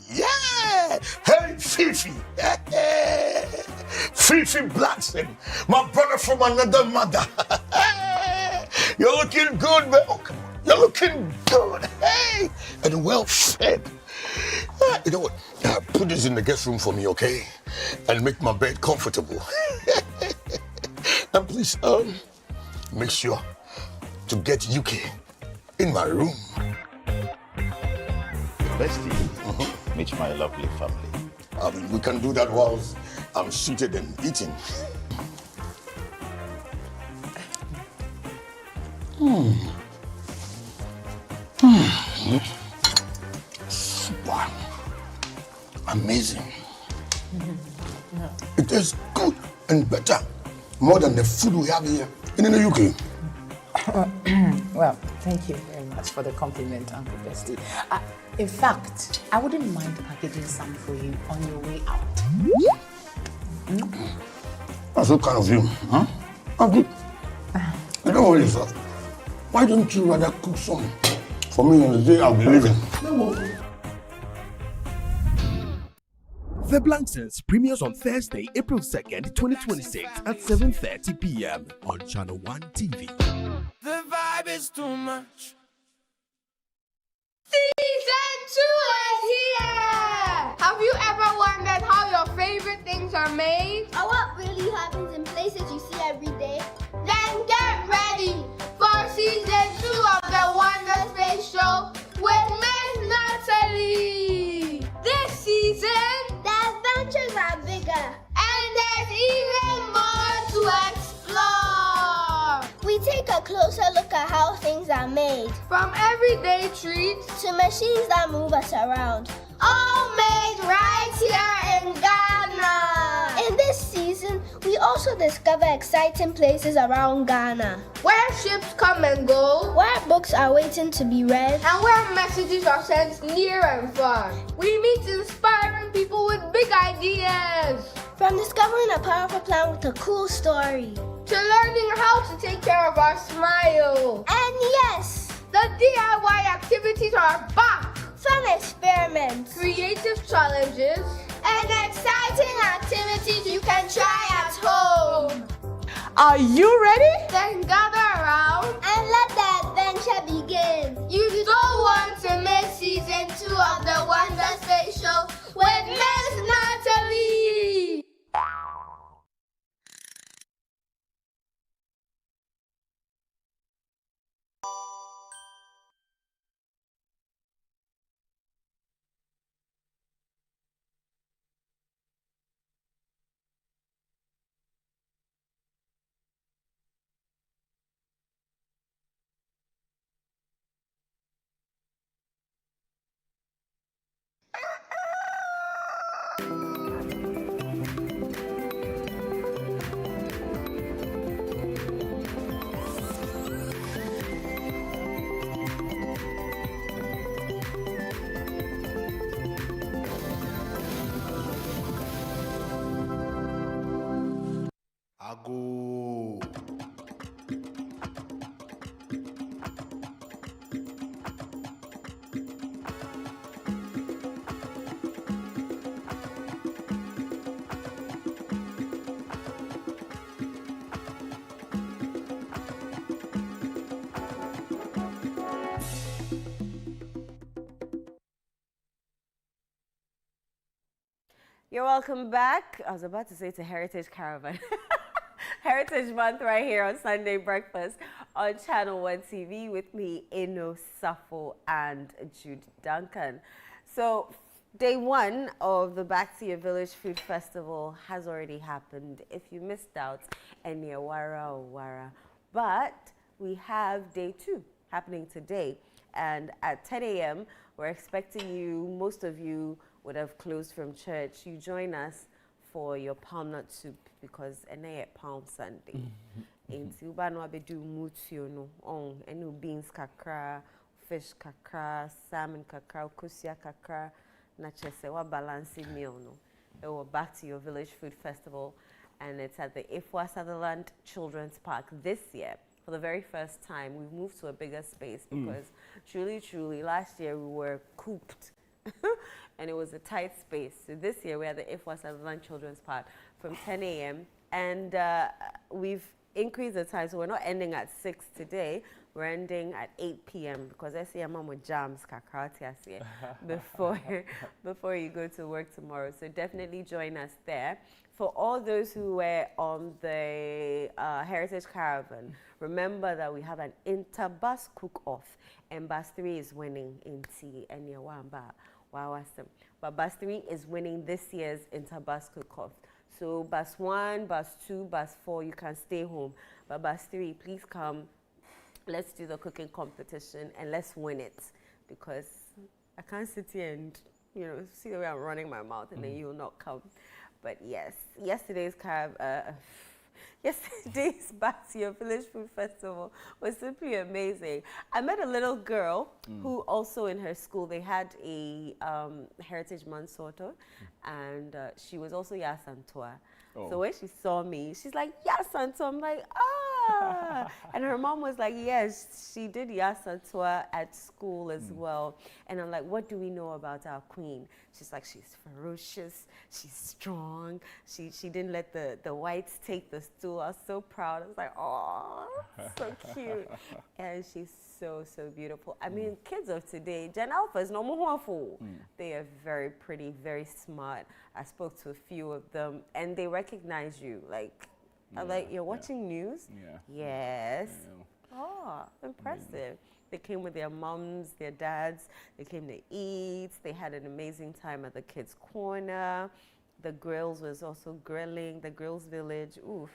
Yeah! Hey, Fifi! Fifi Blackson, my brother from another mother. You're looking good, man. Oh, you're looking good. Hey! And well fed. You know what? Put this in the guest room for me, okay? And make my bed comfortable. And please, make sure to get UK in my room. Bestie, meet my lovely family. We can do that whilst I'm seated and eating. Super. Amazing. It is good and better, more than the food we have here in the UK. Well, thank you very much for the compliment, Uncle Bestie. In fact, I wouldn't mind packaging some for you on your way out. That's so kind of you, huh? Uncle, I don't worry yourself. Why don't you rather cook some for me on the day I'll be leaving? The Blankstons premieres on Thursday, April 2nd, 2026 at 7:30 p.m. on Channel 1 TV. The vibe is too much. Season 2 is here! Have you ever wondered how your favorite things are made? Or what really happens in places you see every day? Then get ready for Season 2 of the Wonder Space Show with Miss Natalie! This season, the adventures are bigger and there's even more to explore! We take a closer look at how things are made. From everyday treats to machines that move us around. All made right here in Ghana. in this season, we also discover exciting places around Ghana. Where ships come and go, where books are waiting to be read, and where messages are sent near and far. We meet inspiring people with big ideas. From discovering a powerful plant with a cool story, to learning how to take care of our smile. And yes, the DIY activities are back. Fun experiments, creative challenges, and exciting activities you can try at home. Are you ready? Then gather around and let the adventure begin. You don't want to miss season 2 of the Wonder Space Show with Miss Natalie. Ago. You're welcome back. I was about to say it's a Heritage Caravan. Heritage Month right here on Sunday Breakfast on Channel 1 TV with me, Eno Safo and Jude Duncan. So day 1 of the Back to Your Village Food Festival has already happened. If you missed out, any Wara or Wara. But we have day 2 happening today. And at 10 a.m., we're expecting you, most of you would have closed from church. You join us for your palm nut soup because ene Palm Sunday. Inti uba no abedu mutio no on enu beans kakra, fish kakra, salmon kakra, kusia kakra, na chese wa balancing meal no. We're Back to Your Village Food Festival, and it's at the Ifwa Sutherland Children's Park this year. For the very first time, we've moved to a bigger space because truly, last year we were cooped. And it was a tight space. So this year we're at the Ifwa Sutherland Children's Park from 10 a.m. And we've increased the time, so we're not ending at 6 today. We're ending at 8 p.m. because I see a mom with jams before you go to work tomorrow. So definitely join us there. For all those who were on the Heritage Caravan, remember that we have an inter-bus cook-off, and Bus 3 is winning in T and Yawamba. Wow, awesome. But Bus 3 is winning this year's inter-bus cook-off. So Bus 1, Bus 2, Bus 4, you can stay home. But Bus 3, please come. Let's do the cooking competition and let's win it, because I can't sit here and, you know, see the way I'm running my mouth and then you'll not come. But yes, yesterday's Back to Your Village Food Festival was simply amazing. I met a little girl who also in her school, they had a Heritage Month sort of, and she was also Yasantua. Oh. So when she saw me, she's like, Yasantua. I'm like, ah. And her mom was like, yes, she did Yasantua at school as well. And I'm like, what do we know about our queen? She's like, she's ferocious, she's strong, she didn't let the whites take the stool. I was so proud. I was like, oh, so cute. And she's so beautiful. I mean, kids of today, Gen Alpha is no more fool. They are very pretty, very smart. I spoke to a few of them and they recognize you. Like, I'm like, you're watching news? Yeah. Yes. Oh, impressive. They came with their moms, their dads. They came to eat. They had an amazing time at the Kids Corner. The grills was also grilling, the Grills Village. Oof.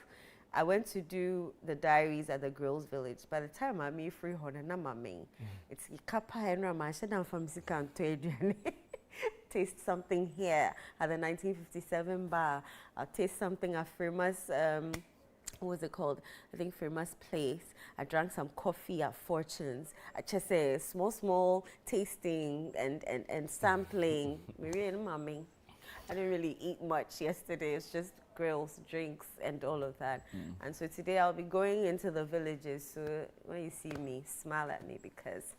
I went to do the diaries at the Grills Village. By the time I'm free, it's Ikapa and Rama. I said, I'm from Sikanto. taste something here at the 1957 bar. I'll taste something at Freema's, what was it called? I think Freema's Place. I drank some coffee at Fortunes. I just say small tasting and sampling. I didn't really eat much yesterday. It's just grills, drinks, and all of that. And so today I'll be going into the villages. So when you see me, smile at me because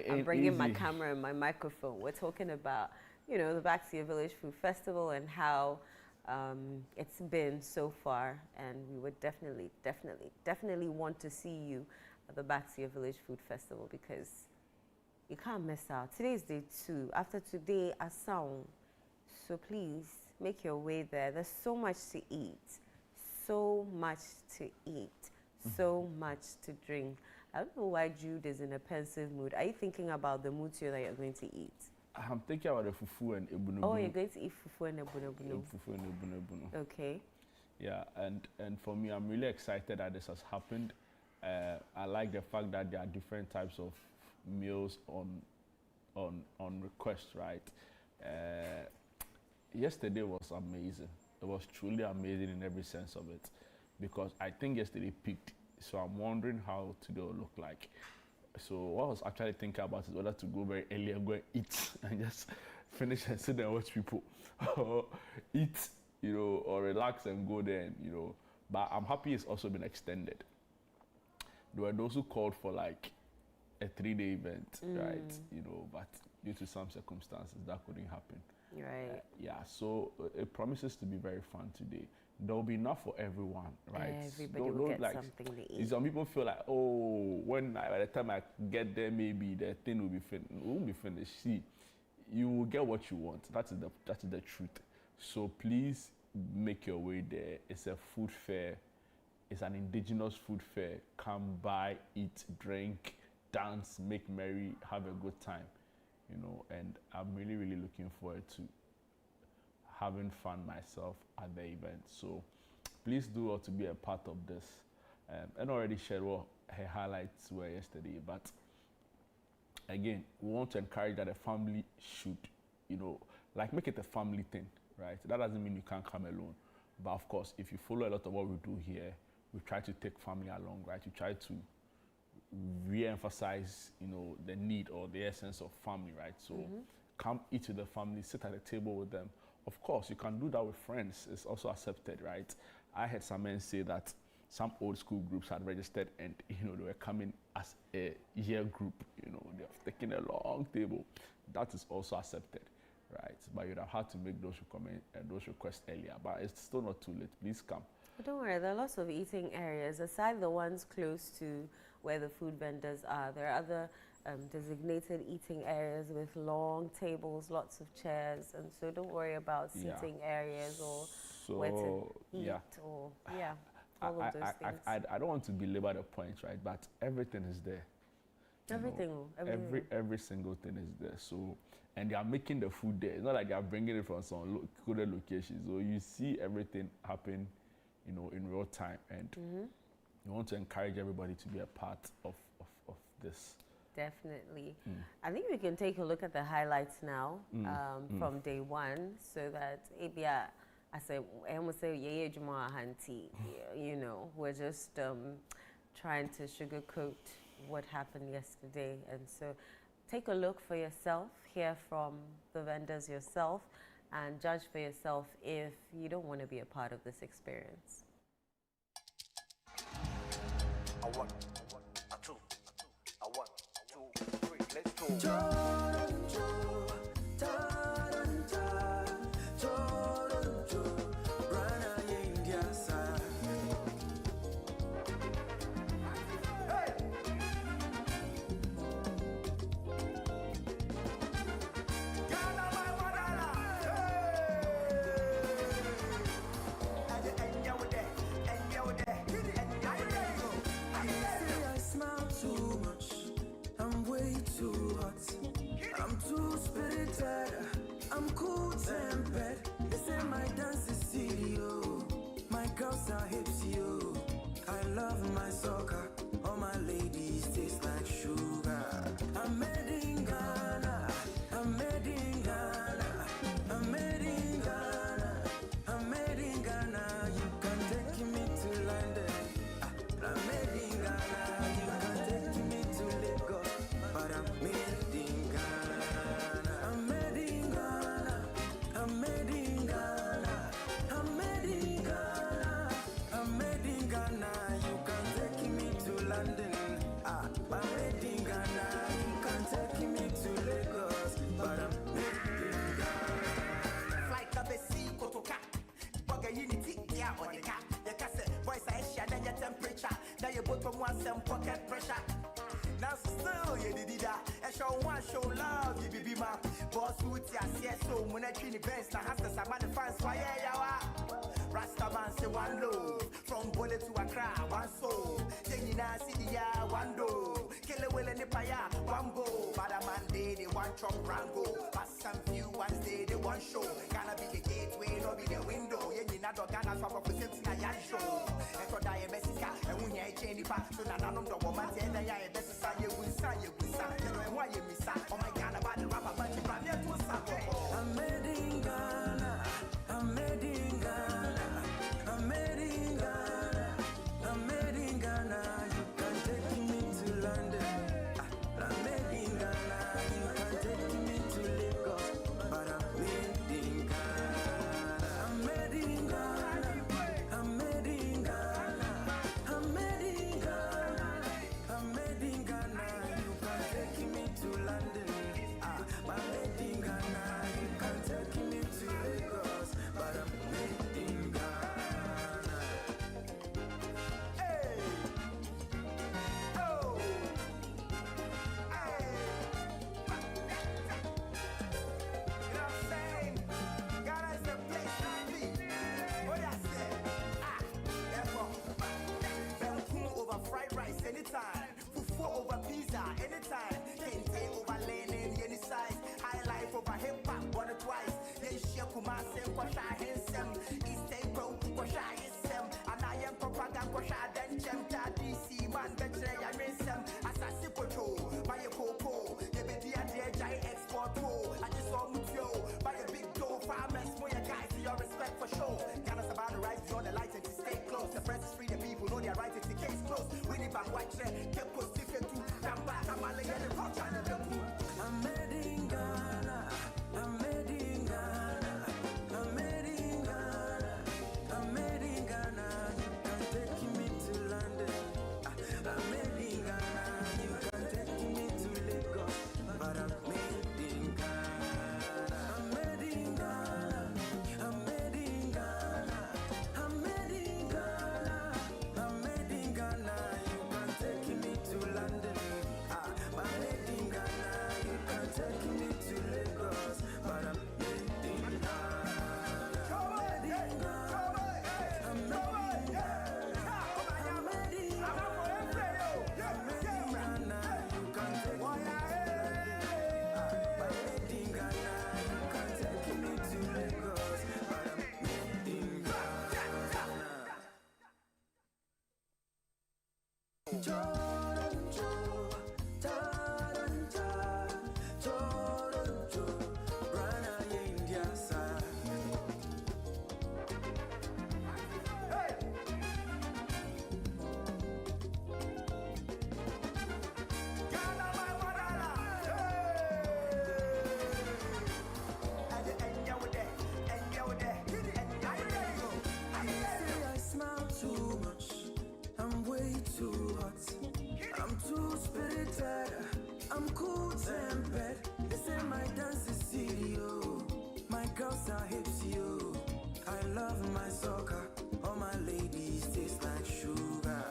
I'm bringing my camera and my microphone. We're talking about, you know, the Baxia Village Food Festival and how it's been so far. And we would definitely want to see you at the Baxia Village Food Festival because you can't miss out. Today is day 2. After today, Assaun. So please make your way there. There's so much to eat, so much to drink. I don't know why Jude is in a pensive mood. Are you thinking about the mutu that you're going to eat? I'm thinking about the fufu and ebunu. Oh, you're going to eat fufu and ebunu. Fufu and ebunu. Okay. Yeah, and for me, I'm really excited that this has happened. I like the fact that there are different types of meals on request, right? Yesterday was amazing. It was truly amazing in every sense of it, because I think yesterday peaked. So I'm wondering how today will look like. So what I was actually thinking about is whether to go very early and go and eat and just finish and sit there and watch people, or eat, you know, or relax and go there, and, you know. But I'm happy it's also been extended. There were those who called for like a 3-day event, right? You know, but due to some circumstances, that couldn't happen. Right. Yeah, so it promises to be very fun today. There will be enough for everyone, right? Everybody will get something to eat. Some people feel like, oh, by the time I get there, maybe the thing will be finished. It won't be finished. See, you will get what you want. That is the truth. So please make your way there. It's a food fair. It's an indigenous food fair. Come by, eat, drink, dance, make merry, have a good time. You know, and I'm really, really looking forward to having fun myself at the event. So please do want to be a part of this. And already shared what her highlights were yesterday, but again, we want to encourage that a family should, you know, like make it a family thing, right? That doesn't mean you can't come alone. But of course, if you follow a lot of what we do here, we try to take family along, right? We try to re-emphasize, you know, the need or the essence of family, right? So come eat with the family, sit at the table with them. Of course, you can do that with friends. It's also accepted, right? I heard some men say that some old school groups had registered and, you know, they were coming as a year group, you know, they have taken a long table. That is also accepted, right? But you'd have had to make those requests earlier, but it's still not too late. Please come. But don't worry, there are lots of eating areas. Aside the ones close to where the food vendors are, there are other designated eating areas with long tables, lots of chairs, and so don't worry about seating areas or where to eat or all of those things. I don't want to belabor the point, right? But everything is there. Everything. Every single thing is there. So, and they are making the food there. It's not like they are bringing it from some coded locations. So you see everything happen, you know, in real time, and we want to encourage everybody to be a part of this. Definitely. I think we can take a look at the highlights now from day 1, so that I say, you know, we're just trying to sugarcoat what happened yesterday, and so take a look for yourself, hear from the vendors yourself, and judge for yourself if you don't want to be a part of this experience. Let's go. I'm cool tempered. They say my dance is silly, oh. My girls are hips, yo. I love my soccer. All my ladies taste like sugar. I'm made in Ghana. I'm made in Ghana. show love, you be my boss with ya, yes, so when I train the best, I have to summon the fans, why Rasta man say one low, from bullet to Accra, one soul, then you now see the one do, kill a will and the paya, one go, but a man day, they one chop rango, but some few ones day, they one show, gonna be the gateway, no be the window, you not gonna swap up with something I show, and for die a message, and when you change the path, so now I'm the woman, and I best sign you will sign, you will sign, you know why you miss out, oh my god, about the rapper, but you probably have to stop. I'm made in Ghana, I'm made in Ghana. I'm made in Ghana, I'm made in Ghana. You can take me to London. I'm made in Ghana, you can take me to Lagos, but I'm made in Ghana. I'm made in Ghana, I'm made in Ghana, I'm made in Ghana, I'm made in Ghana. You can take me to London. I'm made in Ghana, you can take me to Lagos, but I'm made in Ghana. Anytime, fufu over pizza, anytime, kente over lane, any size, high life over hip hop, one or twice. Then share Kumasi, Kwasha Hensem, East April, Kwasha Hensem, and I am propaganda, Kwasha, then Chemta, DC, man, Betray, I raise them, Assassin Patrol, buy a cocoa, the baby and the giant export, I just saw Mutio, buy a big dough, farmers, for your guys, your respect for show. Ghana's about to rise beyond the lights and to stay close. The press is free, the people know their rights, it's the case closed. Back white chair, get positive to Tamba, Tamale, and the rock and the I'm made in Ghana, I'm made in Ghana, I'm made in Ghana, I'm made in Ghana. You can take me to London. I'm made in Ghana, you can take me to Lagos, but I'm made in Ghana. I'm made in Ghana, I'm made in Ghana, I'm made in Ghana, I'm made in Ghana. Taking me to London, I'm made in Ghana. You can take me to Lagos, but I'm made in Ghana. I'm made in Ghana. I'm made in Ghana. I'm made in Ghana. I'm made in Ghana. You can take me to London. I'm made in Ghana. You can take me to Lagos, but I'm made in Ghana. I'm too spirited, I'm cool tempered. This ain't my dance studio. My girls are hips, yo. I love my soccer. All my ladies taste like sugar.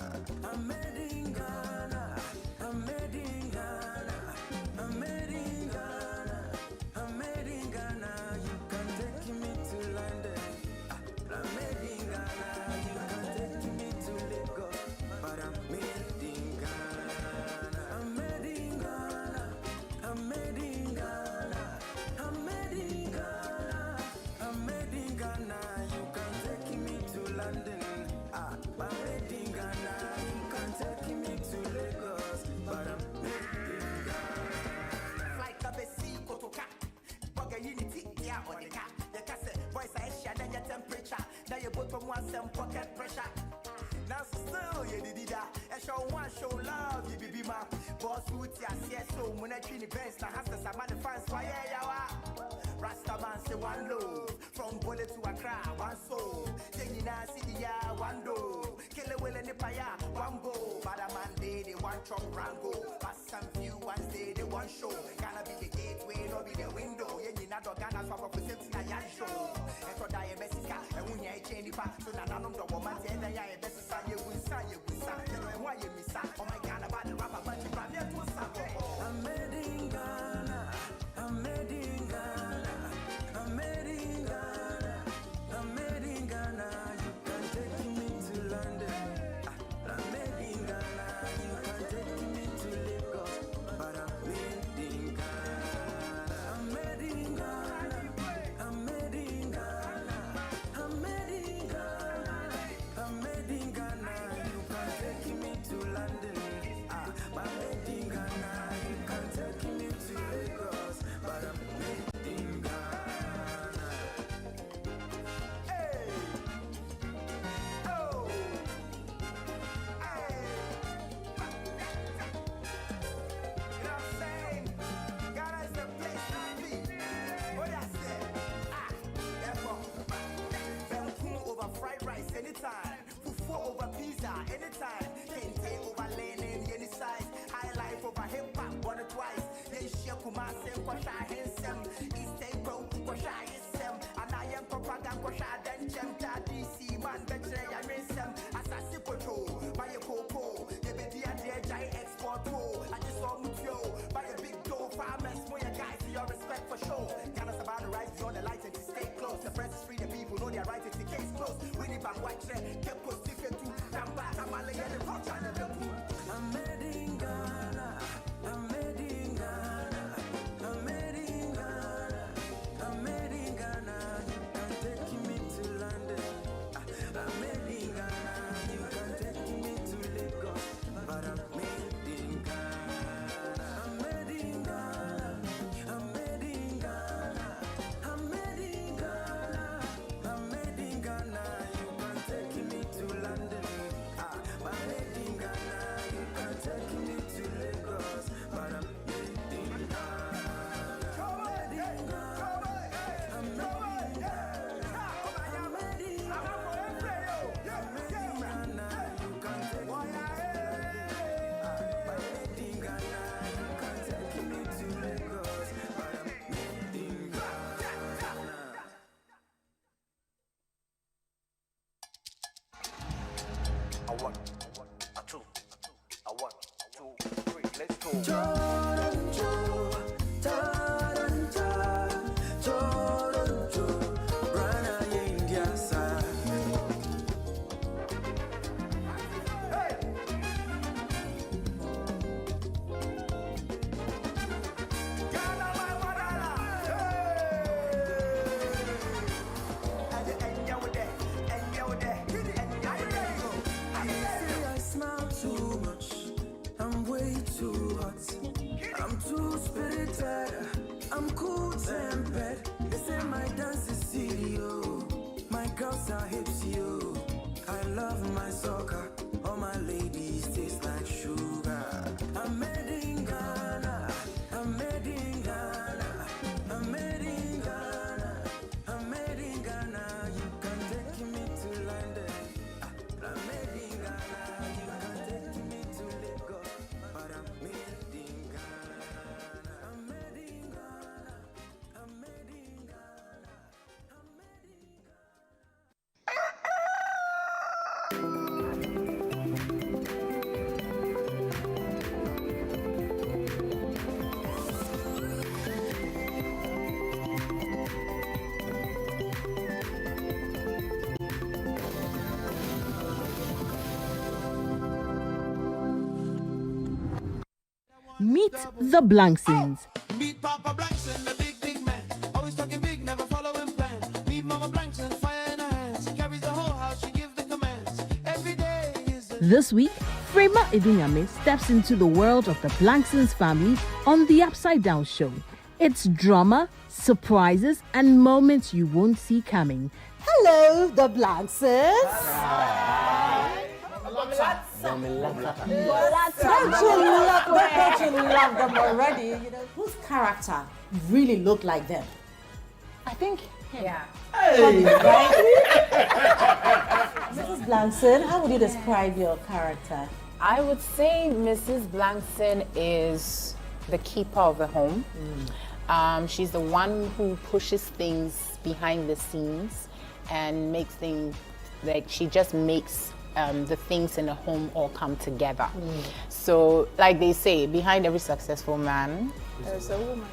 I'm made in Ghana. I'm made in Ghana. I'm made in Ghana. I'm made in Ghana. You can take me to London. I'm made in Ghana. You can take me to Lagos, but I'm made. I'm made in Ghana. I'm made in Ghana. I'm made in Ghana. I'm made in Ghana. You can take me to London. I'm made in Ghana. You can take me to Lagos, but I'm made in Ghana. Flight Kabesi Kotoka. Boga unity, yeah, on the car. The cassette, voice I share, then your temperature. Now you put from one some pocket pressure. Now still you did that. And show love, you be my boss with ya, yes, so when I train the best, I have to summon the fans, why Rasta man say one low, from bullet to Accra, one soul, then you now see the one do, kill a will and the paya, one go, but a man day, they one chop rango, but some few ones day, they one show, gonna be the gateway, no be the window, you not gonna swap up with something I show, and for die a message, and when you change the path, so now I'm the woman, and I best sign you will sign, you know why you miss out, oh my god, about the rapper, but you probably have to stop. I'm made in Ghana. Kumasi, Kwasha, Hensem, East April, Kwasha, Yesem, and I am Propaganda, Kwasha, then Chemta, DC, Man, Betray, and Rinsem, Assassin Patrol, by a Coco, Yebedia, Jai Export, I just saw Mutio, by a big door, farmers, for your guys, for your respect for sure. Can us about the right beyond the lights and to stay close. The press is free, the people know their right, it's the case closed. Winnie back, white train, kept post, different to Tamba, Tamale, and the Rock, and the I'm made in Ghana, I'm made in Ghana, I'm made in Ghana, I'm made in Ghana. You can take me to London. I'm made in Ghana. You can take me to Lagos, but I'm made in Ghana. I'm made in Ghana. I'm made in Ghana. I'm made in Ghana. I'm made in Ghana. You can take me to London. I'm made in Ghana. You can take me to Lagos, but I'm made in Ghana. I'm made in Ghana. I'm made in Ghana. I'm made in Ghana. I'm made in Ghana. You can take me to Lagos, but I'm made in Ghana. A one, a two, a 1, 2, 3, let's go. Toronto, Toronto, Toronto, Brana India side. Hey. Ghana, my Madara. I smile too much. I'm way too hot. I'm too spirited. I'm cool tempered. They say my dance is silly, oh. My girls are hips, yo. I love my soccer. All my ladies taste like sugar. I'm made in Ghana. I'm made in Ghana. I'm made in Ghana. I'm made in Ghana. You can take me to London. I'm made in Ghana. You can take me to Lagos, but I'm made in Ghana. I'm made in Ghana. I'm made in Ghana. I'm made in Meet the Blanksons. Meet Papa Blankson, the big man. Always talking big, never following plan. Meet Mama Blankson, fire in her hands. She carries the whole house, she gives the commands. Every day is a This week, Frema Edunyame steps into the world of the Blanksons family on The Upside Down Show. It's drama, surprises, and moments you won't see coming. Hello, the Blanksons. Don't you love them already? You know, whose character really looked like them? I think him. Yeah. Right? Mrs. Blankson, how would you describe your character? I would say Mrs. Blankson is the keeper of the home. She's the one who pushes things behind the scenes and makes things, like she just makes the things in the home all come together. So, like they say, behind every successful man, there's a woman.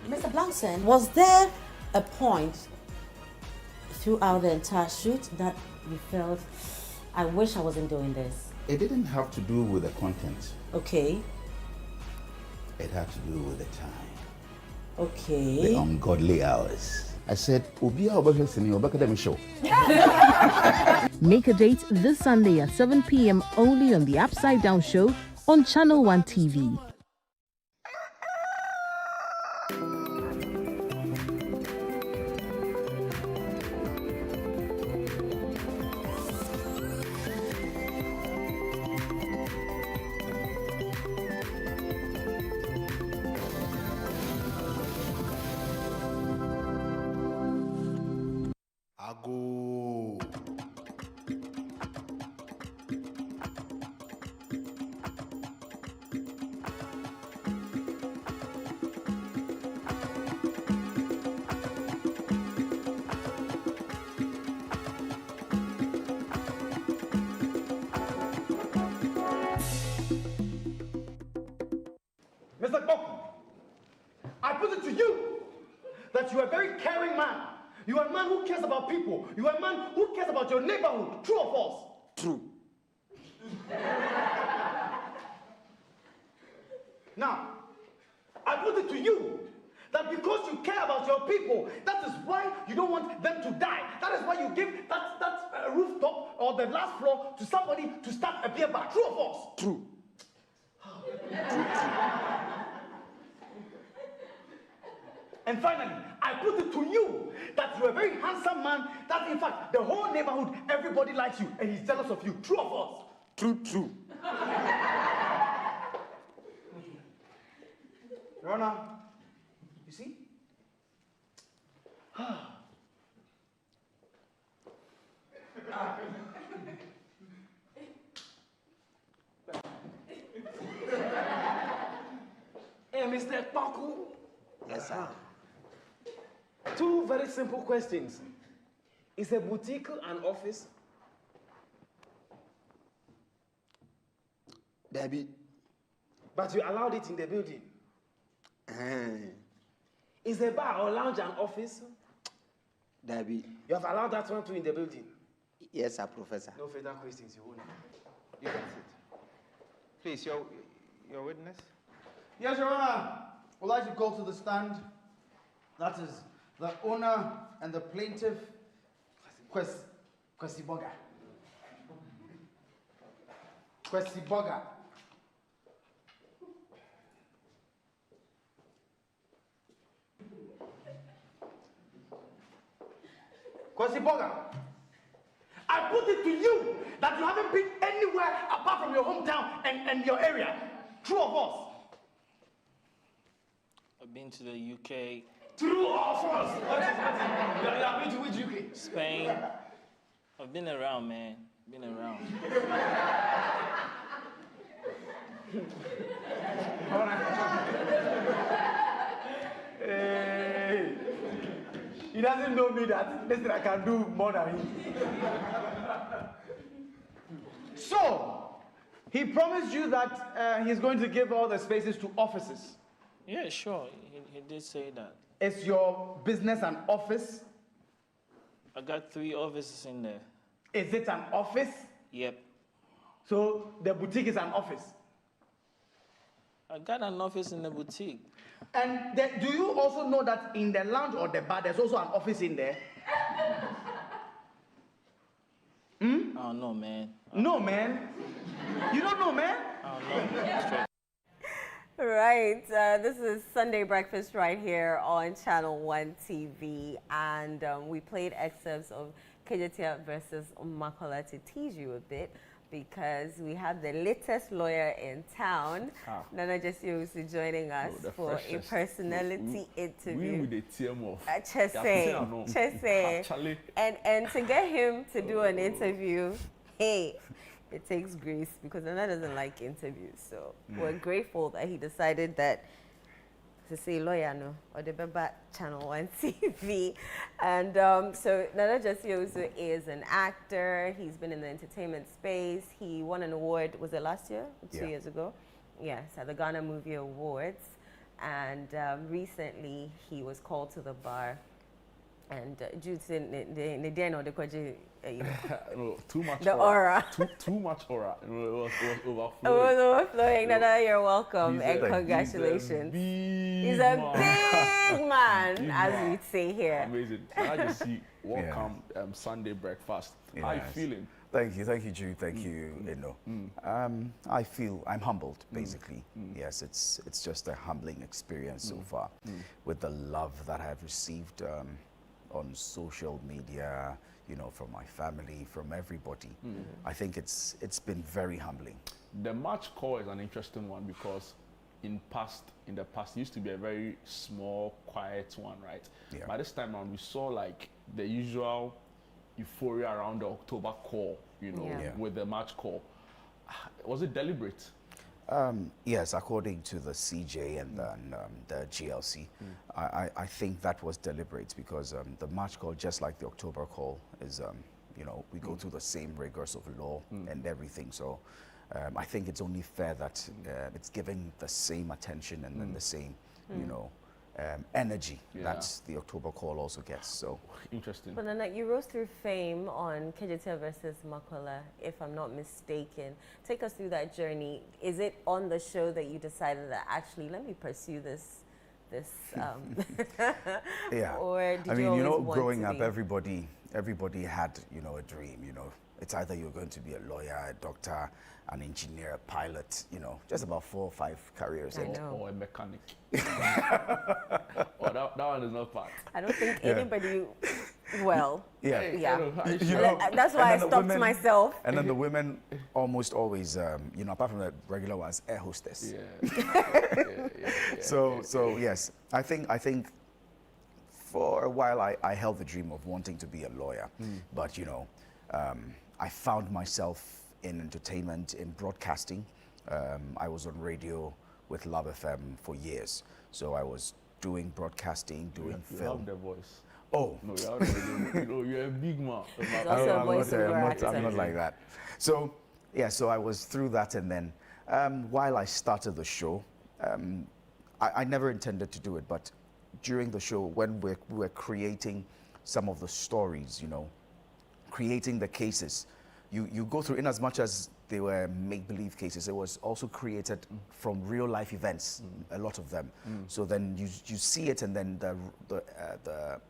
Mr. Blankson, was there a point throughout the entire shoot that you felt, I wish I wasn't doing this? It didn't have to do with the content. Okay. It had to do with the time. Okay. The ungodly hours. I said, Obia Obaka show. Make a date this Sunday at 7 p.m. only on The Upside Down Show on Channel 1 TV. Ago. Mr. Boku, I put it to you that you are a very caring man. You are a man who cares about people. You are a man who cares about your neighborhood. True or false? True. Now, I put it to you that because you care about your people, that is why you don't want them to die. That is why you give that rooftop or the last floor to somebody to start a beer bar. True or false? True. And finally, I put it to you that you're a very handsome man, that in fact, the whole neighborhood, everybody likes you, and he's jealous of you. True or false? True. Your Honor, you see? Hey, Mr. Paku. Yes, sir. Two very simple questions. Is a boutique an office? Debbie. But you allowed it in the building. Is a bar or lounge an office? Debbie. You have allowed that one too in the building? Yes, sir, Professor. No further questions, you won't. You can sit. Please, your witness. Yes, Your Honor. Would like to go to the stand. That is the owner and the plaintiff, Kwesiboga. Kwesiboga. Kwesiboga. I put it to you that you haven't been anywhere apart from your hometown and your area. True or false? I've been to the UK. True or false? You have been to which UK? Spain. I've been around, man. Been around. Hey, he doesn't know me that listen, I can do more than him. So, he promised you that he's going to give all the spaces to offices. Yeah, sure. He did say that. Is your business an office? I got 3 offices in there. Is it an office? Yep. So the boutique is an office? I got an office in the boutique. And do you also know that in the lounge or the bar, there's also an office in there? I don't know, man. No, man. You don't know, man? I don't know. Straight. Right, this is Sunday Breakfast right here on Channel 1 TV, and we played excerpts of Kejetia versus Makola to tease you a bit, because we have the latest lawyer in town, Nana Jesse Owusu, joining us for a personality interview. We with the team of Chese. And to get him to do an interview, hey, it takes grace, because Nana doesn't like interviews. So we're grateful that he decided that to say lawyer no or the Beba Channel 1 TV. And so Nana Jesse Owusu is an actor. He's been in the entertainment space. He won an award, was it last year? 2 years ago? Yes, at the Ghana Movie Awards. And recently he was called to the bar. And due to no, too much the aura. Too much aura. It was overflowing. It was overflowing. Nana, you're welcome and congratulations. He's a big man, as we'd say here. Amazing. I just see welcome Sunday breakfast. How are you feeling? Thank you, Jude. Thank you, Eno. I feel I'm humbled, basically. Yes, it's just a humbling experience so far, with the love that I've received on social media, from my family, from everybody. I think it's been very humbling. The match call is an interesting one, because in the past it used to be a very small, quiet one, right? Yeah. By this time around, we saw like the usual euphoria around the October call, with the match call. Was it deliberate? Yes, according to the CJ and the GLC, I think that was deliberate, because the March call, just like the October call, is we go through the same rigors of law and everything. So I think it's only fair that it's given the same attention and then the same, you know, energy that the October Call also gets. So interesting. But Nana, you rose through fame on KJT versus Makola, if I'm not mistaken. Take us through that journey. Is it on the show that you decided that actually let me pursue this? Yeah. Or did I mean, you know, want growing to up, be? everybody had, you know, a dream. You know, it's either you're going to be a lawyer, a doctor, an engineer, a pilot. You know, just about 4 or 5 careers. Or a mechanic. Oh, that one is not part. I don't think anybody. Well, yeah. You know, that's why I stopped myself. And then the women almost always, you know, apart from the regular ones, air hostess. So yes, I think for a while I held the dream of wanting to be a lawyer, but you know, I found myself in entertainment, in broadcasting. I was on radio with Love FM for years, so I was doing broadcasting, doing You film. have the voice. Oh. No, you're a big man. I'm not like that. So, yeah, so I was through that, and then while I started the show, I never intended to do it, but during the show, when we were creating some of the stories, you know, creating the cases, you go through, in as much as they were make-believe cases, it was also created from real-life events, a lot of them. So then you see it, and then the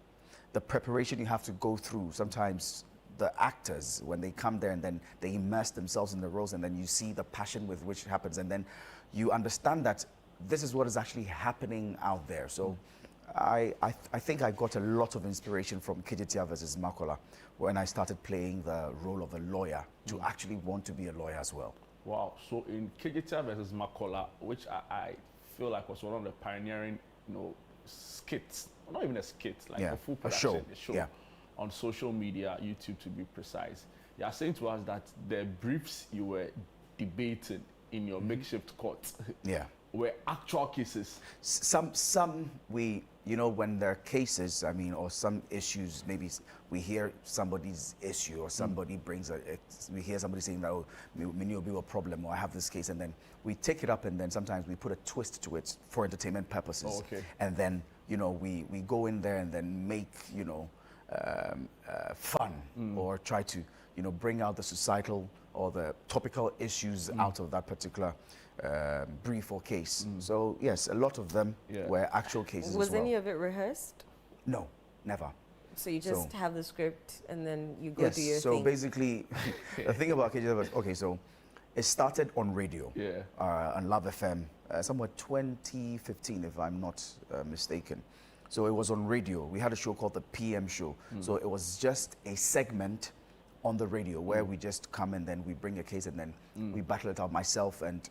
preparation you have to go through. Sometimes the actors, when they come there and then they immerse themselves in the roles, and then you see the passion with which it happens, and then you understand that this is what is actually happening out there. So I think I got a lot of inspiration from Kijitia versus Makola when I started playing the role of a lawyer to actually want to be a lawyer as well. Wow. So in Kijitia versus Makola, which I feel like was one of the pioneering, you know, skits, not even a skit, like a full production, a show on social media, YouTube to be precise. You are saying to us that the briefs you were debating in your makeshift court were actual cases. Some we, you know, when there are cases, I mean, or some issues, maybe we hear somebody's issue, or somebody brings we hear somebody saying that, oh, me will be a problem, or I have this case, and then we take it up, and then sometimes we put a twist to it for entertainment purposes. Oh, okay. And then, you know, we go in there and then make, you know, fun, or try to, you know, bring out the societal or the topical issues out of that particular brief or case. So yes, a lot of them were actual cases Was as well. any of it rehearsed? No, never. So you just have the script and then you go do your so thing? basically, the thing about KJ was, okay, so it started on radio, on Love FM, somewhere 2015, if I'm not mistaken. So it was on radio. We had a show called the PM Show. So it was just a segment on the radio where we just come and then we bring a case and then we battle it out, myself and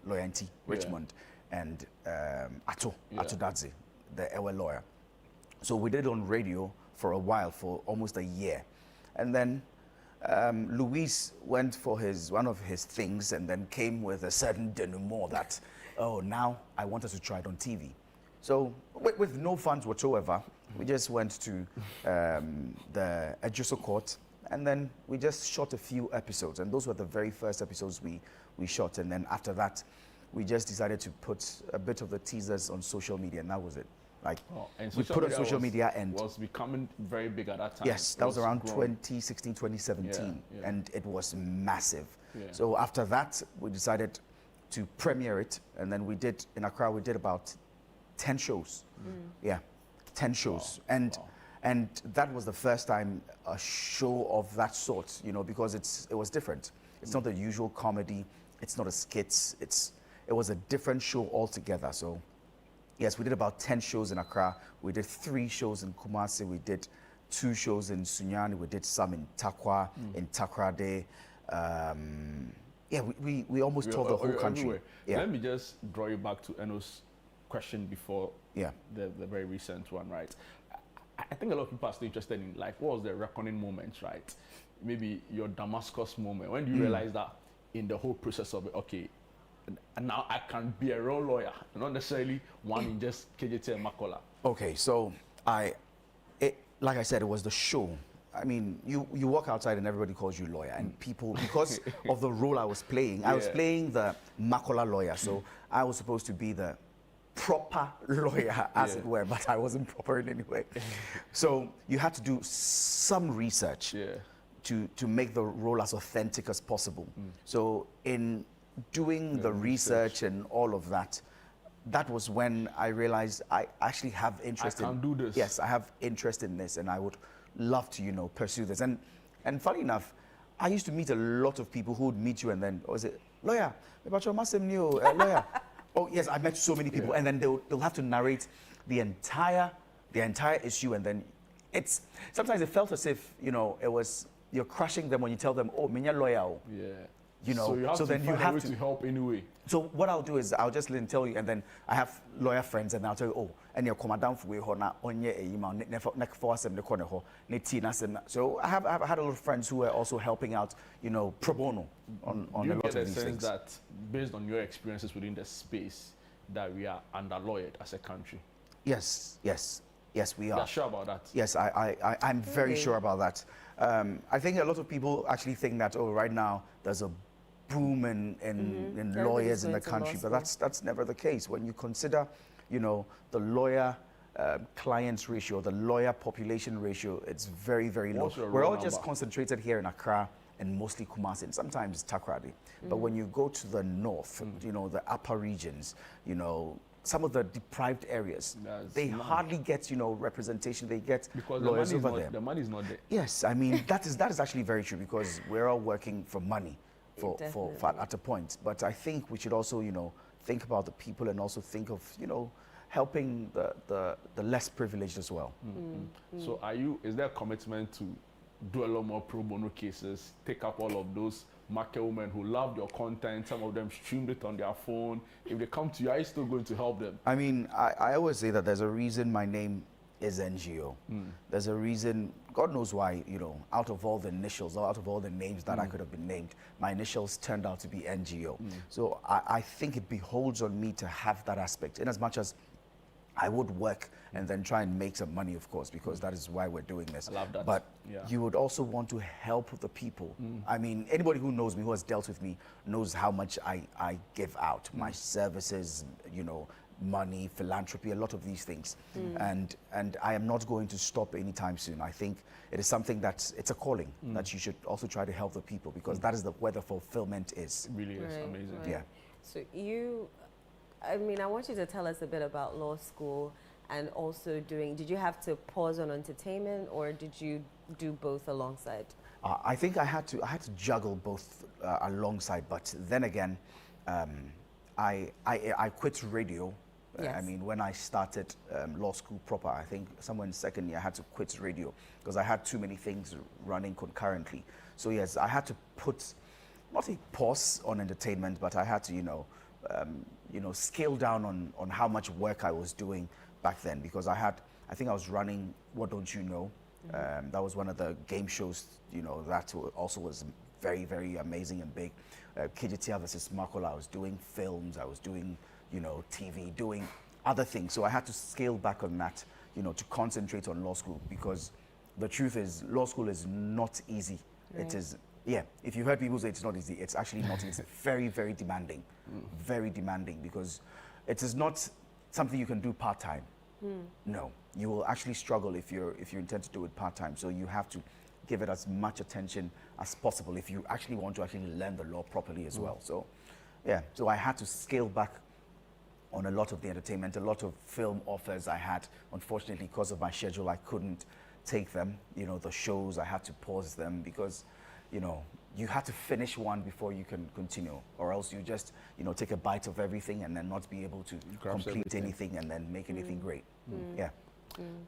Loyalty Richmond and Ato Dadzi, the Ewe lawyer. So we did it on radio for a while, for almost a year. And then Luis went for one of his things and then came with a certain denouement that, oh, now I want us to try it on TV. So with no funds whatsoever, we just went to the Ejuso Court, and then we just shot a few episodes. And those were the very first episodes we shot. And then after that, we just decided to put a bit of the teasers on social media, and that was it. Like, and we put on social media and was becoming very big at that time. Yes, that was around 2016, 2017, and it was massive. So after that, we decided to premiere it, and then we did, in Accra, we did about 10 shows. 10 shows. And that was the first time a show of that sort, you know, because it was different. It's not the usual comedy, it's not a skits, it was a different show altogether. So yes, we did about 10 shows in Accra. We did 3 shows in Kumasi. We did 2 shows in Sunyani. We did some in Takwa, in Takrade. We almost toured the whole country. Let me just draw you back to Eno's question before the very recent one, right? I think a lot of people are still interested in, like, what was the reckoning moment, right? Maybe your Damascus moment. When do you realize that in the whole process of it, okay, and now I can be a real lawyer, not necessarily one in just KJT and Makola? Okay, so like I said, it was the show I mean, you walk outside and everybody calls you lawyer, and people, because of the role I was playing, I was playing the Makola lawyer, so I was supposed to be the proper lawyer, as it were, but I wasn't proper in any way. So you had to do some research to make the role as authentic as possible. So in doing the research and all of that, that was when I realized I actually have interest I can do this. Yes, I have interest in this, and I would love to, you know, pursue this. And funny enough, I used to meet a lot of people who would meet you and then, oh, is it lawyer? Lawyer. Oh yes, I met so many people, and then they'll have to narrate the entire issue, and then it's sometimes it felt as if, you know, it was you're crushing them when you tell them, oh, minya lawyer. Yeah. You know, so you have to then find you a have way to to help anyway. So what I'll do is I'll just tell you, and then I have lawyer friends, and I'll tell you, oh, and you're come down for we na onye e email neck for us the corner ho so I have had a lot of friends who are also helping out, you know, pro bono on a lot of these things. That based on your experiences within the space that we are underlawyered as a country? Yes, we are. You're sure about that? Yes, I'm very sure about that. I think a lot of people actually think that, oh, right now there's a boom in lawyers in the country, but that's never the case. When you consider, you know, the lawyer clients ratio, the lawyer population ratio, it's very, very low. We're all just concentrated here in Accra and mostly Kumasi, and sometimes Takoradi. But when you go to the north, you know, the upper regions, you know, some of the deprived areas, they hardly get, you know, representation. They get because lawyers the money over there. The money is not there. Yes, I mean that is actually very true, because we're all working for money for at a point. But I think we should also, you know, think about the people and also think of, you know, helping the less privileged as well. So is there a commitment to do a lot more pro bono cases, take up all of those market women who loved your content, some of them streamed it on their phone? If they come to you, are you still going to help them? I mean, I always say that there's a reason my name is NGO. There's a reason, God knows why, you know, out of all the initials, or out of all the names that I could have been named, my initials turned out to be NGO. So I think it beholds on me to have that aspect, in as much as I would work and then try and make some money, of course, because that is why we're doing this. I love that. But you would also want to help the people. I mean, anybody who knows me, who has dealt with me, knows how much I give out. My services, you know, money, philanthropy, a lot of these things. And I am not going to stop anytime soon. I think it is something it's a calling that you should also try to help the people, because that is where the fulfillment is. It really is amazing. Right. Yeah. So I mean, I want you to tell us a bit about law school, and also did you have to pause on entertainment, or did you do both alongside? I think I had to juggle both alongside, but then again, I quit radio. Yes. I mean, when I started law school proper, I think somewhere in second year, I had to quit radio because I had too many things running concurrently. So yes, I had to put, not a pause on entertainment, but I had to, you know, scale down on how much work I was doing back then, because I think I was running What Don't You Know? That was one of the game shows, you know, that also was very, very amazing and big. KGTR versus Makola, I was doing films, I was doing, you know, TV, doing other things. So I had to scale back on that, you know, to concentrate on law school, because the truth is law school is not easy. Right. It is, yeah, if you've heard people say it's not easy, it's actually not easy. It's very, very demanding, very demanding, because it is not something you can do part-time. No, you will actually struggle if you intend to do it part-time. So you have to give it as much attention as possible if you actually want to actually learn the law properly as well. So, yeah, so I had to scale back on a lot of the entertainment, a lot of film offers I had. Unfortunately, because of my schedule, I couldn't take them. You know, the shows, I had to pause them because, you know, you had to finish one before you can continue, or else you just, you know, take a bite of everything and then not be able to complete anything and then make anything great. Yeah.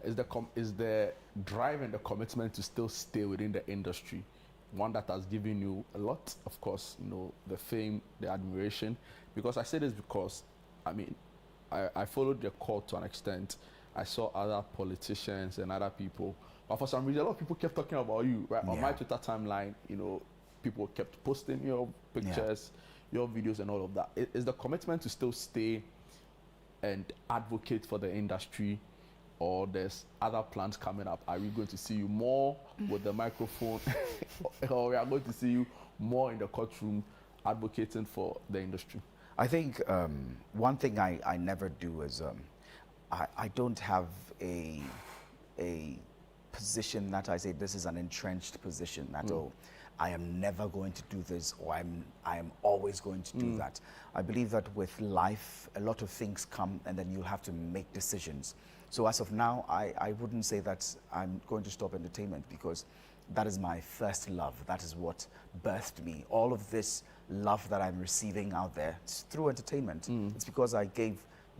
Is the drive and the commitment to still stay within the industry one that has given you a lot? Of course, you know, the fame, the admiration. Because I say this because, I mean, I followed the court to an extent. I saw other politicians and other people, but for some reason, a lot of people kept talking about you, right? On my Twitter timeline, you know, people kept posting your pictures, your videos, and all of that. Is the commitment to still stay and advocate for the industry or there's other plans coming up? Are we going to see you more with the microphone, or we are going to see you more in the courtroom advocating for the industry? I think one thing I never do is I don't have a position that I say this is an entrenched position that I am never going to do this, or I am always going to do that. I believe that with life, a lot of things come and then you'll have to make decisions. So as of now, I wouldn't say that I'm going to stop entertainment, because that is my first love. That is what birthed me. All of this love that I'm receiving out there, it's through entertainment. It's because I gave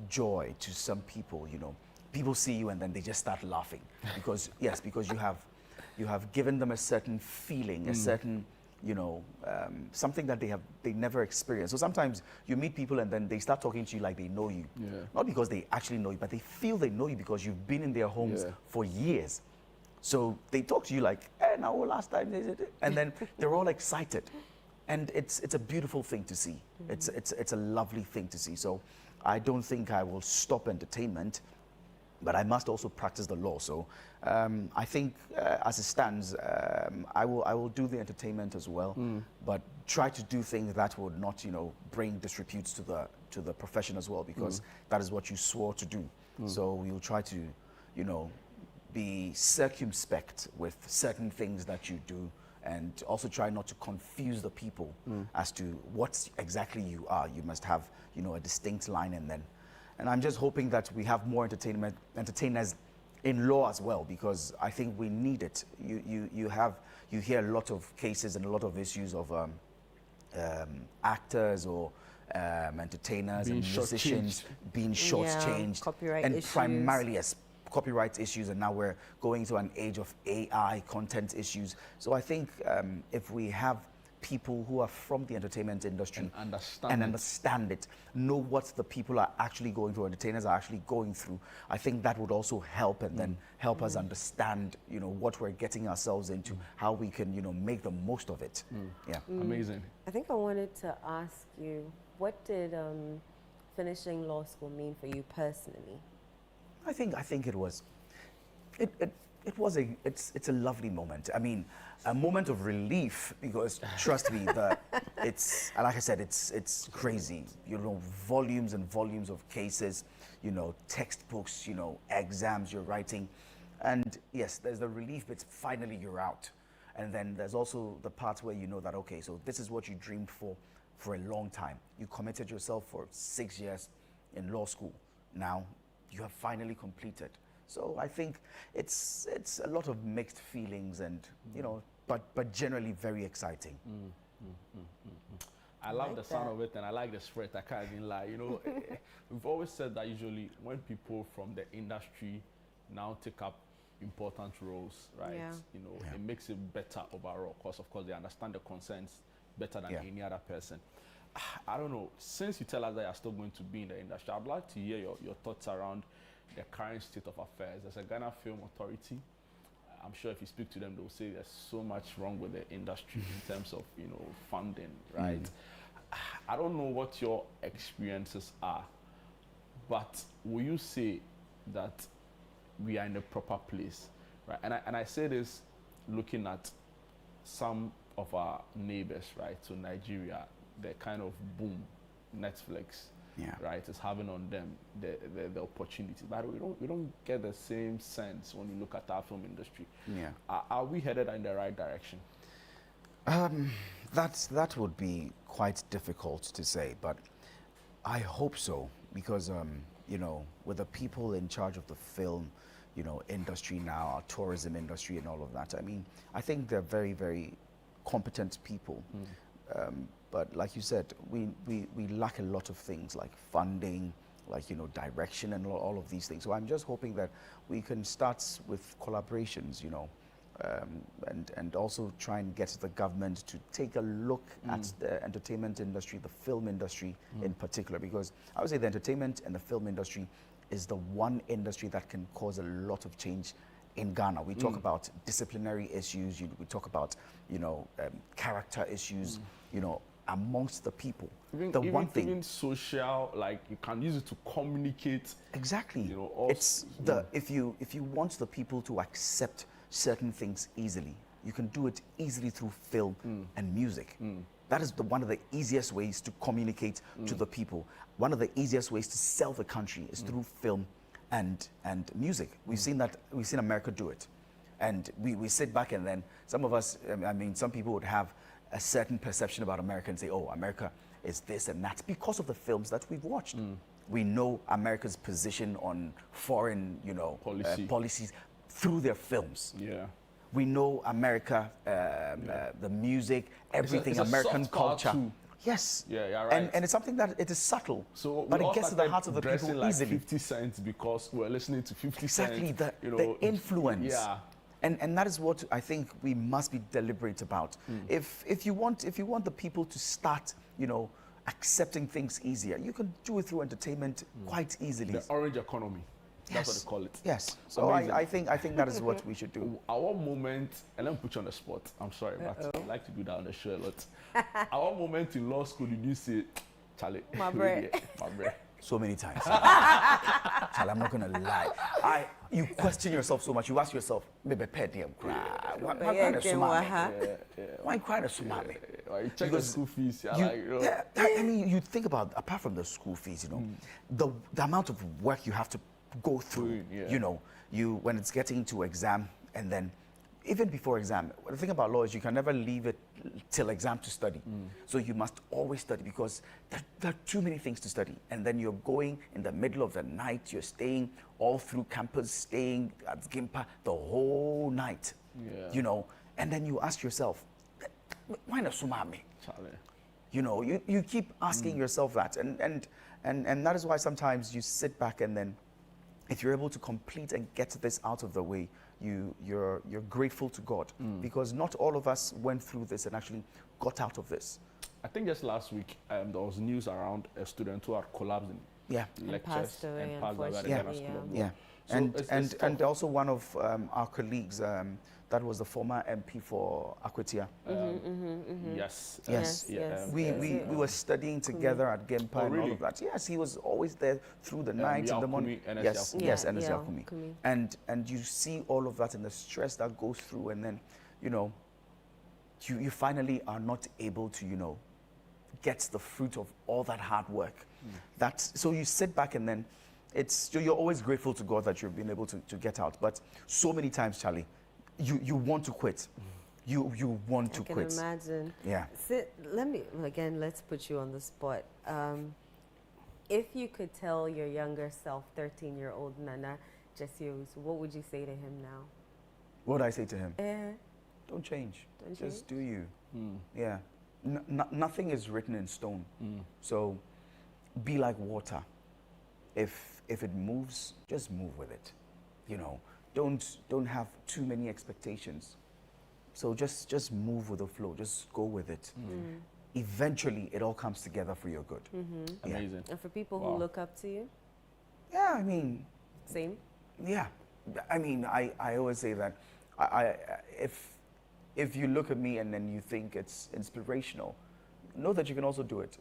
joy to some people, you know. People see you and then they just start laughing because, yes, because you have given them a certain feeling, a certain, you know, something that they never experienced. So sometimes you meet people and then they start talking to you like they know you. Not because they actually know you, but they feel they know you because you've been in their homes for years. So they talk to you like, hey, now last time they did it. And then they're all excited. And it's a beautiful thing to see. It's a lovely thing to see. So I don't think I will stop entertainment, but I must also practice the law. So I think as it stands, I will do the entertainment as well, but try to do things that would not, you know, bring disrepute to the profession as well, because that is what you swore to do. So we will try to, you know, be circumspect with certain things that you do, and also try not to confuse the people as to what exactly you are. You must have, you know, a distinct line, and I'm just hoping that we have more entertainers in law as well, because I think we need it. You hear a lot of cases and a lot of issues of actors or entertainers and musicians being shortchanged, copyright and issues. primarily as copyright issues, and now we're going to an age of AI content issues. So I think if we have people who are from the entertainment industry and understand it, know what the people are actually going through, entertainers are actually going through, I think that would also help, and then help us understand, you know, what we're getting ourselves into, how we can, you know, make the most of it. Yeah. Amazing. I think I wanted to ask you, what did finishing law school mean for you personally? I think it was, it's a lovely moment. I mean, a moment of relief, because trust me, it's, like I said, it's crazy. You know, volumes and volumes of cases, you know, textbooks, you know, exams you're writing. And yes, there's the relief, but finally you're out. And then there's also the part where you know that, okay, so this is what you dreamed for a long time. You committed yourself for 6 years in law school. Now you have finally completed. So I think it's a lot of mixed feelings, and you know, but generally very exciting. I love the sound of it, and I like the spirit. I can't even lie. You know, we've always said that usually when people from the industry now take up important roles, right? Yeah. You know, it makes it better overall, because of course they understand the concerns better than any other person. I don't know, since you tell us that you're still going to be in the industry, I'd like to hear your thoughts around the current state of affairs. There's a Ghana Film Authority. I'm sure if you speak to them, they'll say there's so much wrong with the industry in terms of, you know, funding, right? I don't know what your experiences are, but will you say that we are in the proper place, right? And I say this looking at some of our neighbors, right? So Nigeria, the kind of boom Netflix, right, is having on them, the opportunity. But we don't get the same sense when you look at our film industry. Are we headed in the right direction? That would be quite difficult to say, but I hope so, because you know, with the people in charge of the film, you know, industry now, our tourism industry and all of that, I mean, I think they're very, very competent people. But like you said, we lack a lot of things like funding, like, you know, direction and all of these things. So I'm just hoping that we can start with collaborations, you know, and also try and get the government to take a look at the entertainment industry, the film industry in particular, because I would say the entertainment and the film industry is the one industry that can cause a lot of change in Ghana. We talk about disciplinary issues, we talk about, you know, character issues, you know, amongst the people. Even social, like you can use it to communicate. Exactly. You know, also, it's if you want the people to accept certain things easily, you can do it easily through film and music. That is one of the easiest ways to communicate to the people. One of the easiest ways to sell the country is through film and music. We've seen America do it. And we sit back, and then some of us, I mean, some people would have a certain perception about America and say, oh, America is this and that, because of the films that we've watched. We know America's position on foreign, policies through their films. Yeah. We know America, the music, everything, it's a American soft power culture. too. Yes. Yeah, right. And it's something that it is subtle, So but we it all gets to the started hearts of the dressing people like easily. 50 Cent because we're listening to 50 Exactly, Cent. the influence. Yeah. And that is what I think we must be deliberate about. If you want the people to start, accepting things easier, you can do it through entertainment quite easily. The orange economy. That's what they call it. Yes. So I think that is what we should do. Our moment, and let me put you on the spot. I'm sorry, but I like to do that on the show a lot. Our moment in law school, did you say, Charlie? My bread. My bread. So many times. Charlie, I'm not gonna lie. You question yourself so much. You ask yourself, maybe pay them cry. Why cry the tsunami? You check the school fees. I mean, you think about, apart from the school fees, the amount of work you have to go through. When it's getting to exam, and then even before exam, the thing about law is you can never leave it till exam to study. So you must always study, because there are too many things to study. And then you're going in the middle of the night, you're staying all through campus, staying at Gimpa the whole night. And then you ask yourself, why not Sumami? You keep asking yourself that. And that is why sometimes you sit back, and then if you're able to complete and get this out of the way, you're grateful to God, because not all of us went through this and actually got out of this. I think just last week there was news around a student who had collapsed in lectures and passed away at the Ghana School of Law. Yeah. So and also one of our colleagues, that was the former MP for Akwatia. Yes. We were studying together at Gempa and all of that. Yes, he was always there through the night and the morning. Yes, Ernest Yakumi. And you see all of that and the stress that goes through, and then, you finally are not able to, get the fruit of all that hard work. So you sit back, and then you're always grateful to God that you've been able to get out. But so many times, Charlie, you want to quit. You want to quit. I can imagine. Yeah. So let's put you on the spot. If you could tell your younger self, 13-year-old Nana Jessius, what would you say to him now? What would I say to him? Don't change. Don't Just change? do you. Yeah. Nothing is written in stone. So be like water. If it moves, just move with it. Don't have too many expectations. So just move with the flow. Just go with it. Eventually, it all comes together for your good. Yeah. Amazing. And for people who look up to you? Yeah, I mean... Same? Yeah. I mean, I always say that if you look at me and then you think it's inspirational, know that you can also do it.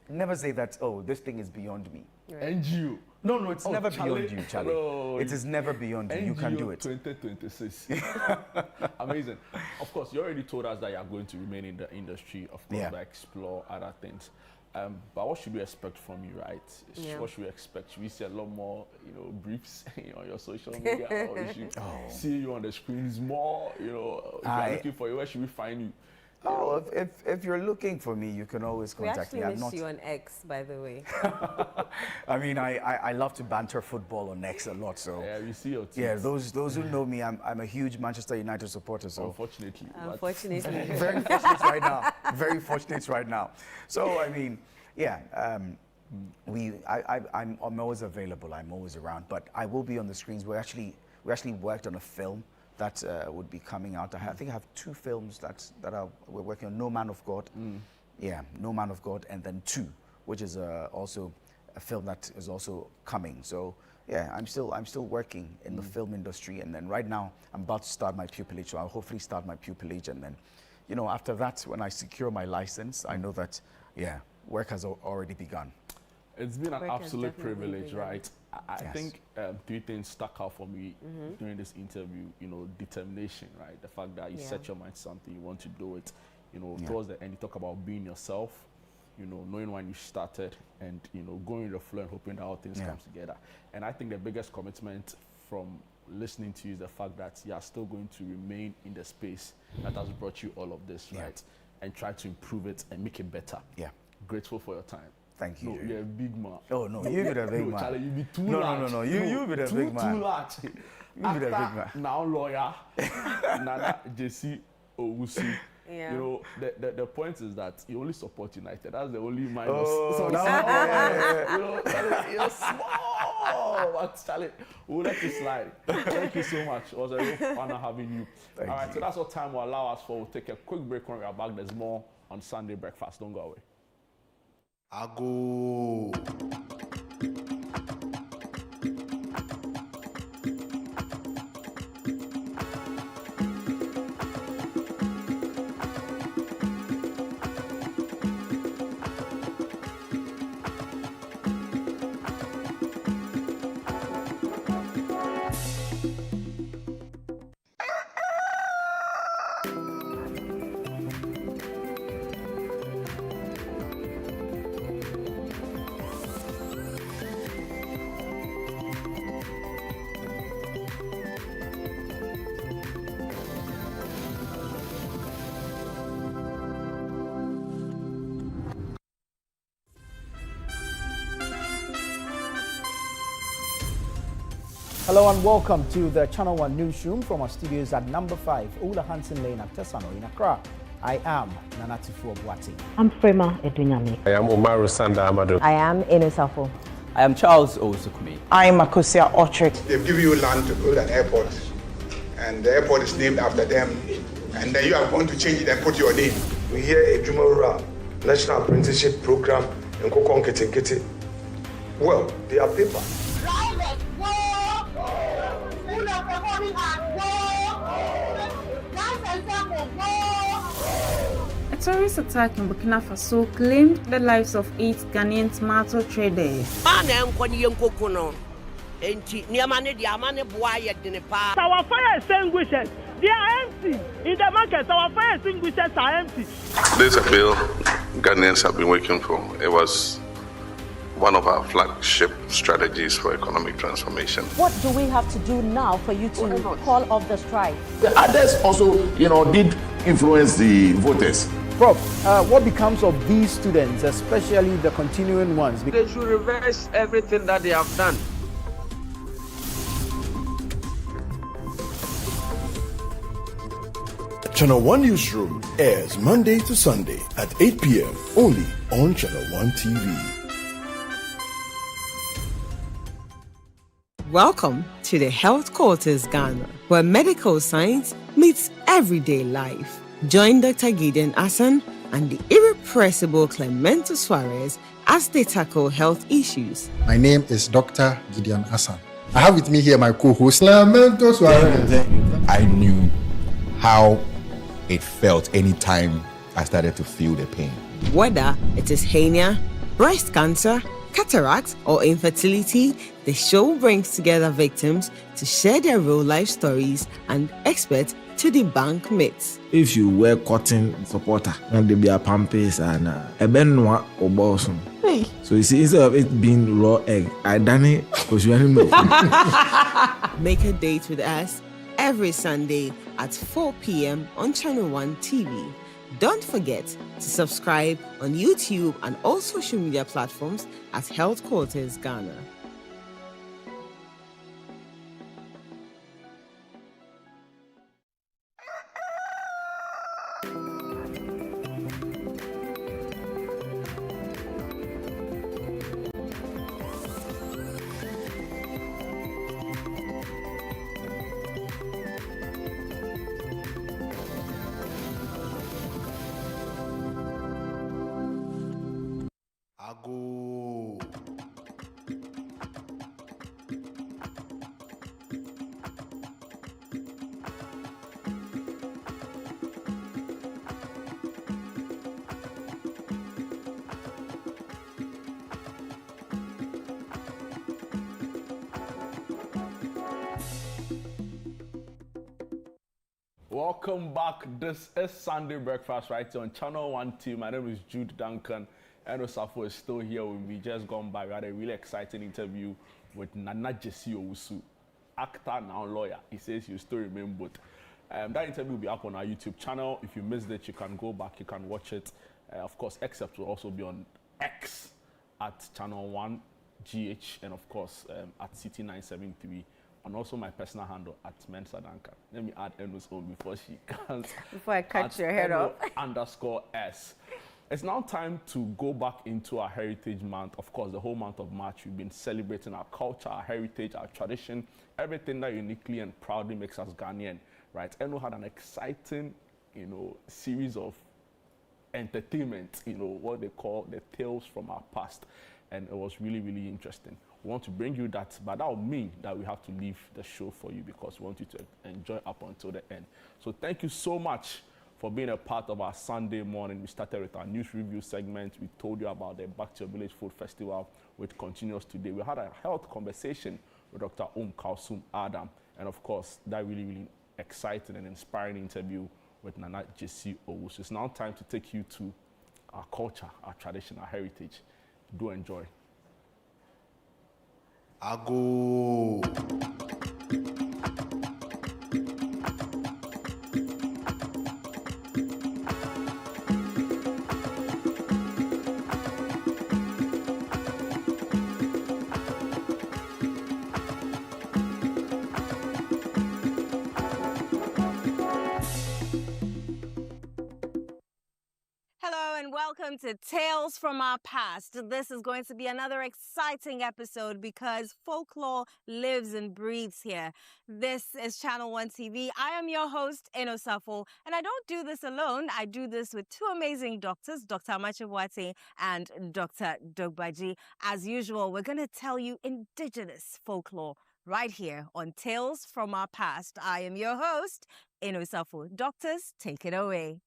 Never say that, oh, this thing is beyond me. Right. And you. No, it's never Charlie. beyond you, Charlie. No, it is never beyond you. You can do it. 2026. Amazing. Of course, you already told us that you are going to remain in the industry, of course, but explore other things. But what should we expect from you, right? What should we expect? Should we see a lot more, briefs on your social media? Or we should see you on the screens more? If you're looking for you, where should we find you? Oh, if you're looking for me, you can always contact me. We actually missed you on X, by the way. I mean, I love to banter football on X a lot. So yeah, we see your tweets. Yeah, those who know me, I'm a huge Manchester United supporter. So unfortunately, very fortunate right now. Very fortunate right now. So I mean, yeah. I'm always available. I'm always around. But I will be on the screens. We actually worked on a film that would be coming out. I think I have 2 films that we're working on. No Man of God, No Man of God, and then 2, which is also a film that is also coming. So yeah, I'm still working in the film industry, and then right now I'm about to start my pupillage. So I'll hopefully start my pupillage, and then you know, after that, when I secure my license, I know that, yeah, work has already begun. It's been an Work has absolute definitely privilege, begun. right? I Yes. think 3 things stuck out for me during this interview. You know, determination, right? The fact that you set your mind to something, you want to do it. You know, towards the end, you talk about being yourself. You know, knowing when you started, and you know, going with the flow and hoping that all things come together. And I think the biggest commitment from listening to you is the fact that you are still going to remain in the space that has brought you all of this, right? And try to improve it and make it better. Yeah. Grateful for your time. Thank you. No, you're a big man. Oh no, you be the big man. Charlie, you be too no, large. No, you be the big man. Too large. You be the big man. Now lawyer, Nana JC Owusu. Yeah. You know, the point is that you only support United. That's the only minus. Oh, no. You know, Charlie, you're small. But Charlie, we'll let you slide. Thank you so much. It was a real honor having you. Thank all right, you. so that's what time will allow us for. We'll take a quick break. When we are back, there's more on Sunday Breakfast. Don't go away. Ago. Hello and welcome to the Channel One newsroom from our studios at number 5, Ola Hansen Lane at Tesano in Accra. I am Nanatifu Obwati. I'm Frema Edunyami. I am Umaru Sanda Amadu. I am Inosafo. I am Charles Owusukumi. I am Akosia Otrick. They've given you land to build an airport, and the airport is named after them, and then you are going to change it and put your name. We hear a Jumara National Apprenticeship Program in Kokon Kete. Well, they are paper. A terrorist attack in Burkina Faso claimed the lives of 8 Ghanaian tomato traders. Our fire extinguishers, they are empty. In the market, our fire extinguishers are empty. This is a bill Ghanaians have been working for. It was one of our flagship strategies for economic transformation. What do we have to do now for you to call off the strike? The others also, did influence the voters. Prof, what becomes of these students, especially the continuing ones? They should reverse everything that they have done. Channel One Newsroom airs Monday to Sunday at 8 p.m. only on Channel One TV. Welcome to the Health Quarters Ghana, where medical science meets everyday life. Join Dr. Gideon Asan and the irrepressible Clemento Suarez as they tackle health issues. My name is Dr. Gideon Asan. I have with me here my co-host, Clemento Suarez. I knew how it felt anytime I started to feel the pain. Whether it is hernia, breast cancer, cataract, or infertility, the show brings together victims to share their real life stories and experts to debunk myths. If you wear cotton supporter, and there be a pampers and a benwa or bosom. So you see, instead of it being raw egg, I done it because you didn't know. Make a date with us every Sunday at 4 p.m. on Channel One TV. Don't forget to subscribe on YouTube and all social media platforms at Health Quarters Ghana. Ago. Welcome back. This is Sunday Breakfast right here on Channel 1 TV. My name is Jude Duncan. Eno Safo is still here with me. Just gone by. We had a really exciting interview with Nana Jesse Owusu, actor, now lawyer. He says you still remember. That interview will be up on our YouTube channel. If you missed it, you can go back, you can watch it. Of course, Except will also be on X at Channel 1 GH, and of course at CT973. And also my personal handle at Mensa Duncan. Let me add Eno's own before she comes. Before I cut your head off. _S. It's now time to go back into our Heritage Month. Of course, the whole month of March, we've been celebrating our culture, our heritage, our tradition, everything that uniquely and proudly makes us Ghanaian, right? Eno had an exciting, series of entertainment, what they call the tales from our past. And it was really, really interesting. We want to bring you that, but that will mean that we have to leave the show for you because we want you to enjoy up until the end. So thank you so much for being a part of our Sunday morning. We started with our news review segment. We told you about the Back to Your Village Food Festival, which continues today. We had a health conversation with Dr. Kalsum Adam, and of course, that really, really exciting and inspiring interview with Nana Jesse Owusu. It's now time to take you to our culture, our tradition, our heritage. Do enjoy. Ago. Welcome to Tales from Our Past. This is going to be another exciting episode because folklore lives and breathes here. This is Channel 1 TV. I am your host, Eno Safo, and I don't do this alone. I do this with two amazing doctors, Dr. Amachibwate and Dr. Dogbaji. As usual, we're going to tell you indigenous folklore right here on Tales from Our Past. I am your host, Eno Safo. Doctors, take it away.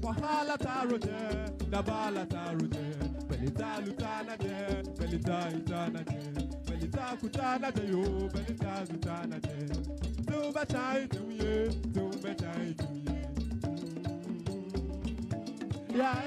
Wahala taroje, dabala taroje, belita lutana je, belita itana je, belita kutana je yo, belita lutana je. Tumba chai tuye, tumba chai tuye. Yeah.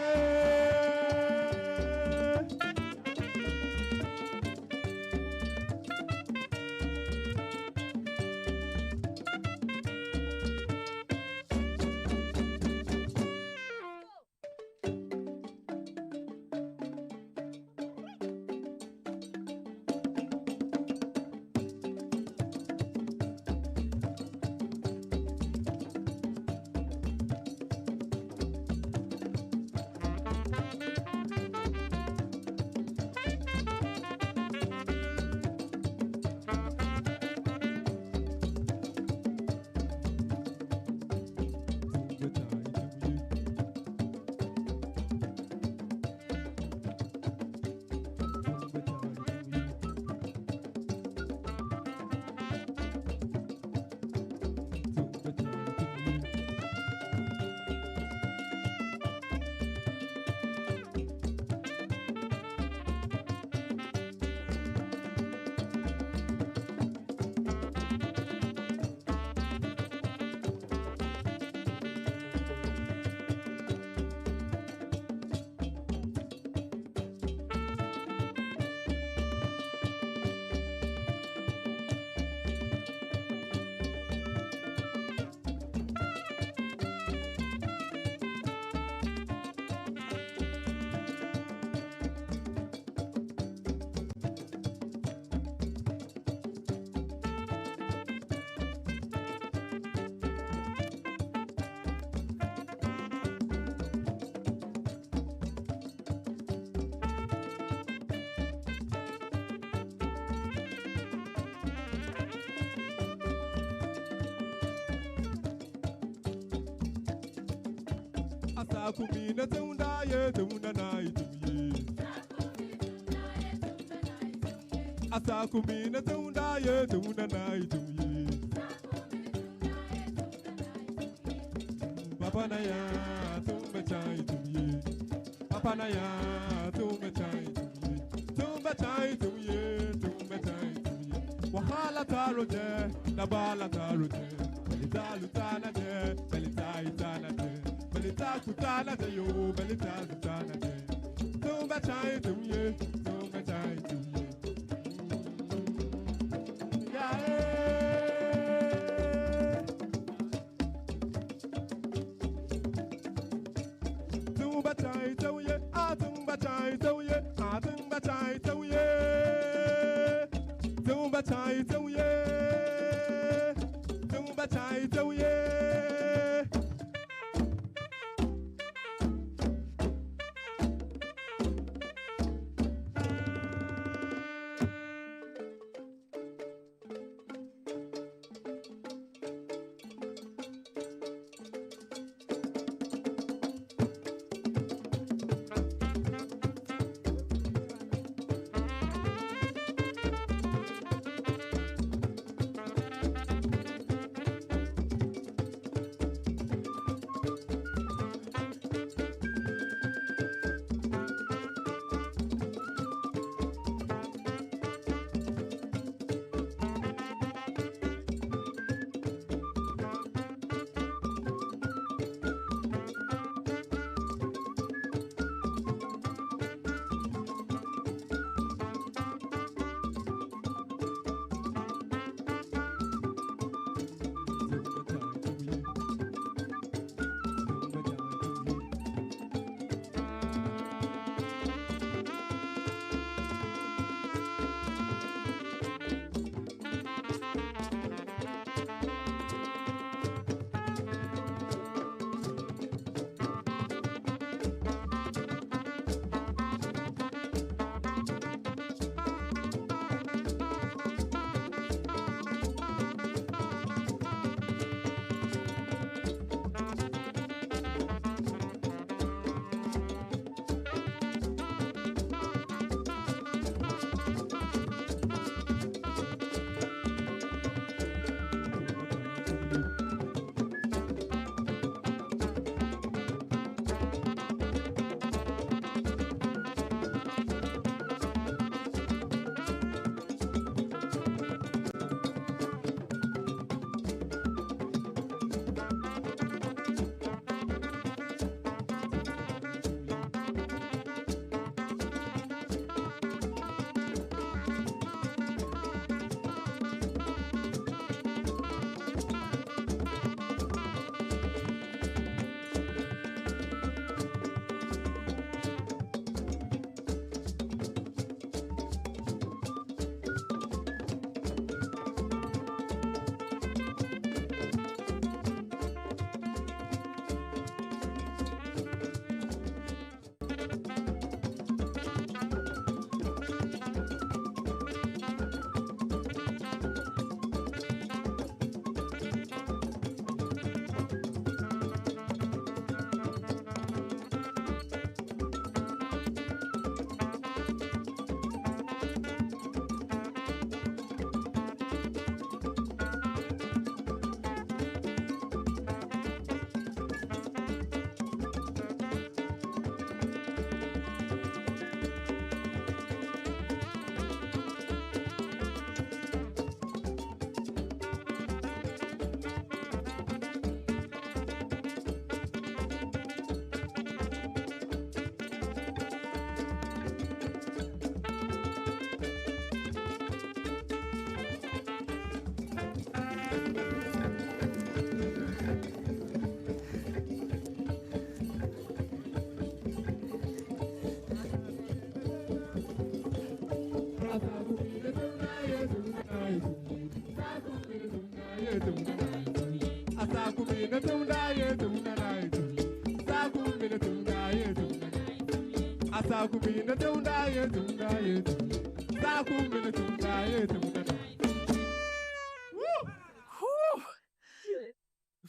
Asakumina tunda ye tunda na ituye. Asakumina tunda ye tunda na ituye. Papa na ya tumba chai ituye. Papa na ya tumba chai ituye. Tumba chai ituye. Tumba chai ituye. Wahala taroje, nabala taroje. Belita lutana je, belita itana je. Belita kutana je yo, belita kutana je. Tumba chai tumye, tumba chai tumye. Tumba chai tumye, tumba chai tumye, tumba chai tumye. Tumba chai tumye, tumba chai tumye.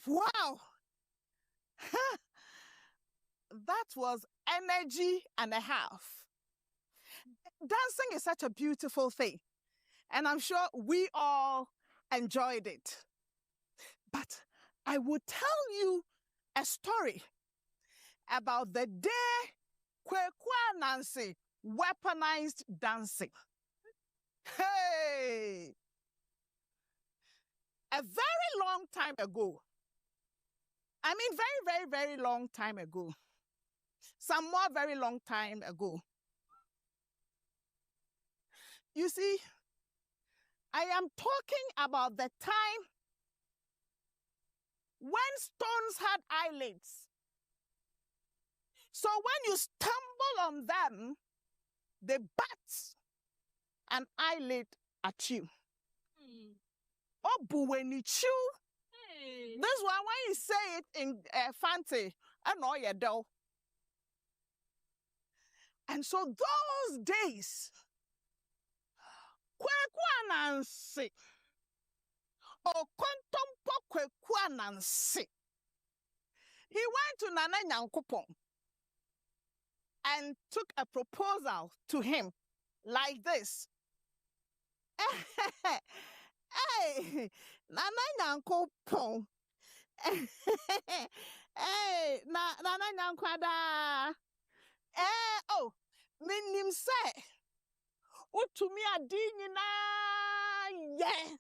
Wow! That was energy and a half. Dancing is such a beautiful thing, and I'm sure we all enjoyed it. But I will tell you a story about the day Kwekwa Nancy weaponized dancing. Hey! A very long time ago, I mean very, very, very long time ago, some more very long time ago. You see, I am talking about the time when stones had eyelids. So when you stumble on them, they bat an eyelid at you. Oh, but when you chew, this one, when you say it in fancy, I know you do. And so those days, Kwekwa Nancy, or Kontompo Kwekwa Nancy, he went to Nana Nyankopon and took a proposal to him like this. Hey, Nana Nyankopon. Hey, Nana Nyankwada. Oh, minim say. Utumi adini na. Yeah.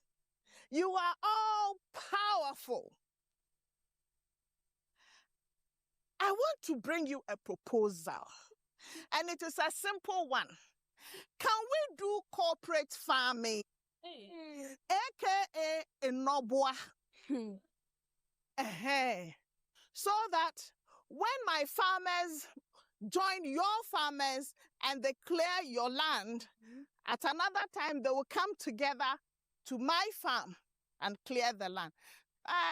You are all powerful. I want to bring you a proposal. And it is a simple one. Can we do corporate farming? AKA Inobwa. So that when my farmers join your farmers and they clear your land, at another time they will come together to my farm and clear the land.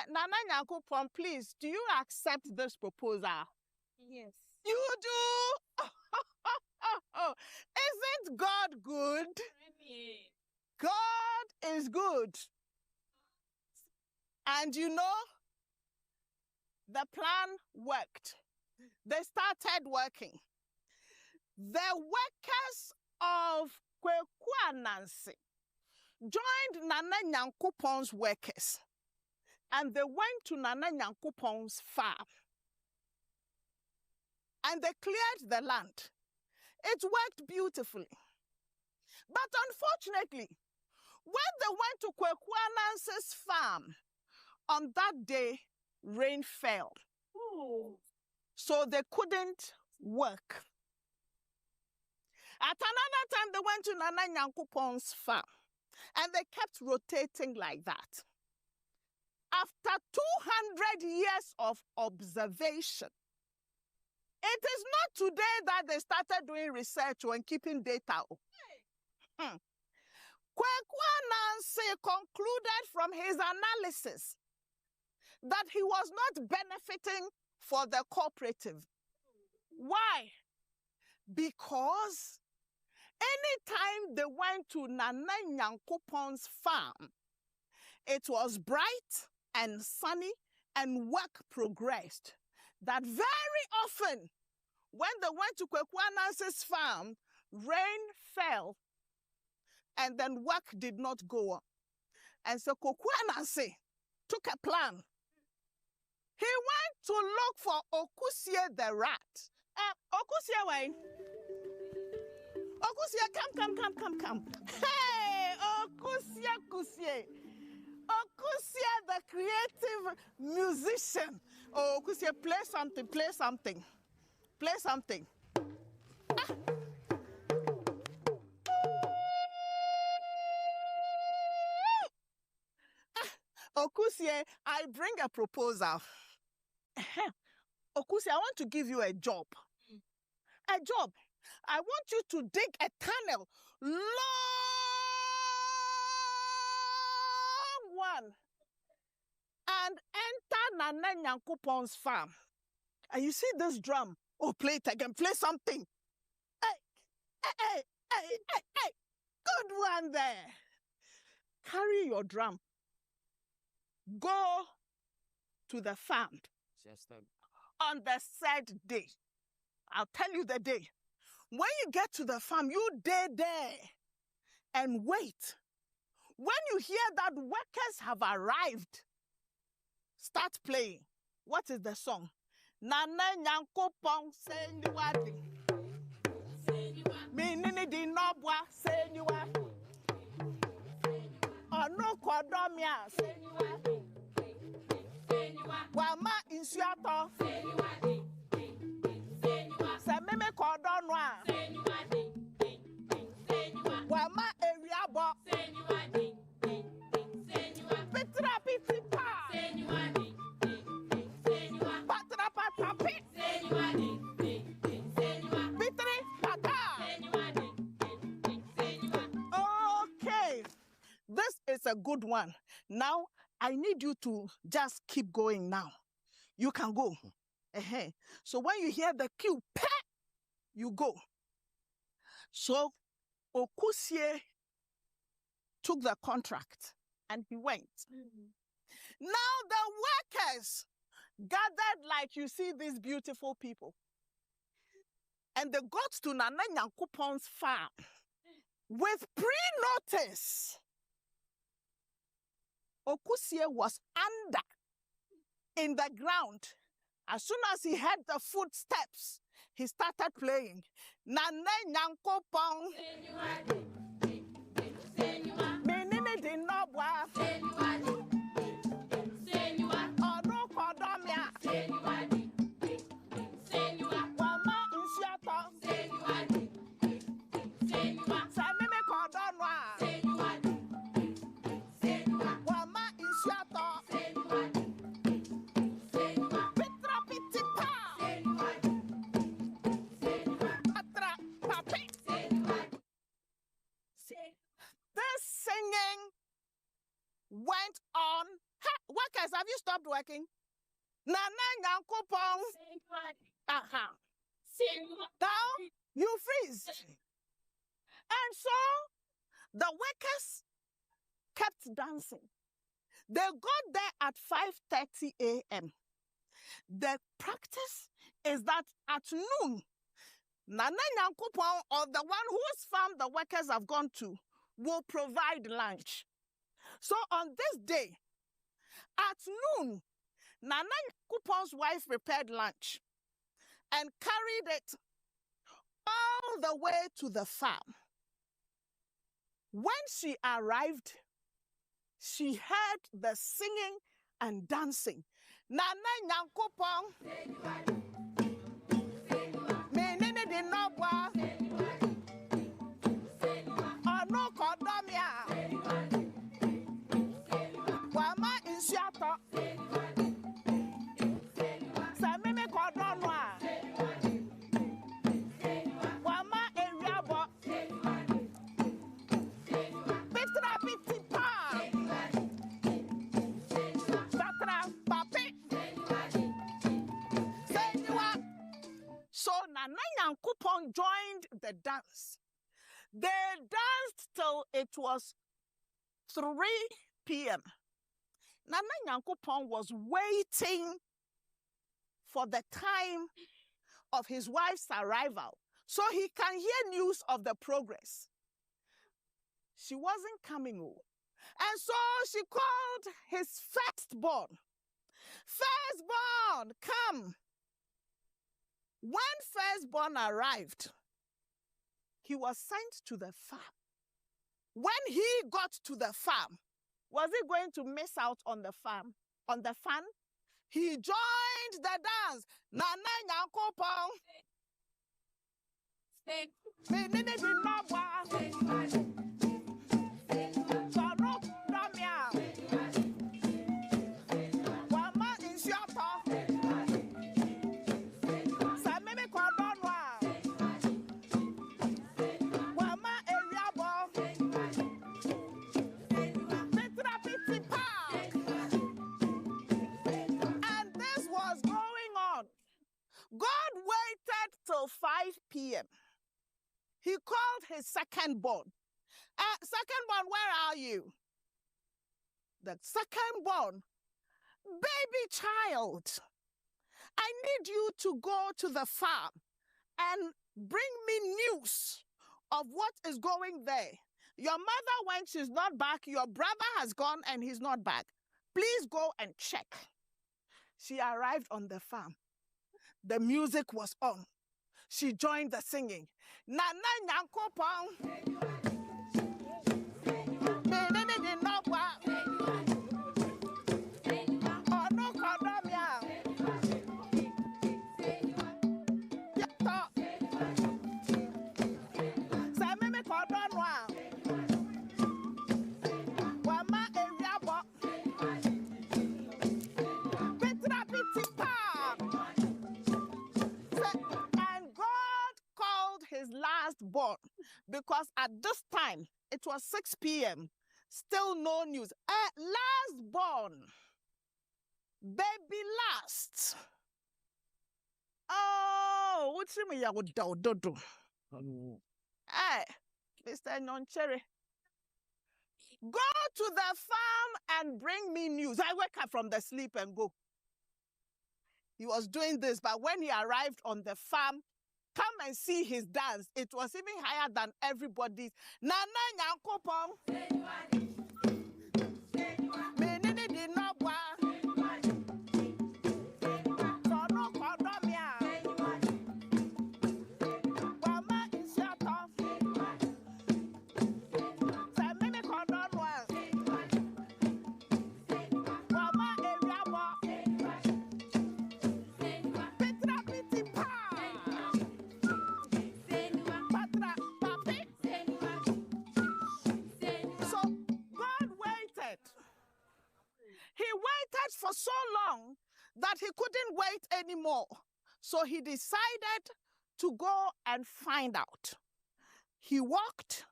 Nana Nyankopon, please, do you accept this proposal? Yes. You do? Isn't God good? God is good. And you know, the plan worked. They started working. The workers of Kwekwa Nancy joined Nana Nyankopon's workers, and they went to Nana Nyankopon's farm. And they cleared the land. It worked beautifully. But unfortunately, when they went to Kwekwa Nancy's farm, on that day, rain fell. Ooh. So they couldn't work. At another time, they went to Nana Nyankopon's farm, and they kept rotating like that. After 200 years of observation, it is not today that they started doing research or keeping data. Kwekwa Nancy concluded from his analysis that he was not benefiting for the cooperative. Why? Because anytime they went to Nana Nyankopon's farm, it was bright and sunny and work progressed. That very often, when they went to Kwekwa Nancy's farm, rain fell and then work did not go on. And so Kwekwa Nancy took a plan. He went to look for Okusie the rat. Okusie, why? Okusie, come. Hey, Okusie. Okusie, the creative musician. Oh, Okusie, play something. Okusie, I bring a proposal. Okusie, I want to give you a job. I want you to dig a tunnel, long one, and enter Nana Nyankopon's farm. And you see this drum? Oh, play it again. Play something. Hey. Good one there. Carry your drum. Go to the farm on the third day. I'll tell you the day. When you get to the farm, you stay there and wait. When you hear that workers have arrived, start playing. What is the song? Nana Nyankopon Senyuadi. Minini di nobwa Senyuadi. Ono kodomia Senyuadi. Wama insuato Senyuadi. Sememe kodonwa Senyuadi. Wama eriabo Senyuadi. Petra pitipa Senyuadi. Patra patra Senyuadi. Pitri pata. Okay, this is a good one. Now I need you to just keep going now. You can go. So when you hear the cue, you go. So Okusie took the contract and he went. Now the workers gathered like you see these beautiful people. And they got to Nana Nyankopon's farm with pre-notice. Okusie was under in the ground. As soon as he heard the footsteps, he started playing. Nana Nyankopon. Menene di nobwa. Ono kodomia. Wama insiato. Samime kodonwa. Wama insiato. Petra pitipa. Patra papi. This singing went on. Workers, have you stopped working? Nana Nyankopon. Now you freeze. And so the workers kept dancing. They got there at 5:30 a.m. The practice is that at noon, Nana Nyankopon, or the one whose farm the workers have gone to, will provide lunch. So on this day, at noon, Nana Nyankopon's wife prepared lunch and carried it all the way to the farm. When she arrived, she heard the singing and dancing. Nana Nyankopon. Menene di nobwa. Ono kodomia. Wama insiato. Samime kodonwa. Wama eriabo. Petra pitipa. Patra papi. So Nana Nyankopon joined the dance. They danced till it was 3 p.m. Nana Nyankopon was waiting for the time of his wife's arrival so he can hear news of the progress. She wasn't coming home. And so she called his firstborn. Firstborn, come. When firstborn arrived, he was sent to the farm. When he got to the farm, was he going to miss out on the farm, on the fun? He joined the dance. Nana Nyankopon. Menene di nobwa. Soro damia. Wama insiato. Sameme kodonwa. Wama eriabo. Petra pitipa. And this was going on. God waited till 5 p.m. He called his secondborn. Secondborn, where are you? The secondborn, baby child, I need you to go to the farm and bring me news of what is going there. Your mother went, she's not back. Your brother has gone and he's not back. Please go and check. She arrived on the farm. The music was on. She joined the singing. Nana Nyankopon. Born, because at this time it was 6 p.m. Still no news. Last born, baby last. Oh, what's me ya would do? Hey, Mr. Noncherry, go to the farm and bring me news. I wake up from the sleep and go. He was doing this, but when he arrived on the farm, come and see his dance. It was even higher than everybody's. Nana Nyankopon. He waited for so long that he couldn't wait anymore. So he decided to go and find out. He walked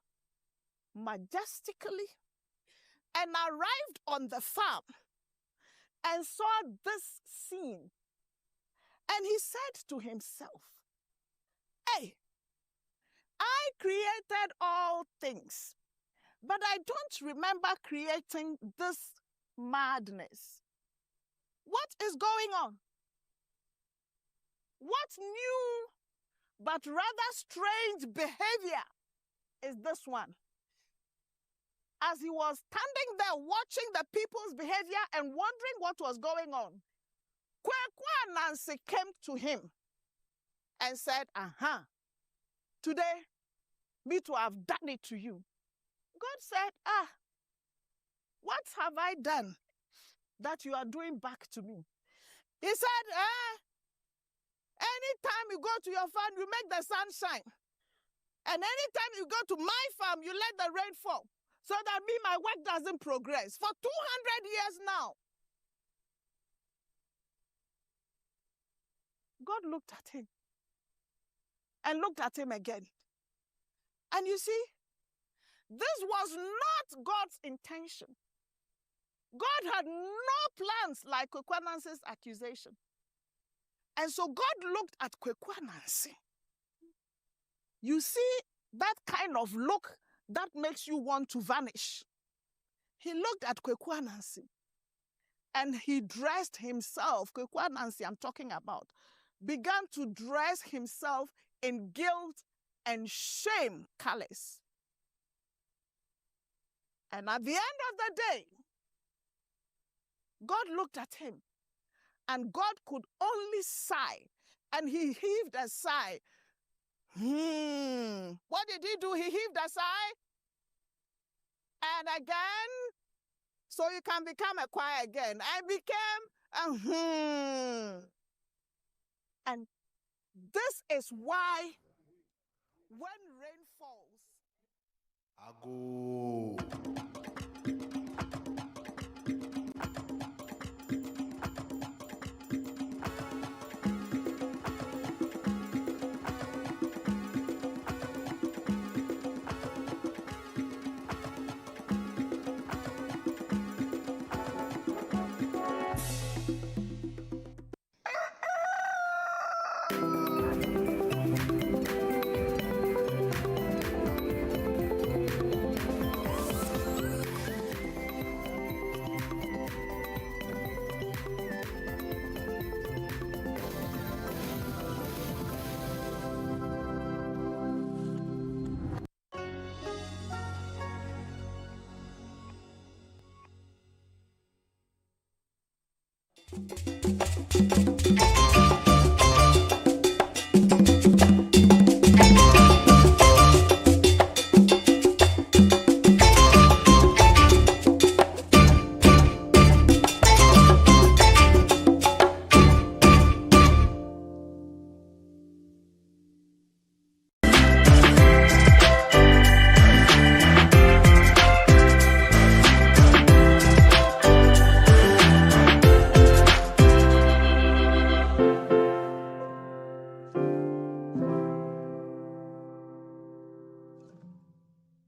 majestically and arrived on the farm and saw this scene. And he said to himself, hey, I created all things, but I don't remember creating this madness. What is going on? What new but rather strange behavior is this one? As he was standing there watching the people's behavior and wondering what was going on, Kwekwa Nancy came to him and said, today, me to have done it to you. God said, what have I done that you are doing back to me? He said, anytime you go to your farm, you make the sun shine. And anytime you go to my farm, you let the rain fall. So that my work doesn't progress. For 200 years now. God looked at him. And looked at him again. And you see, this was not God's intention. God had no plans like Kwekwa Nancy's accusation. And so God looked at Kwekwa Nancy. You see that kind of look that makes you want to vanish. He looked at Kwekwa Nancy and he dressed himself, Kwekwa Nancy I'm talking about, began to dress himself in guilt and shame colors. And at the end of the day, God looked at him and God could only sigh, and he heaved a sigh. What did he do? He heaved a sigh. And again, so you can become a choir again. I became a And this is why when rain falls,